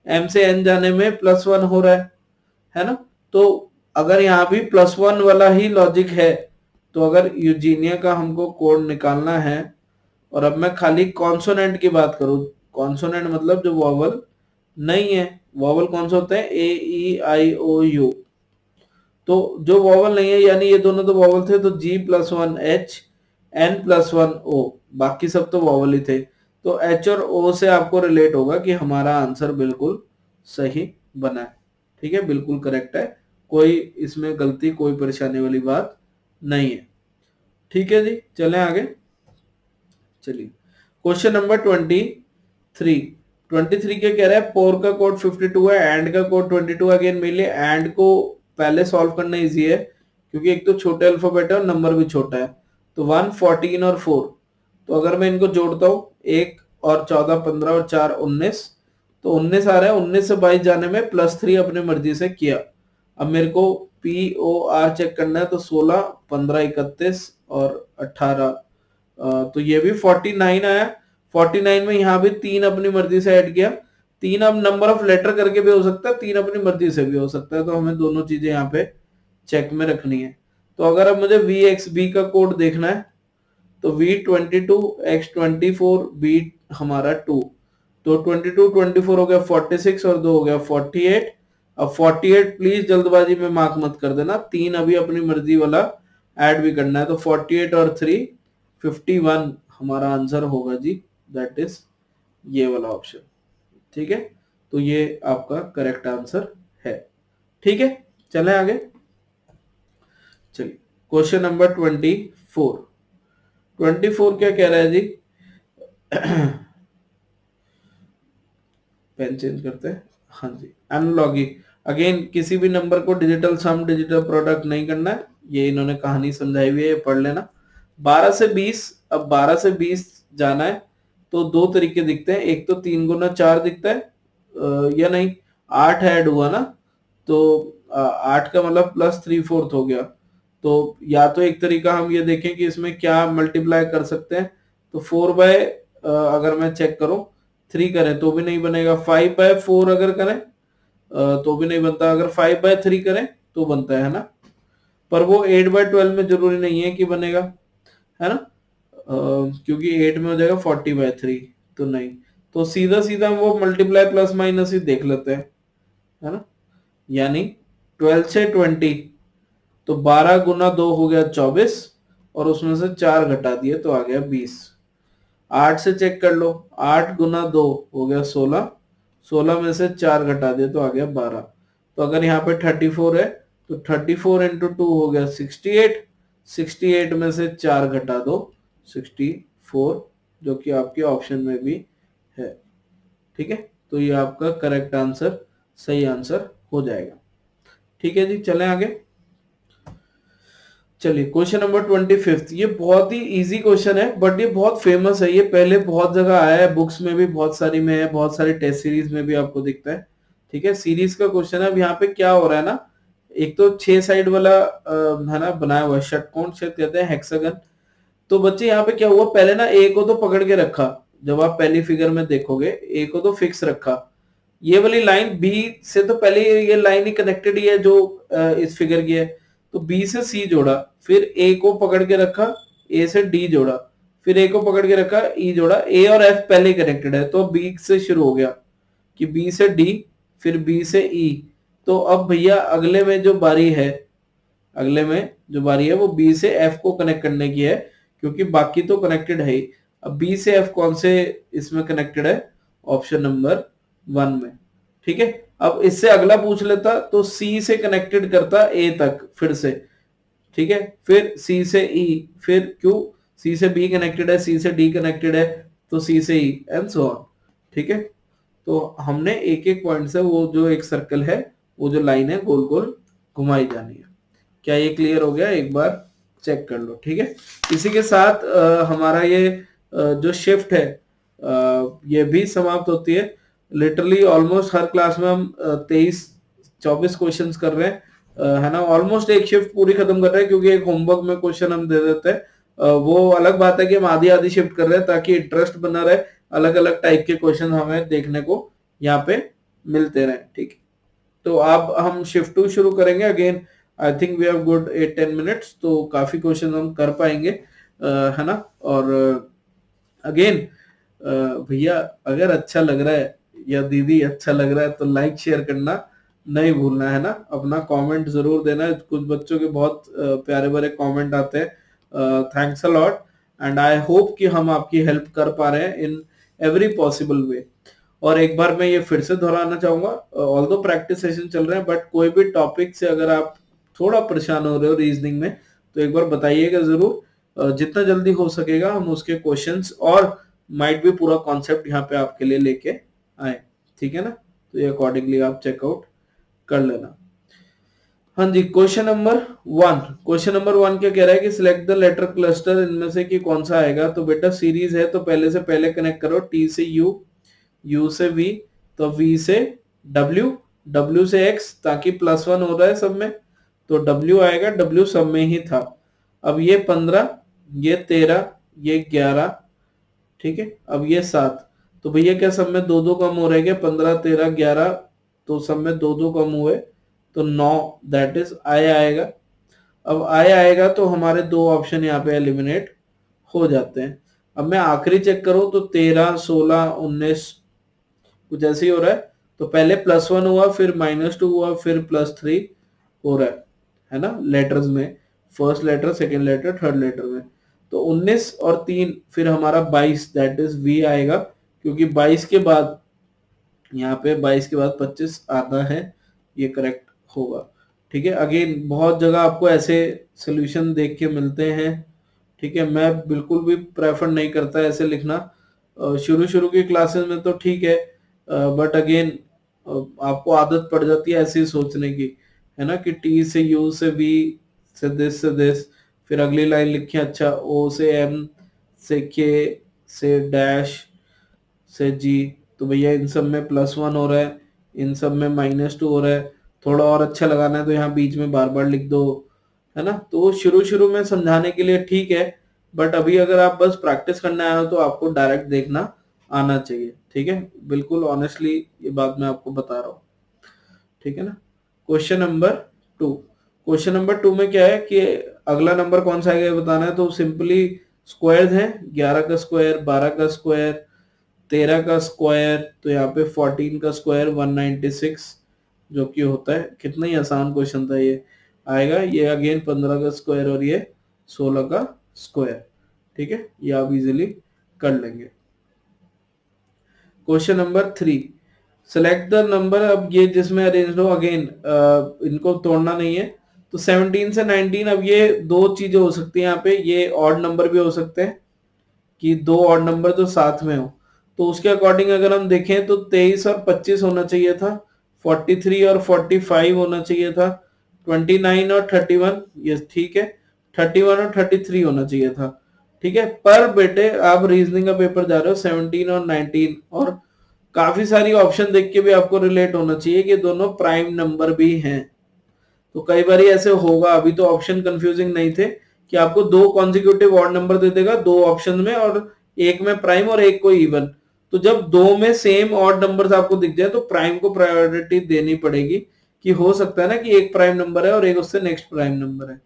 एम से एन जाने में +1 हो रहा है ना। तो अगर यहाँ भी +1 वाला ही लॉजिक है, तो अगर यूजीनिया का हमको कोड निकालना है, और अब मैं खाली कॉन्सोनेंट की बात करूं, कॉन्सोनेंट मतलब जो वॉवल नहीं है, वॉवल कौन सा होता है, ए ई आई ओ यू, तो जो वॉवल नहीं है यानी ये दोनों तो वॉवल थे, तो G+1 H N+1 O, बाकी सब तो वॉवल ही थे। तो H और O से आपको रिलेट होगा कि हमारा आंसर बिल्कुल सही बना है। ठीक है, बिल्कुल करेक्ट है, कोई इसमें गलती कोई परेशानी वाली बात नहीं है। ठीक है जी, चलें आगे, चलिए क्वेश्चन नंबर 23 क्या कह रहा है, पोर का कोड 52 है, एंड का कोड 22। अगेन मेरे लिए एंड को पहले सॉल्व करना इजी है, क्योंकि एक तो छोटे अल्फाबेट है और नंबर भी छोटा है। तो 1 14 और 4, तो अगर मैं इनको जोड़ता हूँ, 1 और 14 15 और 4 19, तो 19 आ रहा है। 19 से 22 जाने में +3 अपने मर्जी से किया। अब मेरे को पी ओ आर चेक करना है, तो 16 15 31 और 18, तो ये भी 49 आया। 49 में यहाँ भी 3 अपनी मर्जी से ऐड किया। 3 अब नंबर ऑफ लेटर करके भी हो सकता है, 3 अपनी मर्जी से भी हो सकता है, तो हमें दोनों चीजें यहाँ पे चेक में रखनी है। तो अगर अब मुझे VXB का कोड देखना है तो V22 X24 B हमारा 2, तो 22 24 हो गया 46 और 2 हो गया 48। अब 48 प्लीज जल्दबाजी में मार्क मत कर देना, 3 अभी अपनी मर्जी वाला ऐड भी करना है, तो 48 और 3 51 हमारा आंसर होगा जी, दैट इज ये वाला ऑप्शन। ठीक है, तो ये आपका करेक्ट आंसर है। ठीक है, चलें आगे। चलिए क्वेश्चन नंबर 24। 24 क्या कह रहा है जी? पेन चेंज करते हैं। हाँ जी, एनालॉगी। अगेन किसी भी नंबर को डिजिटल सम डिजिटल प्रोडक्ट नहीं करना है, ये इन्होंने कहानी समझाई हुई है, ये पढ़ लेना। 12 से 20, अब 12 से 20 जाना है तो दो तरीके दिखते हैं, एक तो 3 गुना 4 दिखता है, या नहीं 8 ऐड हुआ ना, तो 8 का मतलब प्लस 3/4 हो गया। तो या तो एक तरीका हम ये देखें कि इसमें क्या मल्टीप्लाई कर सकते हैं, तो 4 बाय अगर मैं चेक करूं 3 करें तो भी नहीं बनेगा, 5/4 अगर करें तो भी नहीं बनता, अगर 5/3 करें तो बनता है ना, पर वो 8/12 में जरूरी नहीं है कि बनेगा, है ना, क्योंकि 8 में हो जाएगा 40/3, तो नहीं, तो सीधा सीधा हम वो मल्टीप्लाई प्लस माइनस ही देख लेते हैं, है ना। यानी 12 से 20, तो 12 गुना 2 हो गया 24 और उसमें से 4 घटा दिए तो आ गया 20। 8 से चेक कर लो, 8 गुना 2 हो गया 16, 16 में से 4 घटा दिए तो आ गया 12। तो अगर यहाँ पे 34 है तो 34 इंटू 2 हो गया 68, 68 में से 4 घटा दो 64, जो कि आपके ऑप्शन में भी है। ठीक है, तो ये आपका करेक्ट आंसर, सही आंसर हो जाएगा। ठीक है जी, चलें आगे। चलिए क्वेश्चन नंबर 25, ये बहुत ही इजी क्वेश्चन है बट ये बहुत फेमस है, ये पहले बहुत जगह आया है, बुक्स में भी बहुत सारी में है, बहुत सारी टेस्ट सीरीज में भी आपको दिखता है। ठीक है, सीरीज का क्वेश्चन है। अब यहाँ पे क्या हो रहा है ना, एक तो 6 साइड वाला है ना बनाया हुआ है, षटकोण क्षेत्र कहते हैं, हेक्सागन। तो बच्चे यहाँ पे क्या हुआ, पहले ना ए को तो पकड़ के रखा, जब आप पहली फिगर में देखोगे ए को तो फिक्स रखा, ये वाली लाइन बी से तो पहले ये लाइन ही कनेक्टेड ही है जो इस फिगर की है, तो बी से सी जोड़ा, फिर ए को पकड़ के रखा, ए से डी जोड़ा, फिर ए को पकड़ के रखा, ई जोड़ा, ए और एफ पहले कनेक्टेड है, तो बी से शुरू हो गया कि बी से डी, फिर बी से ई। तो अब भैया अगले में जो बारी है, अगले में जो बारी है वो बी से एफ को कनेक्ट करने की है, क्योंकि बाकी तो कनेक्टेड है ही। अब बी से एफ कौन से इसमें कनेक्टेड है, ऑप्शन नंबर 1 में। ठीक है, अब इससे अगला पूछ लेता तो सी से कनेक्टेड करता ए तक फिर से, ठीक है, फिर सी से ई, फिर क्यों सी से बी कनेक्टेड है, सी से डी कनेक्टेड है, तो सी से ई एंड सो ऑन। ठीक है, तो हमने एक एक पॉइंट से वो जो एक सर्कल है, वो जो लाइन है गोल गोल घुमाई जानी है। क्या ये क्लियर हो गया, एक बार चेक कर लो। ठीक है, इसी के साथ हमारा ये जो शिफ्ट है ये भी समाप्त होती है। लिटरली ऑलमोस्ट हर क्लास में हम 23-24 क्वेश्चंस कर रहे हैं, है ना, ऑलमोस्ट एक शिफ्ट पूरी खत्म कर रहे हैं, क्योंकि एक होमवर्क में क्वेश्चन हम दे देते हैं, वो अलग बात है कि हम आधी आधी शिफ्ट कर रहे हैं ताकि इंटरेस्ट बना रहे, अलग अलग टाइप के क्वेश्चन हमें देखने को यहाँ पे मिलते रहे। ठीक, तो अब हम शिफ्ट 2 शुरू करेंगे। Again I think we have good 8-10 minutes, तो काफी क्वेश्चन हम कर पाएंगे, है ना। और अगेन भैया अगर अच्छा लग रहा है या दीदी अच्छा लग रहा है तो लाइक शेयर करना नहीं भूलना, है ना, अपना कमेंट जरूर देना। कुछ बच्चों के बहुत प्यारे भरे कमेंट आते हैं, thanks a lot, and I hope कि हम आपकी हेल्प कर पा रहे हैं इन एवरी पॉसिबल वे। और एक बार मैं ये फिर से दोहराना चाहूंगा, ऑल्दो प्रैक्टिस सेशन चल रहे हैं, बट कोई भी टॉपिक से अगर आप थोड़ा परेशान हो रहे हो रीजनिंग में तो एक बार बताइएगा जरूर, जितना जल्दी हो सकेगा हम उसके क्वेश्चंस और माइट भी पूरा कॉन्सेप्ट यहाँ पे आपके लिए लेके आए। ठीक है ना, तो ये अकॉर्डिंगली आप चेकआउट कर लेना। हाँ जी, क्वेश्चन नंबर 1, क्वेश्चन नंबर 1 क्या कह रहा है कि सिलेक्ट द लेटर क्लस्टर, इनमें से कि कौन सा आएगा। तो बेटा सीरीज है तो पहले से पहले कनेक्ट करो, टी से यू, यू से वी, तो वी से डब्ल्यू, डब्ल्यू से एक्स, ताकि +1 हो रहा है सब में, तो डब्ल्यू आएगा, डब्ल्यू सब में ही था। अब ये 15, ये 13, ये 11, ठीक है। अब ये 7, तो भैया क्या सब में दो दो कम हो रहे क्या? 15, 13, 11, तो सब में दो दो कम हुए तो 9, दैट इज आई आएगा। अब आई आएगा तो हमारे दो ऑप्शन यहाँ पे एलिमिनेट हो जाते हैं। अब मैं आखिरी चेक करूं तो 13, 16, 19 कुछ ऐसे ही हो रहा है। तो पहले +1 हुआ, फिर -2 हुआ, फिर +3 हो रहा है ना, लेटर्स में, first letter, second letter, third letter में। तो 19 और 3 फिर हमारा 22, दैट इज वी आएगा, क्योंकि 22 के बाद यहाँ पे 22 के बाद 25 आता है, ये करेक्ट होगा। ठीक है, अगेन बहुत जगह आपको ऐसे सोल्यूशन देख के मिलते हैं। ठीक है, मैं बिल्कुल भी प्रेफर नहीं करता ऐसे लिखना। शुरू शुरू की क्लासेस में तो ठीक है, बट अगेन आपको आदत पड़ जाती है ऐसे ही सोचने की, है ना, कि टी से यू से वी से दिस, फिर अगली लाइन लिखी, अच्छा ओ से एम से के से डैश से जी, तो भैया इन सब में +1 हो रहा है, इन सब में -2 हो रहा है, थोड़ा और अच्छा लगाना है तो यहाँ बीच में बार बार लिख दो, है ना। तो शुरू शुरू में समझाने के लिए ठीक है, बट अभी अगर आप बस प्रैक्टिस करने आए हो तो आपको डायरेक्ट देखना आना चाहिए। ठीक है, बिल्कुल ऑनेस्टली ये बात मैं आपको बता रहा हूँ। ठीक है ना। क्वेश्चन नंबर 2, क्वेश्चन नंबर 2 में क्या है कि अगला नंबर कौन सा आएगा बताना है। तो सिंपली स्क्वायर्स हैं, 11 का स्क्वायर, 12 का स्क्वायर, 13 का स्क्वायर, तो यहाँ पे 14 का स्क्वायर 196, जो कि होता है, कितना ही आसान क्वेश्चन था ये आएगा। ये अगेन 15 का स्क्वायर और ये 16 का स्क्वायर। ठीक है, ये आप इजीली कर लेंगे। Question number 3, select the number, अब ये जिसमें अरेंज हो, अगेन इनको तोड़ना नहीं है। तो 17 से 19, अब ये दो चीजें हो सकती है यहाँ पे, ये ऑड नंबर भी हो सकते हैं कि दो ऑड नंबर तो साथ में हो। तो उसके अकॉर्डिंग अगर हम देखें तो 23 और 25 होना चाहिए था, 43 और 45 होना चाहिए था, 29 और 31, ये ठीक है, 31 और 33 होना चाहिए था। ठीक है, पर बेटे आप रीजनिंग का पेपर जा रहे हो, 17 और 19, और काफी सारी ऑप्शन देख के भी आपको रिलेट होना चाहिए कि दोनों प्राइम नंबर भी हैं। तो कई बार ऐसे होगा, अभी तो ऑप्शन कंफ्यूजिंग नहीं थे कि आपको दो कॉन्जिक्यूटिव ऑड नंबर दे देगा दो ऑप्शन में, और एक में प्राइम और एक को इवन। तो जब दो में सेम ऑड नंबर्स आपको दिख जाए तो प्राइम को प्रायोरिटी देनी पड़ेगी, कि हो सकता है ना कि एक प्राइम नंबर है और एक उससे नेक्स्ट प्राइम नंबर है।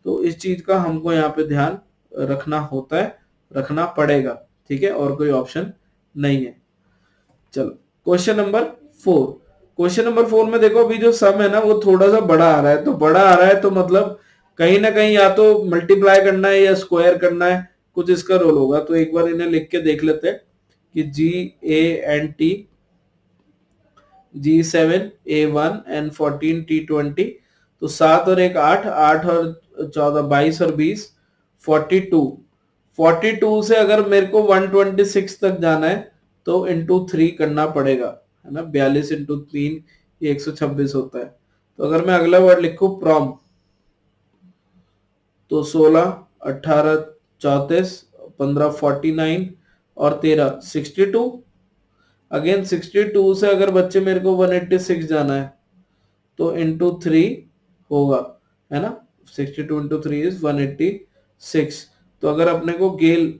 तो इस चीज का हमको यहाँ पे ध्यान रखना होता है, रखना पड़ेगा। ठीक है, और कोई ऑप्शन नहीं है। चलो क्वेश्चन नंबर 4, क्वेश्चन नंबर 4 में देखो, अभी जो सम है ना वो थोड़ा सा बड़ा आ रहा है। तो बड़ा आ रहा है तो मतलब कहीं ना कहीं या तो मल्टीप्लाई करना है या स्क्वायर करना है, कुछ इसका रोल होगा। तो एक बार इन्हें लिख के देख लेते हैं कि GANT G7 A1 and 14 T20, तो 7 और 1 8, 8 और 14 22 और 20 42, 42 से अगर मेरे को 126 तक जाना है तो इंटू 3 करना पड़ेगा, है ना। 42 इंटू 3 ये 126 होता है। तो अगर मैं अगला वर्ड लिखूं प्रॉम, तो 16, 18, 34, 15 49 और 13 62। अगेन 62 से अगर बच्चे मेरे को 186 जाना है तो इंटू 3 होगा, है ना। 62 इंटू 3 इज 186। तो अगर अपने को गेल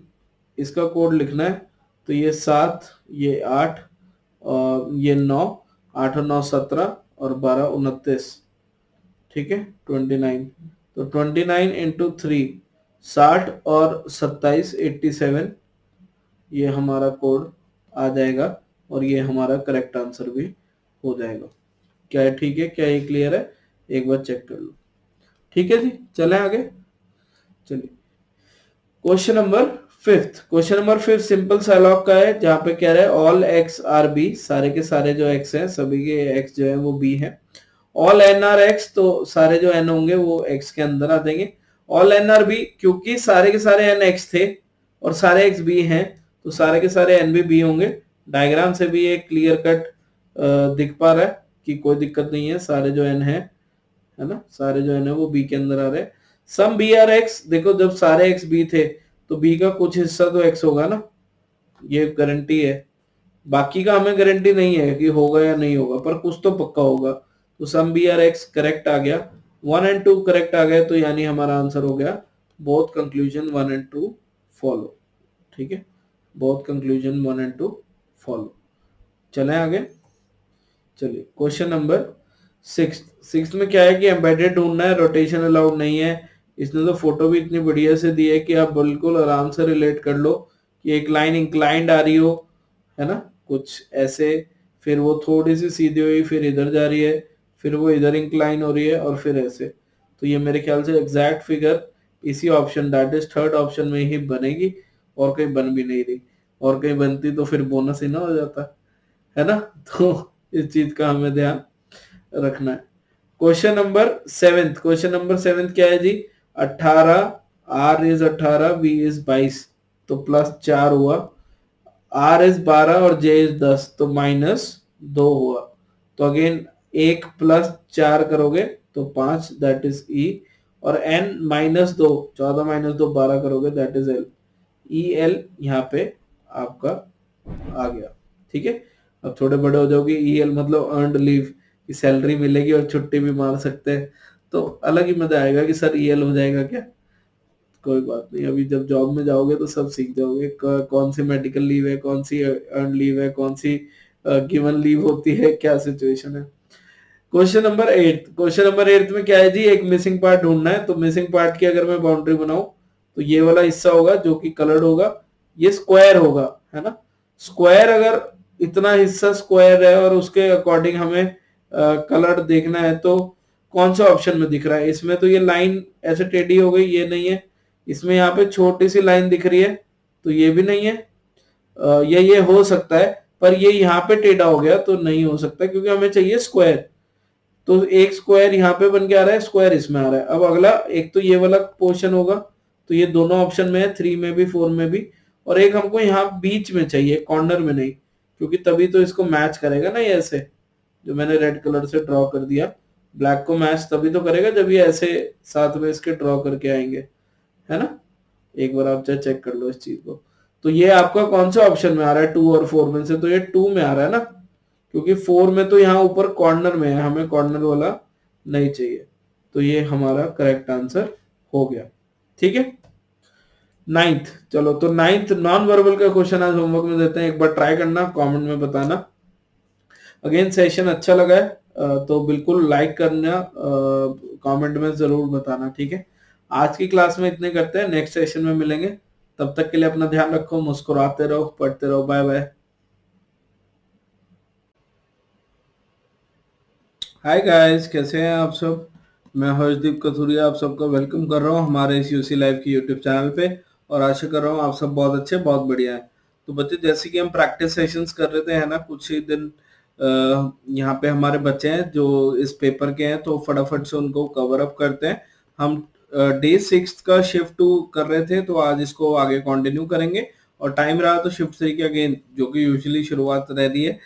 इसका कोड लिखना है तो ये 7, ये 8 और ये 9, 8 और 9 17 और 12 29। ठीक है, 29। तो 29 इंटू 3 60 और 27 87, ये हमारा कोड आ जाएगा और ये हमारा करेक्ट आंसर भी हो जाएगा। क्या है, ठीक है, क्या ये क्लियर है? एक बार चेक कर लो। ठीक है जी, चले आगे। चलिए question number 5, question number 5 simple साइलॉग का है, जहां पे कह रहा है ऑल एक्स आर बी, सारे के सारे जो एक्स हैं सभी के एक्स जो है वो बी है। ऑल एन आर एक्स, तो सारे जो एन होंगे वो एक्स के अंदर आ जाएंगे। ऑल एन आर बी, क्योंकि सारे के सारे एन एक्स थे और सारे एक्स बी हैं, तो सारे के सारे एन भी बी होंगे। डायग्राम से भी ये क्लियर कट दिख पा रहा है कि कोई दिक्कत नहीं है, सारे जो एन है ना, सारे जो है वो बी के अंदर आ रहे हैं। सम बी आर एक्स, देखो जब सारे एक्स बी थे तो बी का कुछ हिस्सा तो एक्स होगा ना, ये गारंटी है। बाकी का हमें गारंटी नहीं है कि होगा या नहीं होगा, पर कुछ तो पक्का होगा। तो some B are X correct आ गया, 1 और 2 करेक्ट आ गए, तो यानी हमारा आंसर हो गया बोथ कंक्लूजन 1 and 2 फॉलो। ठीक है, बोथ कंक्लूजन 1 and 2 फॉलो। चलें आगे। चलिए क्वेश्चन नंबर 6 में क्या है कि एम्बेडेड ढूंढना है, रोटेशन अलाउड नहीं है। इसने तो फोटो भी इतनी बढ़िया से दी है कि आप बिल्कुल आराम से रिलेट कर लो कि एक लाइन इंक्लाइंड आ रही हो, है ना, कुछ ऐसे, फिर वो थोड़ी सी सीधी हुई, फिर इधर जा रही है, फिर वो इधर इंक्लाइन हो रही है, और फिर ऐसे। तो ये मेरे ख्याल से एग्जैक्ट फिगर इसी option, that is third option में ही बनेगी, और कहीं बन भी नहीं रही। और कहीं बनती तो फिर बोनस ही ना हो जाता, है ना। तो इस चीज का हमें ध्यान रखना है। क्वेश्चन नंबर 7 क्या है जी? 18, आर इज 18, बी इज 22, तो +4 हुआ। आर इज 12 और जे इज 10, तो -2 हुआ। तो अगेन 1 + 4 करोगे तो 5, दैट इज ई। और n -2, 14 - 2 12 करोगे, that is L. E L यहाँ पे आपका आ गया। ठीक है, अब थोड़े बड़े हो जाओगे, ई एल मतलब अर्नड लीव की सैलरी मिलेगी और छुट्टी भी मार सकते हैं, तो अलग ही मजा आएगा कि सर ईएल हो जाएगा क्या। कोई बात नहीं, अभी जब जॉब में जाओगे तो सब सीख जाओगे, कौन सी मेडिकल लीव है, कौन सी अर्न लीव है, कौन सी गिवन लीव होती है, क्या सिचुएशन है। क्वेश्चन नंबर 8 में क्या है जी? एक मिसिंग पार्ट ढूंढना है। तो मिसिंग पार्ट की अगर मैं बाउंड्री बनाऊं तो ये वाला हिस्सा होगा जो कि कलर्ड होगा, ये स्क्वायर होगा, है ना। स्क्वायर, अगर इतना हिस्सा स्क्वायर है और उसके अकॉर्डिंग हमें कलर्ड देखना है, तो कौन सा ऑप्शन में दिख रहा है? इसमें तो ये लाइन ऐसे टेढ़ी हो गई, ये नहीं है। इसमें यहाँ पे छोटी सी लाइन दिख रही है, तो ये भी नहीं है। ये हो सकता है, पर ये यहाँ पे टेढ़ा हो गया तो नहीं हो सकता, क्योंकि हमें चाहिए स्क्वायर। तो एक स्क्वायर यहाँ पे बन के आ रहा है, स्क्वायर इसमें आ रहा है। अब अगला एक तो ये वाला पोर्शन होगा, तो ये दोनों ऑप्शन में है, 3 में भी 4 में भी। और एक हमको यहाँ बीच में चाहिए, कॉर्नर में नहीं, क्योंकि तभी तो इसको मैच करेगा ना। ये ऐसे जो मैंने रेड कलर से ड्रॉ कर दिया, ब्लैक को मैच तभी तो करेगा जब ये ऐसे साथ में इसके ड्रॉ करके आएंगे, है ना। एक बार आप चेक कर लो इस चीज को। तो ये आपका कौन सा ऑप्शन में आ रहा है? 2 और 4 में से तो ये 2 में आ रहा है ना, क्योंकि 4 में तो यहाँ ऊपर कॉर्नर में है, हमें कॉर्नर वाला नहीं चाहिए। तो ये हमारा करेक्ट आंसर हो गया। ठीक है, 9th। चलो, तो 9th नॉन वर्बल का क्वेश्चन आज होमवर्क में देते हैं, एक बार ट्राई करना, कमेंट में बताना। अगेन सेशन अच्छा लगा है तो बिल्कुल लाइक करना, कमेंट में जरूर बताना। ठीक है, आज की क्लास में इतने करते हैं, नेक्स्ट सेशन में मिलेंगे। तब तक के लिए अपना ध्यान रखो, मुस्कुराते रहो, पढ़ते रहो। Bye bye. हाय गाइस, कैसे हैं आप सब? मैं हर्षदीप कथुरिया आप सबका वेलकम कर रहा हूं हमारे इस यूसी लाइव की यूट्यूब चैनल पे, और आशा कर रहा हूं आप सब बहुत अच्छे, बहुत बढ़िया है। तो बच्चे, जैसे कि हम प्रैक्टिस सेशंस कर रहे थे, है ना, कुछ ही दिन यहाँ पे हमारे बच्चे हैं जो इस पेपर के हैं, तो फटाफट से उनको कवर अप करते हैं। हम डे 6 का शिफ्ट 2 कर रहे थे, तो आज इसको आगे कंटिन्यू करेंगे। और टाइम रहा तो शिफ्ट 3 की अगेन, जो कि यूजुअली शुरुआत रहती है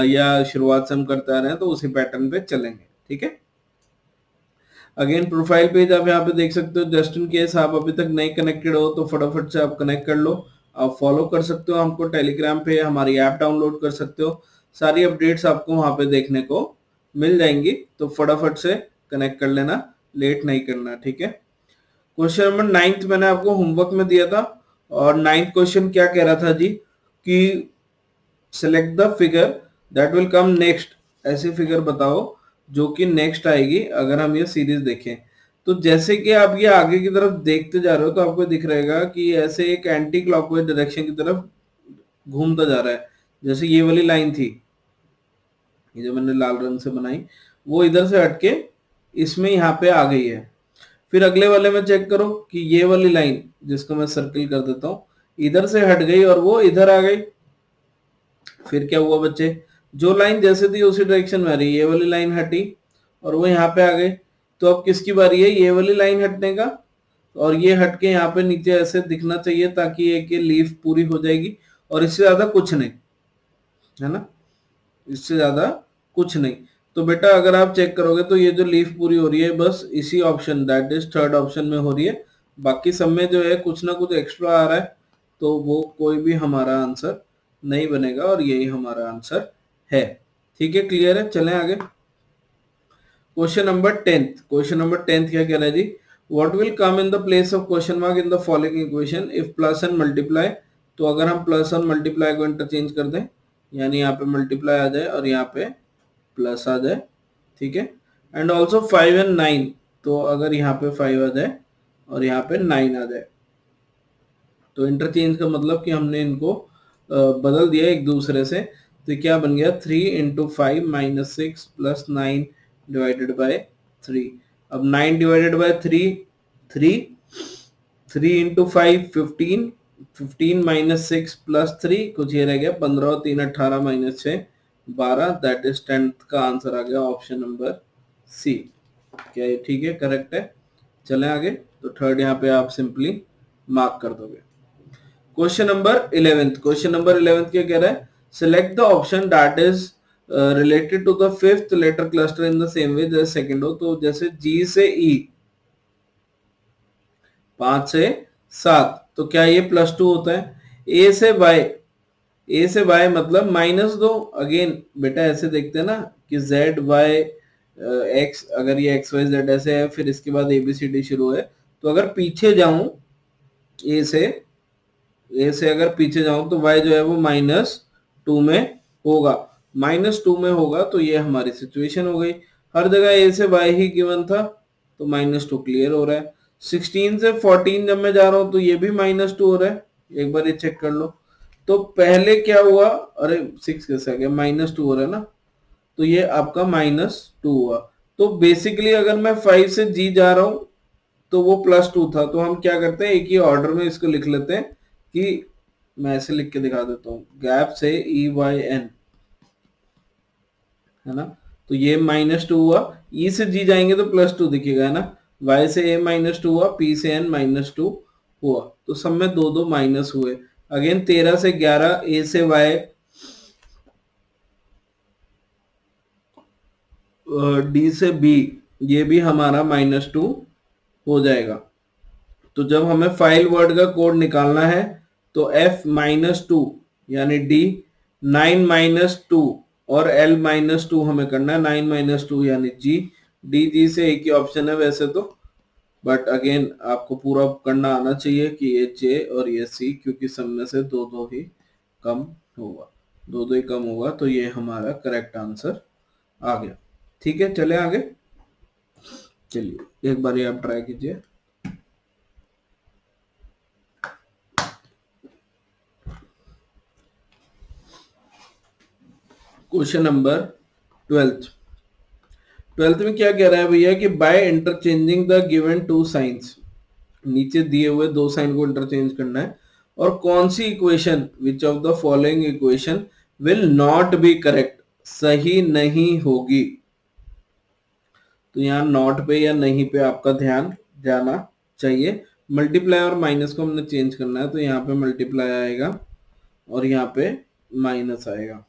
या शुरुआत से हम करते आ रहे हैं, तो उसी पैटर्न पे चलेंगे। ठीक है, अगेन प्रोफाइल पेज आप यहाँ पे देख सकते हो। जस्ट इन केस आप अभी तक नहीं कनेक्टेड हो तो फटाफट से आप कनेक्ट कर लो। आप फॉलो कर सकते हो हमको टेलीग्राम पे, हमारी ऐप डाउनलोड कर सकते हो। सारी अपडेट्स आपको वहां पे देखने को मिल जाएंगी, तो फटाफट से कनेक्ट कर लेना, लेट नहीं करना। ठीक है, क्वेश्चन नंबर 9th मैंने आपको होमवर्क में दिया था, और 9th क्वेश्चन क्या कह रहा था जी कि select the figure that will come next. ऐसी फिगर बताओ जो कि नेक्स्ट आएगी अगर हम ये सीरीज देखें। तो जैसे कि आप ये आगे की तरफ देखते जा रहे हो, तो आपको दिख रहेगा कि ऐसे एक एंटी क्लॉकवाइज डायरेक्शन की तरफ घूमता जा रहा है। जैसे ये वाली लाइन थी, ये जो मैंने लाल रंग से बनाई, वो इधर से हटके इसमें यहाँ पे आ गई है। फिर अगले वाले में चेक करो कि ये वाली लाइन, जिसको मैं सर्कल कर देता हूँ, इधर से हट गई और वो इधर आ गई। फिर क्या हुआ बच्चे? जो लाइन जैसे थी उसी डायरेक्शन में आ रही है, ये वाली लाइन हटी और वो यहाँ पे आ गई। तो अब किसकी बारी है? ये वाली लाइन हटने का, और ये हट के यहाँ पे नीचे ऐसे दिखना चाहिए, ताकि एक ये लीफ पूरी हो जाएगी, और इससे ज्यादा कुछ नहीं, है ना, इससे ज्यादा कुछ नहीं। तो बेटा अगर आप चेक करोगे तो ये जो लीफ पूरी हो रही है बस इसी option, that is third option में हो रही है। बाकी सब में जो है कुछ ना कुछ एक्स्ट्रा आ रहा है, तो वो कोई भी हमारा आंसर नहीं बनेगा, और यही हमारा आंसर है। ठीक है, क्लियर है? चलें आगे। क्वेश्चन नंबर 10th क्या कह रहा है जी? What will come in the place of question mark in the following equation if plus and multiply. तो अगर हम प्लस और मल्टीप्लाई को इंटरचेंज कर दें, यानी यहाँ पे मल्टीप्लाई आ जाए और यहाँ पे प्लस आ जाए, ठीक है। एंड ऑल्सो 5 एंड 9, तो अगर यहाँ पे 5 आ जाए और यहाँ पे 9 आ जाए, तो इंटरचेंज का मतलब कि हमने इनको बदल दिया एक दूसरे से। तो क्या बन गया, 3 into 5 minus 6 plus 9 divided by 3। अब 9 divided by 3, 3 into 5 15, 15 minus 6 plus 3, कुछ ये रह गया 15 और 3 18 माइनस 6 12, दैट इज 10th का आंसर आ गया ऑप्शन नंबर सी। क्या ये ठीक है, करेक्ट है? चलें आगे। तो थर्ड यहाँ पे आप सिंपली मार्क कर दोगे। Question number 11th, question number 11th क्या कह रहा है, select the option that is related to the fifth letter cluster in the same way जैसे सेकंड हो। तो जैसे जी से ई 5 से 7, तो क्या ये +2 होता है? ए से वाई, ए से वाई मतलब -2। अगेन बेटा ऐसे देखते हैं ना कि जेड वाई एक्स, अगर ये एक्स वाई जेड ऐसे है, फिर इसके बाद ABCD शुरू है, तो अगर पीछे जाऊं ए से अगर पीछे जाऊं तो y जो है वो -2 में होगा, -2 में होगा। तो ये हमारी सिचुएशन हो गई। हर जगह a से y ही गिवन था, तो -2 क्लियर हो रहा है। 16 से 14 जब मैं जा रहा हूं तो ये भी -2 हो रहा है, एक बार ये चेक कर लो। तो पहले क्या हुआ, अरे 6 कैसे आ गया, -2 हो रहा है ना, तो ये आपका -2 हुआ। तो बेसिकली अगर मैं 5 से g जा रहा हूं तो वो +2 था, तो हम क्या करते हैं, एक ही ऑर्डर में इसको लिख लेते हैं कि मैं ऐसे लिख के दिखा देता हूँ, गैप से EYN, है ना। तो ये -2 हुआ, E से G जाएंगे तो +2 दिखेगा, है ना। Y से A -2 हुआ, P से N -2 हुआ, तो सब में 2 माइनस हुए। अगेन 13 से 11, A से Y, D से B, ये भी हमारा -2 हो जाएगा। तो जब हमें फाइल वर्ड का कोड निकालना है तो F-2 यानी D, 9-2 और L-2 हमें करना है, 9-2 यानी G, D G से एक ही ऑप्शन है वैसे तो, बट अगेन आपको पूरा करना आना चाहिए कि ये J और ये C, क्योंकि सब में से 2 ही कम होगा, 2 ही कम होगा, तो ये हमारा करेक्ट आंसर आ गया। ठीक है, चले आगे। चलिए एक बार ये आप ट्राई कीजिए। क्वेश्चन नंबर 12th में क्या कह रहा है भैया कि by interchanging the given two signs, नीचे दिए हुए 2 साइन को इंटरचेंज करना है, और कौन सी equation, which of the following equation will not be correct, सही नहीं होगी। तो यहाँ नॉट पे या नहीं पे आपका ध्यान जाना चाहिए। मल्टीप्लाई और माइनस को हमने चेंज करना है, तो यहाँ पे मल्टीप्लाई आएगा और यहाँ पे माइनस आएगा,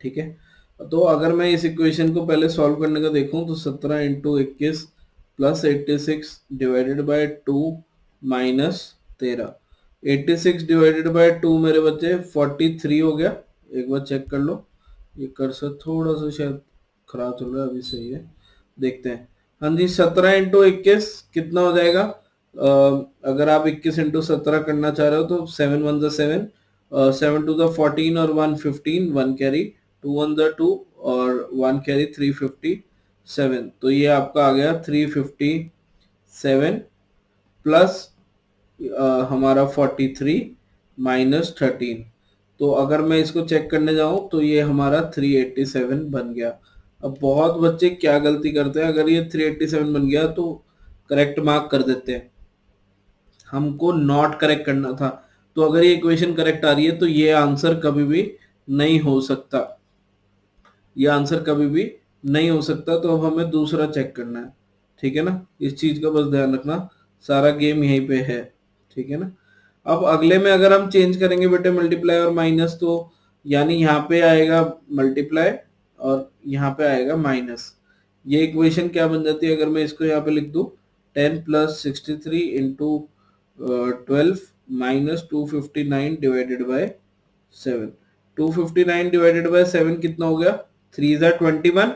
ठीक है। तो अगर मैं इस इक्वेशन को पहले सॉल्व करने का देखूं तो 17 into 21 plus 86 divided by 2 minus 13, 86 divided by 2 मेरे बच्चे 43 हो गया। एक बार चेक कर लो, ये कर्सर थोड़ा सा शायद खराब चल रहा है, अभी सही है, देखते हैं। हाँ जी, 17 इंटू 21 कितना हो जाएगा? अगर आप 21 इंटू 17 करना चाह रहे हो तो 7 1 7, 7 2 14 और 1 15, 1 कैरी, 2 1 2 और 1 कैरी 357। तो ये आपका आ गया 357 प्लस हमारा 43 माइनस 13। तो अगर मैं इसको चेक करने जाऊं तो ये हमारा 387 बन गया। अब बहुत बच्चे क्या गलती करते हैं, अगर ये 387 बन गया तो करेक्ट मार्क कर देते हैं, हमको नॉट करेक्ट करना था। तो अगर ये इक्वेशन करेक्ट आ रही है तो ये आंसर कभी भी नहीं हो सकता, ये आंसर कभी भी नहीं हो सकता। तो अब हमें दूसरा चेक करना है, ठीक है ना, इस चीज का बस ध्यान रखना, सारा गेम यहीं पे है, ठीक है ना। अब अगले में अगर हम चेंज करेंगे बेटे मल्टीप्लाई और माइनस, तो यानी यहाँ पे आएगा मल्टीप्लाई और यहाँ पे आएगा माइनस। ये इक्वेशन क्या बन जाती है, अगर मैं इसको यहाँ पे लिख दूं, 10 plus 63 into 12 minus 259 divided by 7। 259 divided by 7 कितना हो गया, 3 ज़ा 21,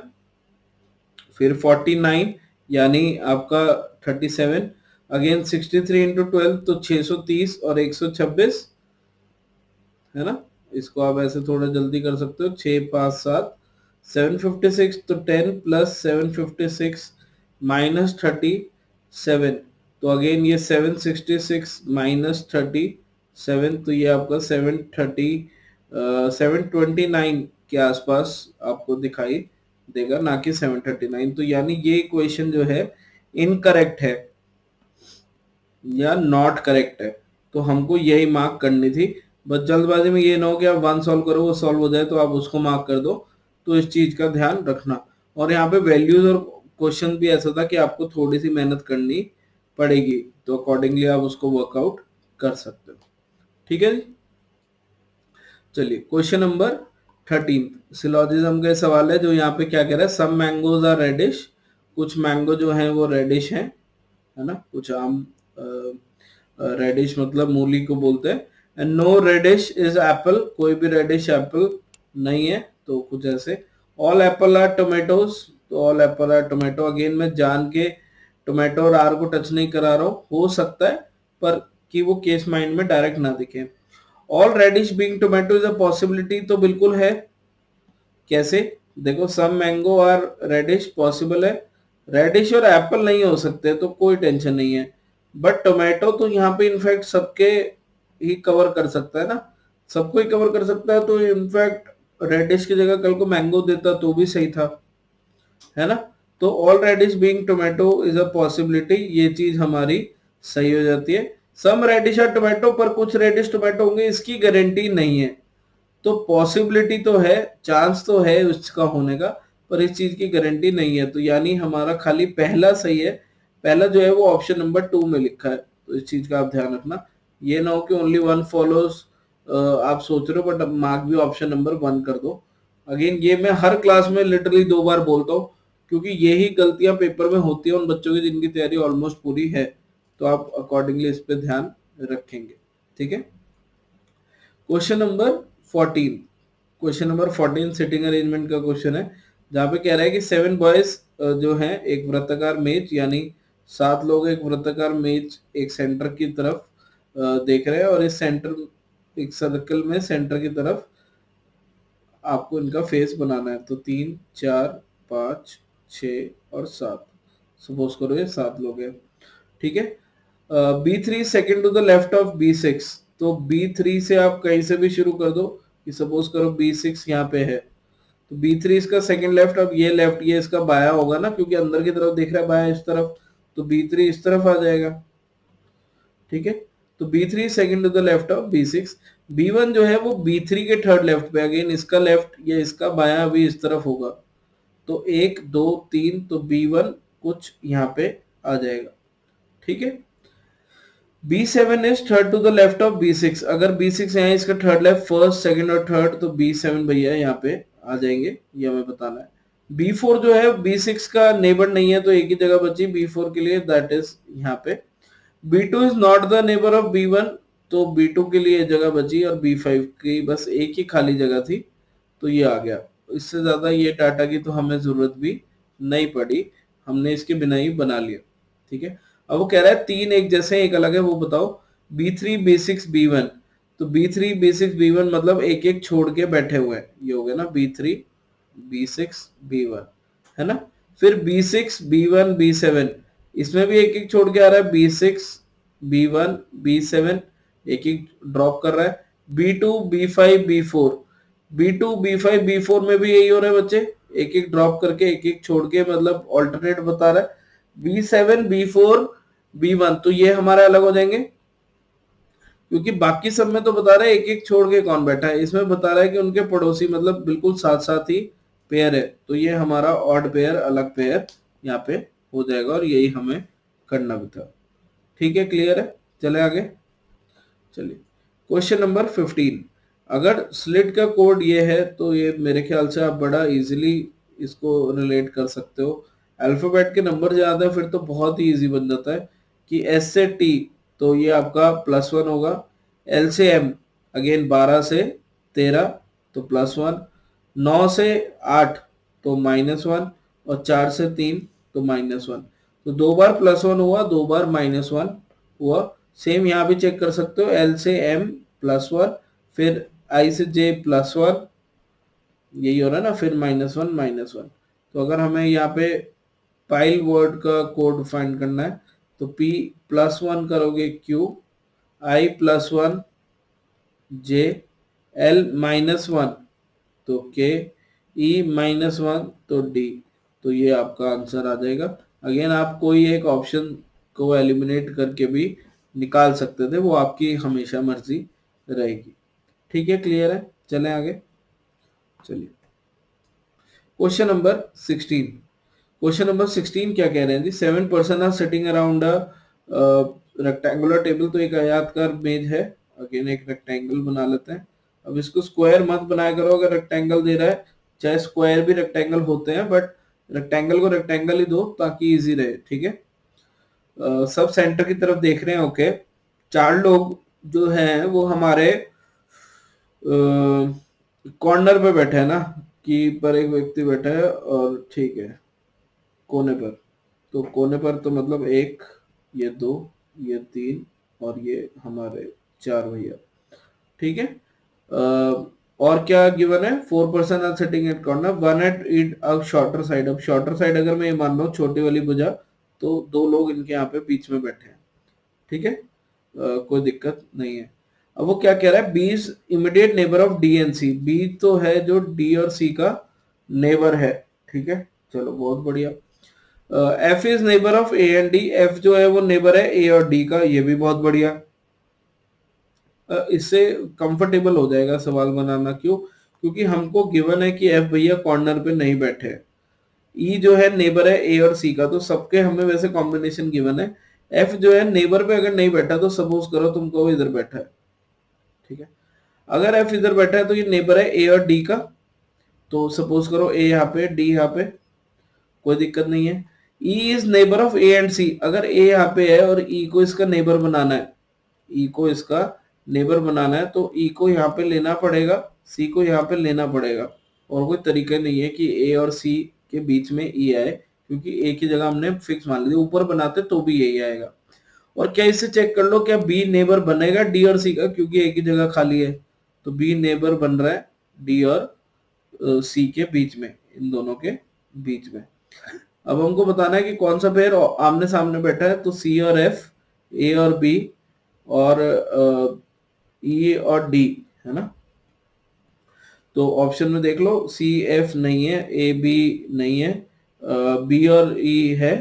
फिर 49 यानी आपका 37। अगेन 63 इंटू 12 तो 630 और 126, है ना। इसको आप ऐसे थोड़ा जल्दी कर सकते हो, 6 5 7 756, तो 10 प्लस 756 माइनस 37, तो अगेन ये 766 माइनस 37, तो ये आपका 729 के आसपास आपको दिखाई देगा, ना कि 739। तो यानी ये इक्वेशन जो है इनकरेक्ट है या नॉट करेक्ट है, तो हमको यही मार्क करनी थी। बस जल्दबाजी में ये ना हो कि आप वन सॉल्व करो, वो सॉल्व हो जाए तो आप उसको मार्क कर दो, तो इस चीज का ध्यान रखना। और यहाँ पे वैल्यूज और क्वेश्चन भी ऐसा था कि आपको थोड़ी सी मेहनत करनी पड़ेगी, तो अकॉर्डिंगली आप उसको वर्कआउट कर सकते हो। ठीक है जी। चलिए क्वेश्चन नंबर 13 सिलोजिज्म का सवाल है, जो यहाँ पे क्या कह रहा है, सम मैंगोज आर रेडिश, कुछ मैंगो जो है वो रेडिश है ना, कुछ आम रेडिश मतलब मूली को बोलते हैं। And no radish is apple, कोई भी रेडिश एप्पल नहीं है, तो कुछ ऐसे। ऑल एप्पल आर टोमेटोज, तो all apple are tomato. Again मैं जान के टोमेटो और आर को टच नहीं करा रहा हूँ, हो सकता है पर कि वो केस माइंड में डायरेक्ट ना दिखे। All radish being tomato is a possibility, तो बिल्कुल है। कैसे, देखो some mango are radish possible है, रेडिश और एप्पल नहीं हो सकते तो कोई टेंशन नहीं है। बट टोमेटो तो यहाँ पे इनफैक्ट सबके ही कवर कर सकता है ना, सबको ही कवर कर सकता है, तो इनफैक्ट रेडिश की जगह कल को मैंगो देता तो भी सही था, है ना। तो all radish being tomato is a possibility, ये चीज हमारी सही हो जाती है। सम रेडिश आर टोमेटो, पर कुछ रेडिश टोमेटो होंगे, इसकी गारंटी नहीं है। तो पॉसिबिलिटी तो है, चांस तो है उसका होने का, पर इस चीज की गारंटी नहीं है, तो यानी हमारा खाली पहला सही है। पहला जो है वो ऑप्शन नंबर 2 में लिखा है, तो इस चीज का आप ध्यान रखना। ये ना हो कि ओनली वन फॉलोज, आप सोच रहे हो बट मार्क भी ऑप्शन नंबर 1 कर दो। अगेन ये मैं हर क्लास में लिटरली 2 बार बोलता हूँ, क्योंकि यही गलतियां पेपर में होती है उन बच्चों की जिनकी तैयारी ऑलमोस्ट पूरी है, तो आप अकॉर्डिंगली इस पे ध्यान रखेंगे। ठीक है। Question number 14, question number 14 sitting arrangement का क्वेश्चन है, जहाँ पे कह रहा है कि 7 बॉयज जो है एक वृत्ताकार मेज, यानी 7 लोग एक वृत्ताकार मेज एक सेंटर की तरफ देख रहे हैं, और इस सेंटर एक सर्कल में सेंटर की तरफ आपको इनका फेस बनाना है। तो 3 4 5 6 और 7, सपोज करो ये 7 लोग हैं। ठीक है। B3 second to the left of B6, तो B3 से आप कहीं से भी शुरू कर दो, कि सपोज करो B6 यहाँ पे है, तो B3 इसका सेकंड लेफ्ट, अब ये लेफ्ट ये इसका बाया होगा ना, क्योंकि अंदर की तरफ देख रहा है बाया इस तरफ, तो B3 इस तरफ आ जाएगा। ठीक है। तो B3 second to the left of B6। B1 जो है वो B3 के थर्ड लेफ्ट पे, अगेन इसका लेफ्ट ये इसका बाया अभी इस तरफ होगा, तो 1 2 3, तो B1 कुछ यहाँ पे आ जाएगा। ठीक है। B7 is third to the left of B6, अगर B6 है इसका थर्ड लेफ्ट, फर्स्ट सेकंड और थर्ड, तो B7 भैया यहाँ पे आ जाएंगे, ये हमें बताना है। B4 जो है B6 का नेबर नहीं है, तो एक ही जगह बची B4 के लिए, दैट इज यहाँ पे। B2 is not the neighbour of B1, तो B2 के लिए जगह बची, और B5 की बस एक ही खाली जगह थी, तो ये आ गया। इससे ज्यादा ये डाटा की तो हमें जरूरत भी नहीं पड़ी, हमने इसके बिना ही बना लिया। ठीक है। अब वो कह रहा है 3 एक जैसे एक अलग है, वो बताओ। B3 B6 B1, तो B3 B6 B1 मतलब एक एक छोड़ के बैठे हुए हैं, ये हो गया ना B3 B6 B1, है ना। फिर B6 B1 B7, इसमें भी एक एक छोड़ के आ रहा है, B6 B1 B7 एक एक ड्रॉप कर रहा है। B2 B5 B4, B2 B5 B4 में भी यही हो रहा है बच्चे, एक एक ड्रॉप करके एक एक छोड़ के, मतलब ऑल्टरनेट बता रहा है। B7 B4 B1, तो ये हमारे अलग हो जाएंगे, क्योंकि बाकी सब में तो बता रहा है एक एक छोड़ के कौन बैठा है, इसमें बता रहा है कि उनके पड़ोसी मतलब बिल्कुल साथ साथ ही पेयर है, तो ये हमारा ऑड पेयर अलग पेयर यहाँ पे हो जाएगा, और यही हमें करना भी था। ठीक है, क्लियर है। चले आगे। चलिए क्वेश्चन नंबर 15, अगर स्लिट का कोड ये है, तो ये मेरे ख्याल से आप बड़ा इजीली इसको रिलेट कर सकते हो। अल्फाबेट के नंबर ज्यादा है फिर तो बहुत ही इजी बन जाता है, कि एस से टी, तो ये आपका +1 होगा। एल से एम, अगेन 12 से 13, तो +1। 9 से 8, तो -1, और 4 से 3, तो -1। तो 2 बार +1 हुआ, 2 बार -1 हुआ। सेम यहाँ भी चेक कर सकते हो, L से M +1, फिर I से J +1, यही हो रहा है ना, फिर -1 -1। तो अगर हमें यहाँ पे पाइल वर्ड का कोड फाइंड करना है तो P+1 करोगे Q, I +1 J, L -1 तो K, E -1 तो D। तो ये आपका आंसर आ जाएगा। अगेन आप कोई एक ऑप्शन को एलिमिनेट करके भी निकाल सकते थे, वो आपकी हमेशा मर्जी रहेगी। ठीक है, क्लियर है? चलें आगे। चलिए क्वेश्चन नंबर 16। क्वेश्चन नंबर 16 क्या कह रहे हैं जी? 7 person are sitting around a rectangular table. तो एक आयताकार मेज है। अगेन एक रेक्टेंगल बना लेते हैं। अब इसको स्क्वायर मत बनाया करो अगर रेक्टेंगल दे रहा है, चाहे स्क्वायर भी रेक्टेंगल होते हैं, बट रेक्टेंगल को रेक्टेंगल ही दो ताकि इजी रहे। ठीक है, सब सेंटर की तरफ देख रहे हैं। ओके, 4 लोग जो हैं वो हमारे कॉर्नर पे बैठे हैं ना, कि पर एक व्यक्ति बैठा है और ठीक है कोने पर। तो कोने पर तो मतलब 1, ये 2, ये 3 और ये हमारे 4 भैया। ठीक है, और क्या गिवन है? 4 person are sitting at corner, 1 at it a shorter side. अब शॉर्टर साइड अगर मैं ये मान लूं छोटी वाली भुजा, तो 2 लोग इनके यहाँ पे बीच में बैठे हैं। ठीक है, कोई दिक्कत नहीं है। अब वो क्या कह रहा है? B is immediate neighbour of D and C. B तो है जो डी और सी का नेबर है। ठीक है, चलो बहुत बढ़िया। F is neighbour of A and D. F जो है वो नेबर है ए और डी का, ये भी बहुत बढ़िया। इससे कंफर्टेबल हो जाएगा सवाल बनाना। क्यों? क्योंकि हमको गिवन है कि एफ भैया कॉर्नर पे नहीं बैठे हैं। ई जो है नेबर है ए और सी का, तो सबके हमें वैसे कॉम्बिनेशन गिवन है। एफ जो है नेबर पे अगर नहीं बैठा तो सपोज करो तुमको इधर बैठा है। ठीक है, अगर एफ इधर बैठा है तो ये नेबर है ए और डी का, तो सपोज करो ए यहाँ पे डी यहाँ पे, कोई दिक्कत नहीं है। E is neighbour of A and C. अगर ए यहाँ पे है और ई को इसका नेबर बनाना है, ई को इसका नेबर बनाना है तो ई को यहाँ पे लेना पड़ेगा, सी को यहाँ पे लेना पड़ेगा। और कोई तरीका नहीं है कि ए और सी के बीच में ई आए, क्योंकि ए की जगह हमने फिक्स मान ली। ऊपर बनाते तो भी यही आएगा। और क्या इससे चेक कर लो क्या बी नेबर बनेगा डी और सी का, क्योंकि एक ही जगह खाली है। तो बी नेबर बन रहा है डी और सी के बीच में, इन दोनों के बीच में। अब हमको बताना है कि कौन सा पेयर आमने सामने बैठा है। तो सी और एफ, ए और बी, और ई और डी, है ना। तो ऑप्शन में देख लो, सी एफ नहीं है, ए बी नहीं है, बी और ई है,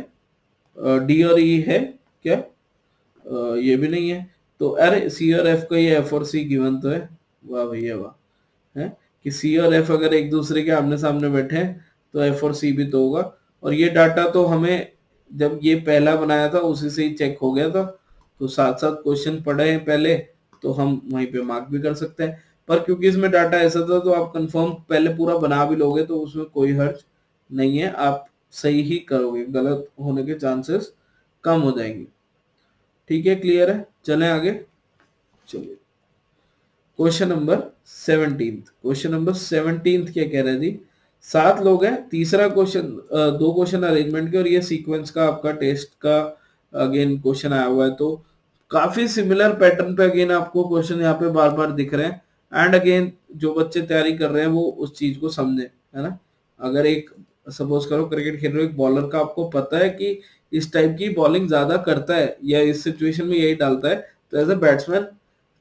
डी और ई है क्या? ये भी नहीं है। तो अरे सी और एफ का ये एफ और सी गिवन तो है। वाह भैया वाह, है कि सी और एफ अगर एक दूसरे के आमने सामने बैठे हैं तो एफ और सी भी तो होगा। और ये डाटा तो हमें जब ये पहला बनाया था उसी से ही चेक हो गया था। तो साथ साथ क्वेश्चन पढ़े हैं पहले, तो हम वहीं पे मार्क भी कर सकते हैं। पर क्योंकि इसमें डाटा ऐसा था तो आप कंफर्म पहले पूरा बना भी लोगे तो उसमें कोई हर्ज नहीं है, आप सही ही करोगे, गलत होने के चांसेस कम हो जाएंगे। ठीक है, क्लियर है? चलें आगे। चलिए क्वेश्चन नंबर 17। क्वेश्चन नंबर 17 क्या कह रहे हैं जी? 7 लोग हैं। तीसरा क्वेश्चन, 2 क्वेश्चन अरेंजमेंट के और ये सीक्वेंस का आपका टेस्ट का अगेन क्वेश्चन आया हुआ है। तो काफी सिमिलर पैटर्न पे अगेन आपको क्वेश्चन यहाँ पे बार बार दिख रहे हैं। एंड अगेन जो बच्चे तैयारी कर रहे हैं वो उस चीज को समझे, है ना। अगर एक सपोज करो क्रिकेट खेल रहे हो, एक बॉलर का आपको पता है कि इस टाइप की बॉलिंग ज्यादा करता है या इस सिचुएशन में यही डालता है, तो एज अ बैट्समैन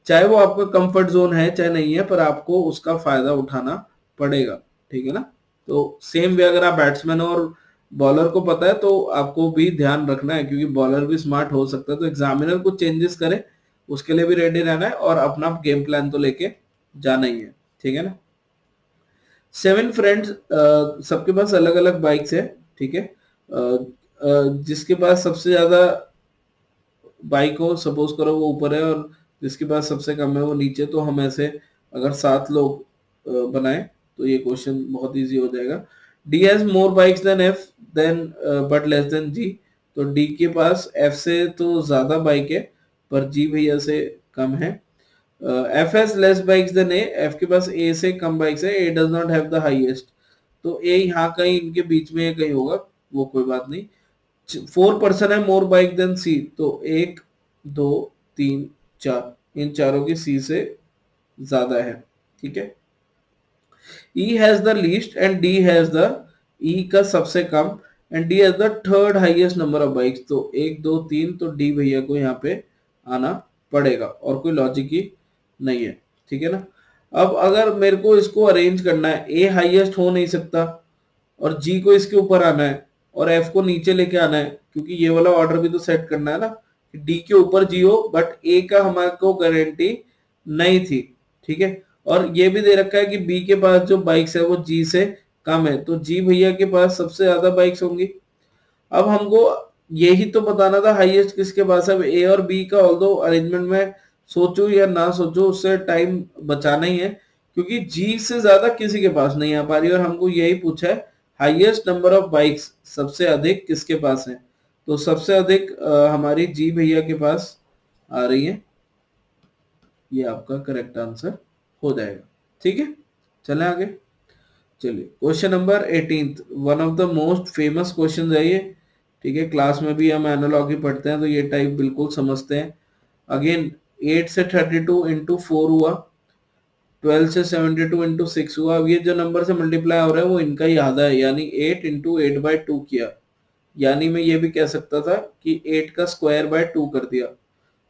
चाहे वो आपका कंफर्ट जोन है चाहे नहीं है, पर आपको उसका फायदा उठाना पड़ेगा। ठीक है ना। तो सेम वे अगर आप बैट्समैन और बॉलर को पता है तो आपको भी ध्यान रखना है, क्योंकि बॉलर भी स्मार्ट हो सकता है। तो एग्जामिनर कुछ चेंजेस करे उसके लिए भी रेडी रहना है और अपना गेम प्लान तो लेके जाना ही है। ठीक है ना। 7 फ्रेंड्स, सबके पास अलग अलग बाइक्स है। ठीक है, जिसके पास सबसे ज्यादा बाइक हो सपोज करो वो ऊपर है और जिसके पास सबसे कम है वो नीचे। तो हम ऐसे अगर 7 लोग बनाए तो ये क्वेश्चन बहुत इजी हो जाएगा। D has more bikes than F then but less than G. तो डी के पास एफ से तो ज्यादा बाइक है पर जी भैया से कम है। F has less bikes than A. F के पास ए से कम बाइक्स है। A does not have the highest. तो ए यहाँ कहीं इनके बीच में कहीं होगा, वो कोई बात नहीं। 4 पर्सन है मोर बाइक देन सी, तो 1 2 3 4, इन चारों की सी से ज्यादा है, ठीक है। E has the least and D has the, E का सबसे come and D has the third highest number of bikes, तो 1 2 3, तो D भैया को यहाँ पे आना पड़ेगा और कोई लॉजिक ही नहीं है, ठीक है ना। अब अगर मेरे को इसको अरेंज करना है, A हाईएस्ट हो नहीं सकता और G को इसके ऊपर आना है और F को नीचे लेके आना है, क्योंकि ये वाला ऑर्डर भी तो सेट करना है ना, D के ऊपर G हो, बट A का हमारे को गारंटी नहीं थी, ठीक है। और ये भी दे रखा है कि बी के पास जो बाइक्स है वो जी से कम है, तो जी भैया के पास सबसे ज्यादा बाइक्स होंगी। अब हमको यही तो बताना था हाईएस्ट किसके पास है। ए और बी का ऑल्दो अरेंजमेंट में सोचूं या ना सोचूं, उससे टाइम बचाना ही है, क्योंकि जी से ज्यादा किसी के पास नहीं आ पा रही और हमको यही पूछा है हाईएस्ट नंबर ऑफ बाइक्स सबसे अधिक किसके पास है, तो सबसे अधिक हमारी जी भैया के पास आ रही है, ये आपका करेक्ट आंसर हो जाएगा, ठीक है। चलें आगे। चलिए question number 18, one of the most famous question है ये, ठीक है। क्लास में भी हम एनालॉजी पढ़ते हैं तो ये टाइप बिल्कुल समझते हैं। अगेन 8 से 32 इंटू 4 हुआ, 12 से 72 इंटू 6 हुआ। अब ये जो नंबर से मल्टीप्लाई हो रहा है वो इनका ही आधा है, यानी 8 इंटू 8/2 किया, यानी मैं ये भी कह सकता था कि 8 का स्क्वायर बाय 2 कर दिया।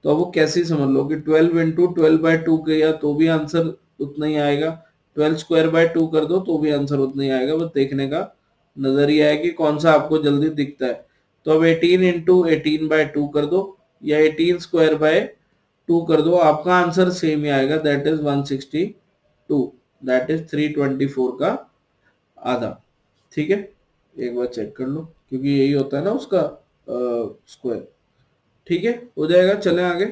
तो अब वो कैसे समझ लो कि 12 इंटू 12/2 किया तो भी आंसर उतना ही आएगा, 12 स्क्वायर बाय 2 कर दो तो भी आंसर उतना ही आएगा। बस देखने का नजरिया है कि कौन सा आपको जल्दी दिखता है। तो अब 18 इंटू 18/2 कर दो या 18 स्क्वायर बाय 2 कर दो, आपका आंसर सेम ही आएगा, दैट इज 162, दैट इज 324 का आधा, ठीक है। एक बार चेक कर लो क्योंकि यही होता है ना उसका स्क्वायर, ठीक है, हो जाएगा। चलें आगे।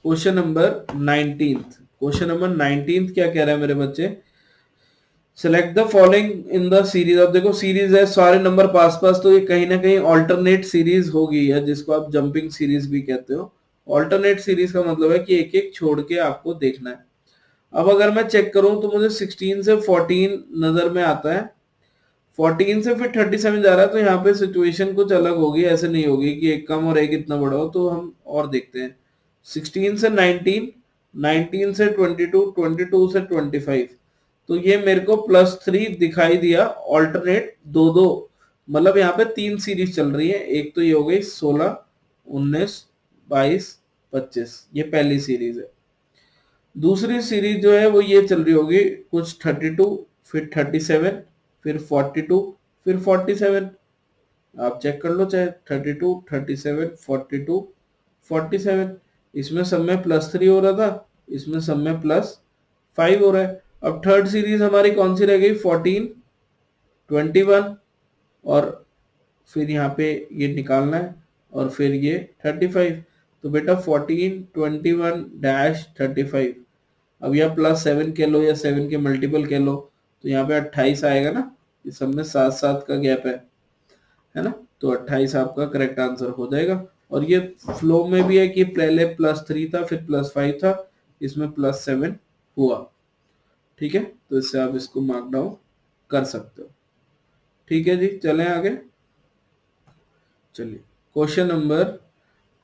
क्वेश्चन नंबर 19, क्वेश्चन नंबर 19 क्या कह रहा है मेरे बच्चे, select the following in the series. अब देखो सीरीज है, सारे नंबर पास पास, तो ये कहीं ना कहीं ऑल्टरनेट सीरीज होगी, या जिसको आप जंपिंग सीरीज भी कहते हो। ऑल्टरनेट सीरीज का मतलब है कि एक एक छोड़ के आपको देखना है। अब अगर मैं चेक करूं तो मुझे 16 से 14 नजर में आता है, 14 से फिर 37 जा रहा है, तो यहाँ पे सिचुएशन कुछ अलग होगी, ऐसे नहीं होगी कि एक कम और एक इतना बड़ा हो। तो हम और देखते हैं, 16 से 19, 19 से 22, 22 से 25, तो ये मेरे को +3 दिखाई दिया। ऑल्टरनेट दो दो, मतलब यहाँ पे 3 सीरीज चल रही है। एक तो ये हो गई 16, 19, 22, 25, ये पहली सीरीज है। दूसरी सीरीज जो है वो ये चल रही होगी कुछ 32, फिर 37, फिर 42, फिर 47। आप चेक कर लो, चाहे 32, 37, 42, 47, इसमें सब में +3 हो रहा था, इसमें सब में +5 हो रहा है। अब थर्ड सीरीज हमारी कौन सी रह गई, 14, 21, और फिर यहाँ पे ये निकालना है, और फिर ये 35। तो बेटा 14, 21 डैश 35, अब यह +7 कह लो या 7 के मल्टीपल कह लो, तो यहाँ पे 28 आएगा ना, इस सब में 7 का गैप है ना, तो 28 आपका करेक्ट आंसर हो जाएगा। और ये फ्लो में भी है कि पहले +3 था, फिर +5 था, इसमें +7 हुआ, ठीक है। तो इससे आप इसको मार्क डाउन कर सकते हो, ठीक है जी। चलें आगे। चलिए क्वेश्चन नंबर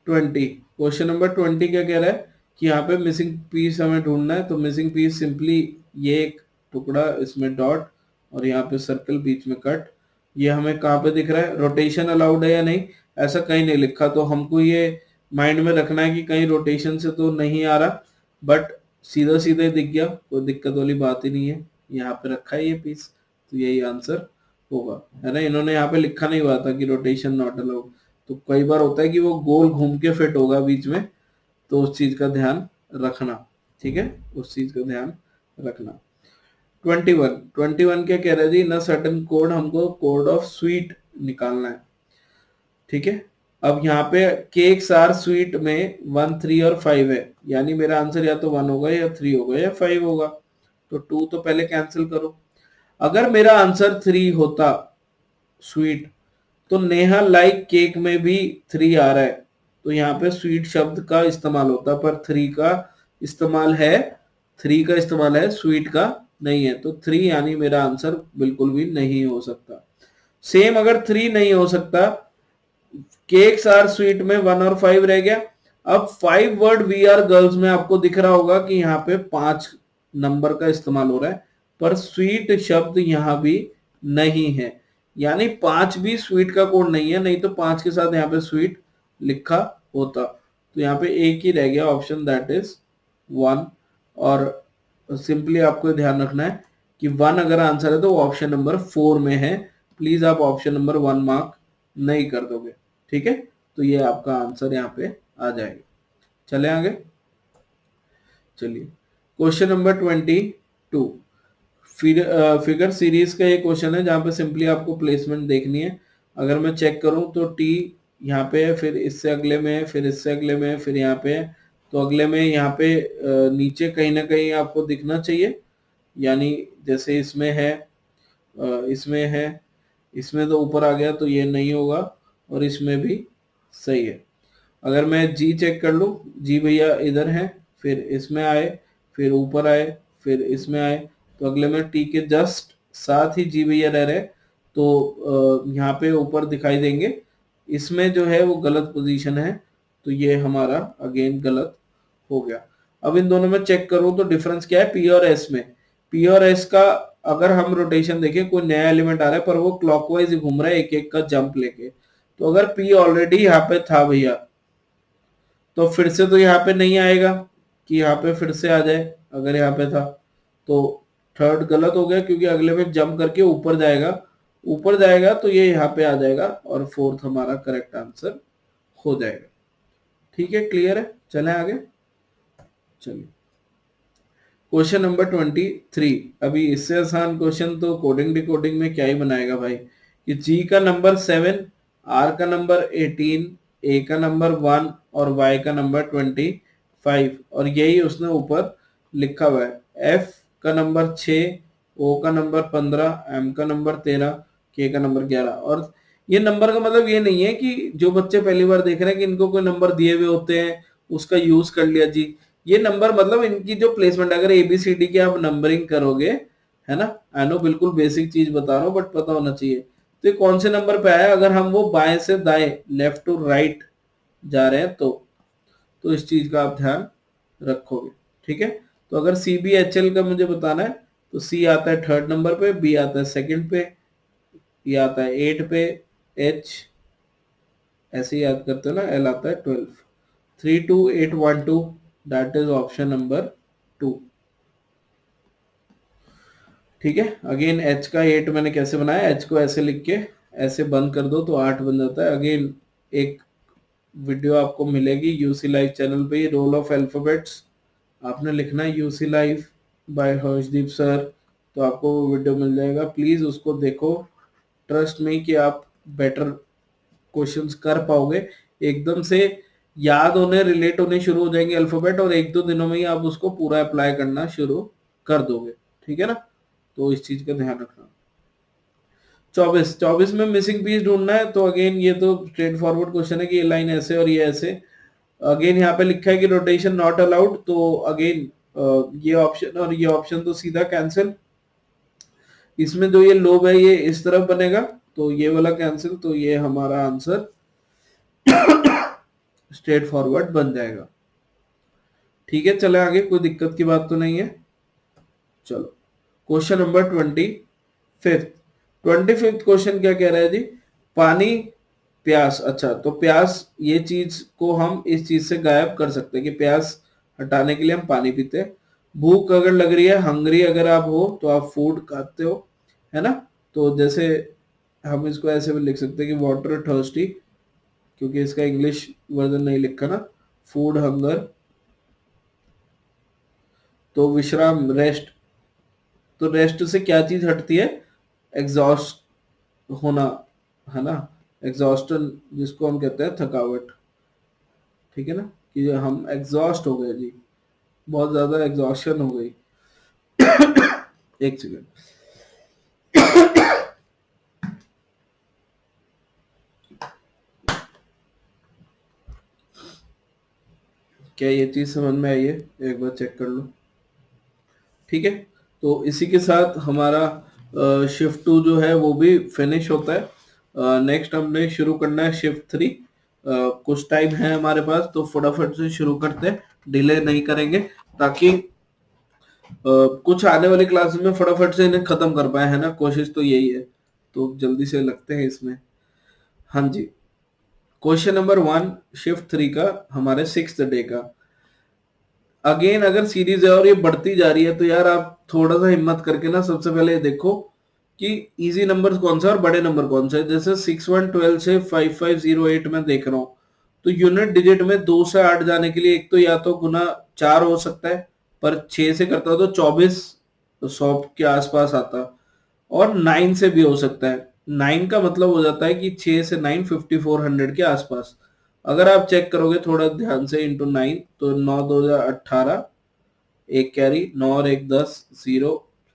20, क्वेश्चन नंबर 20 क्या कह रहा है कि यहाँ पे मिसिंग पीस हमें ढूंढना है। तो मिसिंग पीस सिंपली ये एक टुकड़ा, इसमें डॉट, और यहाँ पे सर्कल, बीच में कट। ये हमें कहाँ पे दिख रहा है, रोटेशन अलाउड है या नहीं, ऐसा कहीं नहीं लिखा, तो हमको ये माइंड में रखना है कि कहीं रोटेशन से तो नहीं आ रहा, बट सीधा सीधा दिख गया, कोई दिक्कत वाली बात ही नहीं है। यहाँ पे रखा है ये पीस, तो यही आंसर होगा, है ना। इन्होंने यहाँ पे लिखा नहीं हुआ था कि रोटेशन नॉट अलाउड, तो कई बार होता है कि वो गोल घूम के फिट होगा बीच में, तो उस चीज का ध्यान रखना, ठीक है, उस चीज का ध्यान रखना। 21 क्या कह रहा है जी, ना सर्टन कोड, हमको कोड ऑफ स्वीट निकालना है, ठीक है। अब यहाँ पे केक्स आर स्वीट में 1, 3 और 5 है, यानी मेरा आंसर या तो 1 होगा या 3 होगा या 5 होगा, तो 2 तो पहले कैंसिल करो। अगर मेरा आंसर 3 होता स्वीट, तो नेहा लाइक केक में भी 3 आ रहा है, तो यहाँ पे स्वीट शब्द का इस्तेमाल होता, पर 3 का इस्तेमाल है, 3 का इस्तेमाल है, स्वीट का नहीं है, तो 3 यानी मेरा आंसर बिल्कुल भी नहीं हो सकता। सेम अगर 3 नहीं हो सकता, केक्स आर स्वीट में 1 और 5 रह गया। अब 5 वर्ड वी आर गर्ल्स में आपको दिख रहा होगा कि यहाँ पे 5 नंबर का इस्तेमाल हो रहा है, पर स्वीट शब्द यहाँ भी नहीं है, यानी 5 भी स्वीट का कोड नहीं है, नहीं तो 5 के साथ यहाँ पे स्वीट लिखा होता। तो यहाँ पे एक ही रह गया ऑप्शन, दैट इज 1। और सिंपली आपको ध्यान रखना है कि 1 अगर आंसर है तो ऑप्शन नंबर 4 में है, प्लीज आप ऑप्शन नंबर 1 मार्क नहीं कर दोगे, ठीक है। तो ये आपका आंसर यहाँ पे आ जाएगा। चले आगे, चलिए क्वेश्चन नंबर 22। फिगर सीरीज का ये क्वेश्चन है जहाँ पे सिंपली आपको प्लेसमेंट देखनी है। अगर मैं चेक करूं तो टी यहाँ पे है, फिर इससे अगले में है, फिर इससे अगले में है, फिर यहाँ पे है। तो अगले में यहाँ पे नीचे कहीं ना कहीं आपको दिखना चाहिए, यानी जैसे इसमें है, इसमें है, इसमें तो ऊपर आ गया तो ये नहीं होगा, और इसमें भी सही है। अगर मैं जी चेक कर लूँ, जी भैया इधर है, फिर इसमें आए, फिर ऊपर आए, फिर इसमें आए, तो अगले में टी के जस्ट साथ ही जी भैया रह रहे, तो यहाँ पे ऊपर दिखाई देंगे। इसमें जो है वो गलत पोजीशन है, तो ये हमारा अगेन गलत हो गया। अब इन दोनों में चेक करूं तो डिफरेंस क्या है पी और एस में। पी और एस का अगर हम रोटेशन देखें, कोई नया एलिमेंट आ रहा है पर वो क्लॉकवाइज घूम रहा है एक एक का जंप लेके। तो अगर पी ऑलरेडी यहाँ पे था भैया, तो फिर से तो यहाँ पे नहीं आएगा कि यहाँ पे फिर से आ जाए, अगर यहाँ पे था तो थर्ड गलत हो गया, क्योंकि अगले में जंप करके ऊपर जाएगा, ऊपर जाएगा तो ये यहाँ पे आ जाएगा, और फोर्थ हमारा करेक्ट आंसर हो जाएगा। ठीक है, क्लियर है, चलें आगे। चलिए क्वेश्चन नंबर 23। अभी इससे आसान क्वेश्चन तो कोडिंग डिकोडिंग में क्या ही बनाएगा भाई, कि जी का नंबर 7, आर का नंबर 18, ए का नंबर 1 और वाई का नंबर 25, और यही उसने ऊपर लिखा हुआ है। एफ का नंबर 6, ओ का नंबर 15, एम का नंबर 13, के का नंबर 11। और ये नंबर का मतलब ये नहीं है कि जो बच्चे पहली बार देख रहे हैं कि इनको कोई नंबर दिए हुए होते हैं उसका यूज कर लिया जी। ये नंबर मतलब इनकी जो प्लेसमेंट, अगर एबीसीडी की आप नंबरिंग करोगे, है ना, आई नो बिल्कुल बेसिक चीज बता रहा हूँ बट पता होना चाहिए। तो ये कौन से नंबर पे आया, अगर हम वो बाएं से दाएं, लेफ्ट टू राइट जा रहे हैं तो इस चीज का आप ध्यान रखोगे, ठीक है। तो अगर सी बी एच एल का मुझे बताना है, तो सी आता है थर्ड नंबर पे, बी आता है सेकंड पे, ये आता है 8 पे, एच ऐसे याद करते हो ना, एल आता है 12। 32812, दैट इज ऑप्शन नंबर 2। ठीक है, अगेन एच का 8 मैंने कैसे बनाया, एच को ऐसे लिख के ऐसे बंद कर दो तो 8 बन जाता है। अगेन एक वीडियो आपको मिलेगी यूसी लाइव चैनल पे, रोल ऑफ अल्फाबेट्स आपने लिखना है UC live bye Harshdeep sir, तो आपको वो वीडियो मिल जाएगा, प्लीज उसको देखो। ट्रस्ट में कि आप बेटर क्वेश्चंस कर पाओगे, एकदम से याद होने, रिलेट होने शुरू हो जाएंगे अल्फाबेट, और एक दो दिनों में ही आप उसको पूरा अप्लाई करना शुरू कर दोगे, ठीक है ना। तो इस चीज का ध्यान रखना। 24 में मिसिंग पीस ढूंढना है, तो अगेन ये तो स्ट्रेट फॉरवर्ड क्वेश्चन है कि ये लाइन ऐसे और ये ऐसे। अगेन यहाँ पे लिखा है कि रोटेशन नॉट अलाउड, तो अगेन ये ऑप्शन और ये ऑप्शन तो सीधा कैंसिल। इसमें जो ये लोब है ये इस तरफ बनेगा, तो ये वाला कैंसिल, तो ये हमारा आंसर स्ट्रेट फॉरवर्ड बन जाएगा। ठीक है, चले आगे, कोई दिक्कत की बात तो नहीं है। चलो क्वेश्चन नंबर 25th क्वेश्चन क्या कह रहा है जी, पानी, प्यास। अच्छा, तो प्यास ये चीज को हम इस चीज से गायब कर सकते हैं कि प्यास हटाने के लिए हम पानी पीते हैं। भूख अगर लग रही है, हंगरी अगर आप हो तो आप फूड खाते हो, है ना। तो जैसे हम इसको ऐसे भी लिख सकते हैं कि वाटर थर्स्टी, क्योंकि इसका इंग्लिश वर्जन नहीं लिखा ना, फूड हंगर। तो विश्राम, रेस्ट, तो रेस्ट से क्या चीज हटती है, एग्जॉस्ट होना, है ना, एग्जॉस्टन जिसको हम कहते हैं थकावट, ठीक है ना, कि हम एग्जॉस्ट हो गए जी, बहुत ज्यादा एग्जॉस्शन हो गई। एक सेकेंड, क्या ये चीज समझ में आई है, एक बार चेक कर लो। ठीक है, तो इसी के साथ हमारा शिफ्ट 2 जो है वो भी फिनिश होता है। नेक्स्ट हमने शुरू करना है शिफ्ट 3। कुछ टाइम है हमारे पास तो फटाफट से शुरू करते हैं, डिले नहीं करेंगे, ताकि कुछ आने वाली क्लास में फटाफट से इन्हें खत्म कर पाए, है ना। कोशिश तो यही है, तो जल्दी से लगते हैं इसमें। हाँ जी, क्वेश्चन नंबर 1 शिफ्ट 3 का, हमारे 6th डे का। अगेन अगर सीरीज है और ये बढ़ती जा रही है तो यार आप थोड़ा सा हिम्मत करके ना सबसे पहले ये देखो कि इजी नंबर कौन सा है और बड़े नंबर कौन सा है। जैसे 6112 से 5508 में देख रहा हूँ, तो यूनिट डिजिट में 2 से 8 जाने के लिए एक तो या तो गुना 4 हो सकता है, पर 6 से करता तो 2400 के आसपास आता, और 9 से भी हो सकता है। 9 का मतलब हो जाता है कि 6 से 9 5400 के आसपास। अगर आप चेक करोगे थोड़ा ध्यान से, इंटू 9 तो 9 2 18, एक कैरी 9 और एक 10, 0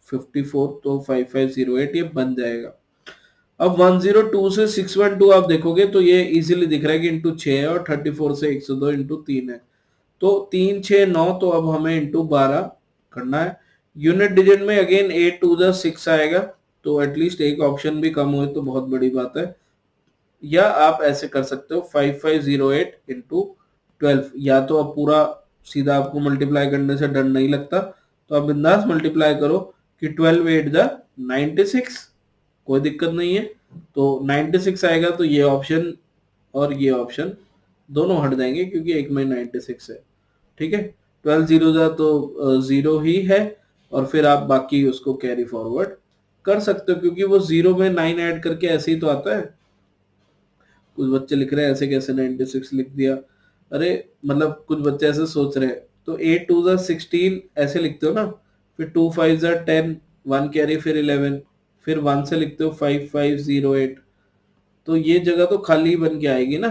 54, तो 5508 ये बन जाएगा। अब 102 से 612 आप देखोगे तो ये इजीली दिख रहा है कि इंटू 6 है, और 34 से 102 इंटू 3 है, तो 3 6 9, तो अब हमें इंटू 12 करना है। यूनिट डिजिट में अगेन 8 2 6 आएगा, तो एटलीस्ट एक ऑप्शन भी कम हुए तो बहुत बड़ी बात है। या आप ऐसे कर सकते हो 5508 इंटू 12, या तो आप पूरा सीधा, आपको मल्टीप्लाई करने से डर नहीं लगता तो आप बिंदास मल्टीप्लाई करो कि 12 8 जा 96, कोई दिक्कत नहीं है। तो 96 आएगा, तो ये ऑप्शन और ये ऑप्शन दोनों हट जाएंगे क्योंकि एक में 96 है। ठीक है, 12 जीरो जा तो जीरो ही है, और फिर आप बाकी उसको कैरी फॉरवर्ड कर सकते हो, क्योंकि वो जीरो में 9 ऐड करके ऐसे ही तो आता है। कुछ बच्चे लिख रहे हैं ऐसे कैसे 96 लिख दिया, अरे मतलब कुछ बच्चे ऐसे सोच रहे हैं, तो 8 2 16 ऐसे लिखते हो ना, फिर 2 5 10, 1 कैरी, फिर 11, फिर 1 से लिखते हो 5508, तो ये जगह तो खाली बन के आएगी ना,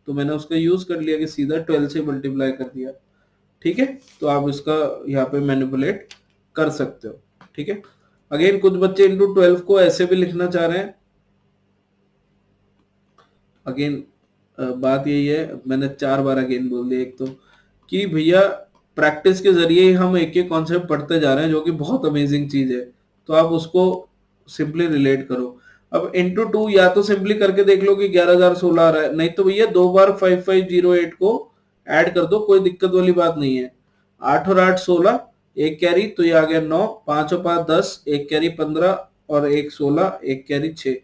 तो मैंने उसका यूज कर लिया कि सीधा 12 से मल्टीप्लाई कर दिया। ठीक है, तो आप इसका यहाँ पे मैनिपुलेट कर सकते हो। ठीक है, अगेन कुछ बच्चे इंटू 12 को ऐसे भी लिखना चाह रहे हैं। अगेन बात यही है, मैंने 4 बार अगेन बोल दिया, एक तो कि भैया प्रैक्टिस के जरिए ही हम एक एक कॉन्सेप्ट पढ़ते जा रहे हैं, जो कि बहुत अमेजिंग चीज है, तो आप उसको सिंपली रिलेट करो। अब इंटू 2 या तो सिंपली करके देख लो कि 11016 आ रहा है, नहीं तो भैया 2 बार 5508 को ऐड कर दो, कोई दिक्कत वाली बात नहीं है। 8 और 8 16, एक कैरी, तो ये आ गया 9, 5 और 5 10, एक कैरी 15, और एक 16, एक कैरी 6।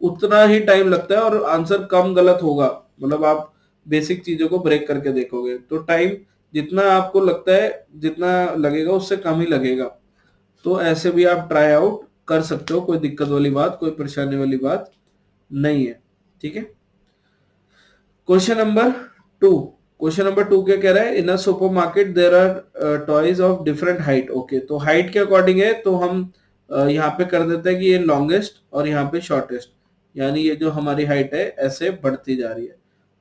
उतना ही टाइम लगता है और आंसर कम गलत होगा, मतलब आप बेसिक चीजों को ब्रेक करके देखोगे तो टाइम जितना आपको लगता है जितना लगेगा उससे कम ही लगेगा। तो ऐसे भी आप ट्राई आउट कर सकते हो, कोई दिक्कत वाली बात, कोई परेशानी वाली बात नहीं है। ठीक है, क्वेश्चन नंबर 2। क्वेश्चन नंबर 2 क्या कह रहा है, in a supermarket there are toys of different height. Okay, तो हाइट के अकॉर्डिंग है, तो हम यहाँ पे कर देते हैं कि ये लॉन्गेस्ट और यहाँ पे शॉर्टेस्ट, यानी ये जो हमारी हाइट है ऐसे बढ़ती जा रही है।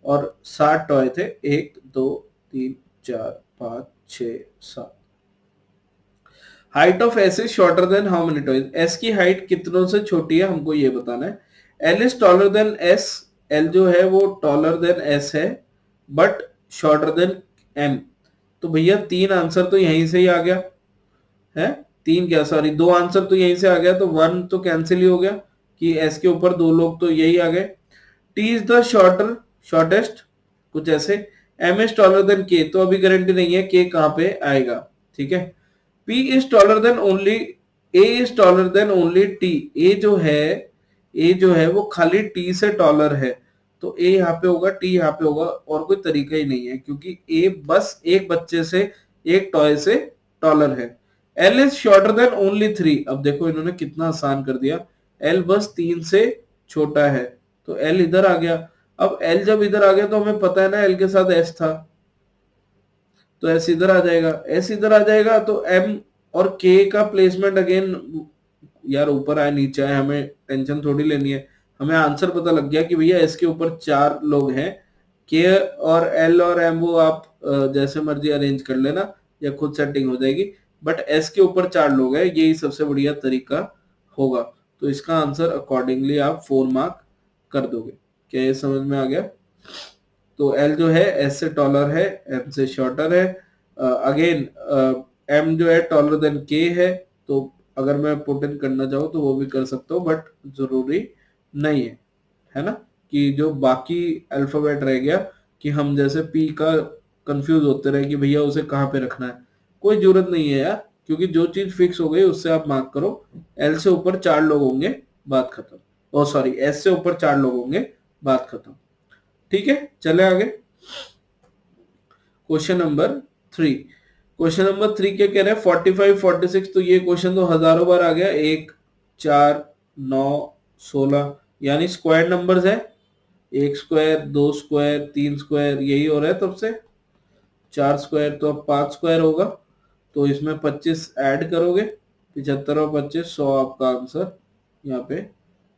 और 7 टॉय थे, 1 2 3 4 5 6 7। Height of S is shorter than how many toys, S की हाइट कितनों से छोटी है हमको ये बताना है। L is taller than S, L जो है वो टॉलर देन एस है, बट शॉर्टर देन एम। तो भैया 3 आंसर तो यहीं से ही आ गया है, 3 क्या सॉरी 2 आंसर तो यहीं से आ गया, तो 1 तो कैंसिल ही हो गया कि एस के ऊपर 2 लोग तो यही आ गए। T is the shorter shortest, कुछ ऐसे। एम इज टॉलर देन के, तो अभी गारंटी नहीं है के कहां पे आएगा। ठीक है, P is taller than only, A is taller than only T, A जो है वो खाली T से टॉलर है, तो A यहाँ पे होगा, T यहाँ पे होगा, और कोई तरीका ही नहीं है, क्योंकि A बस एक बच्चे से, एक टॉय से टॉलर है। L is shorter than only 3, अब देखो इन्होंने कितना आसान कर दिया, L बस 3 से छोटा है, तो L इधर आ गया। अब L जब इधर आ गया तो हमें पता है ना L के साथ S था, तो एस इधर आ जाएगा, एस इधर आ जाएगा, तो एम और के का प्लेसमेंट अगेन यार ऊपर आए नीचे आए हमें टेंशन थोड़ी लेनी है, हमें आंसर पता लग गया कि भैया एस के ऊपर 4 लोग हैं। के और एल और एम वो आप जैसे मर्जी अरेंज कर लेना या खुद सेटिंग हो जाएगी, बट एस के ऊपर 4 लोग हैं, यही सबसे बढ़िया तरीका होगा। तो इसका आंसर अकॉर्डिंगली आप 4 मार्क कर दोगे। क्या ये समझ में आ गया? तो एल जो है एस से टॉलर है, एम से शॉर्टर है। अगेन एम जो है टॉलर देन के है, तो अगर मैं पुट इन करना चाहूँ तो वो भी कर सकता हूँ, बट जरूरी नहीं है ना, कि जो बाकी अल्फाबेट रह गया कि हम जैसे पी का कंफ्यूज होते रहे कि भैया उसे कहाँ पे रखना है, कोई जरूरत नहीं है यार, क्योंकि जो चीज फिक्स हो गई उससे आप मार्क करो। एल से ऊपर 4 लोग होंगे, बात खत्म। ओ सॉरी, एस से ऊपर 4 लोग होंगे, बात खत्म। ठीक है, चले आगे। Question number 3। क्वेश्चन नंबर 3 क्या कह रहे हैं, 45 46। तो ये क्वेश्चन तो हजारों बार आ गया। 1 4 9 16 यानी स्क्वायर नंबर्स है। 1 स्क्वायर, 2 स्क्वायर, 3 स्क्वायर, यही हो रहा है तब से। 4 स्क्वायर तो अब 5 स्क्वायर होगा, तो इसमें 25 ऐड करोगे, 75 और 25 100, आपका आंसर यहाँ पे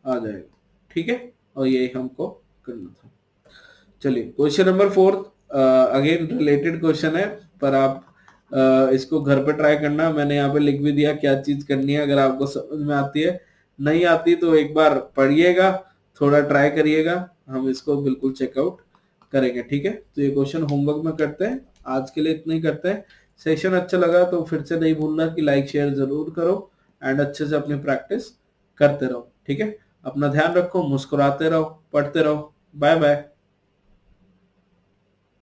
आ जाएगा। ठीक है, और यही हमको करना था। चलिए question number 4, again related question है, पर आप इसको घर पे ट्राई करना। मैंने यहाँ पे लिख भी दिया क्या चीज करनी है, अगर आपको समझ में आती है, नहीं आती तो एक बार पढ़िएगा, थोड़ा ट्राई करिएगा, हम इसको बिल्कुल चेकआउट करेंगे। ठीक है, तो ये क्वेश्चन होमवर्क में करते हैं, आज के लिए इतना ही करते हैं। सेशन अच्छा लगा तो फिर से नहीं भूलना कि लाइक शेयर जरूर करो, एंड अच्छे से अपनी प्रैक्टिस करते रहो। ठीक है, अपना ध्यान रखो, मुस्कुराते रहो, पढ़ते रहो। Bye bye.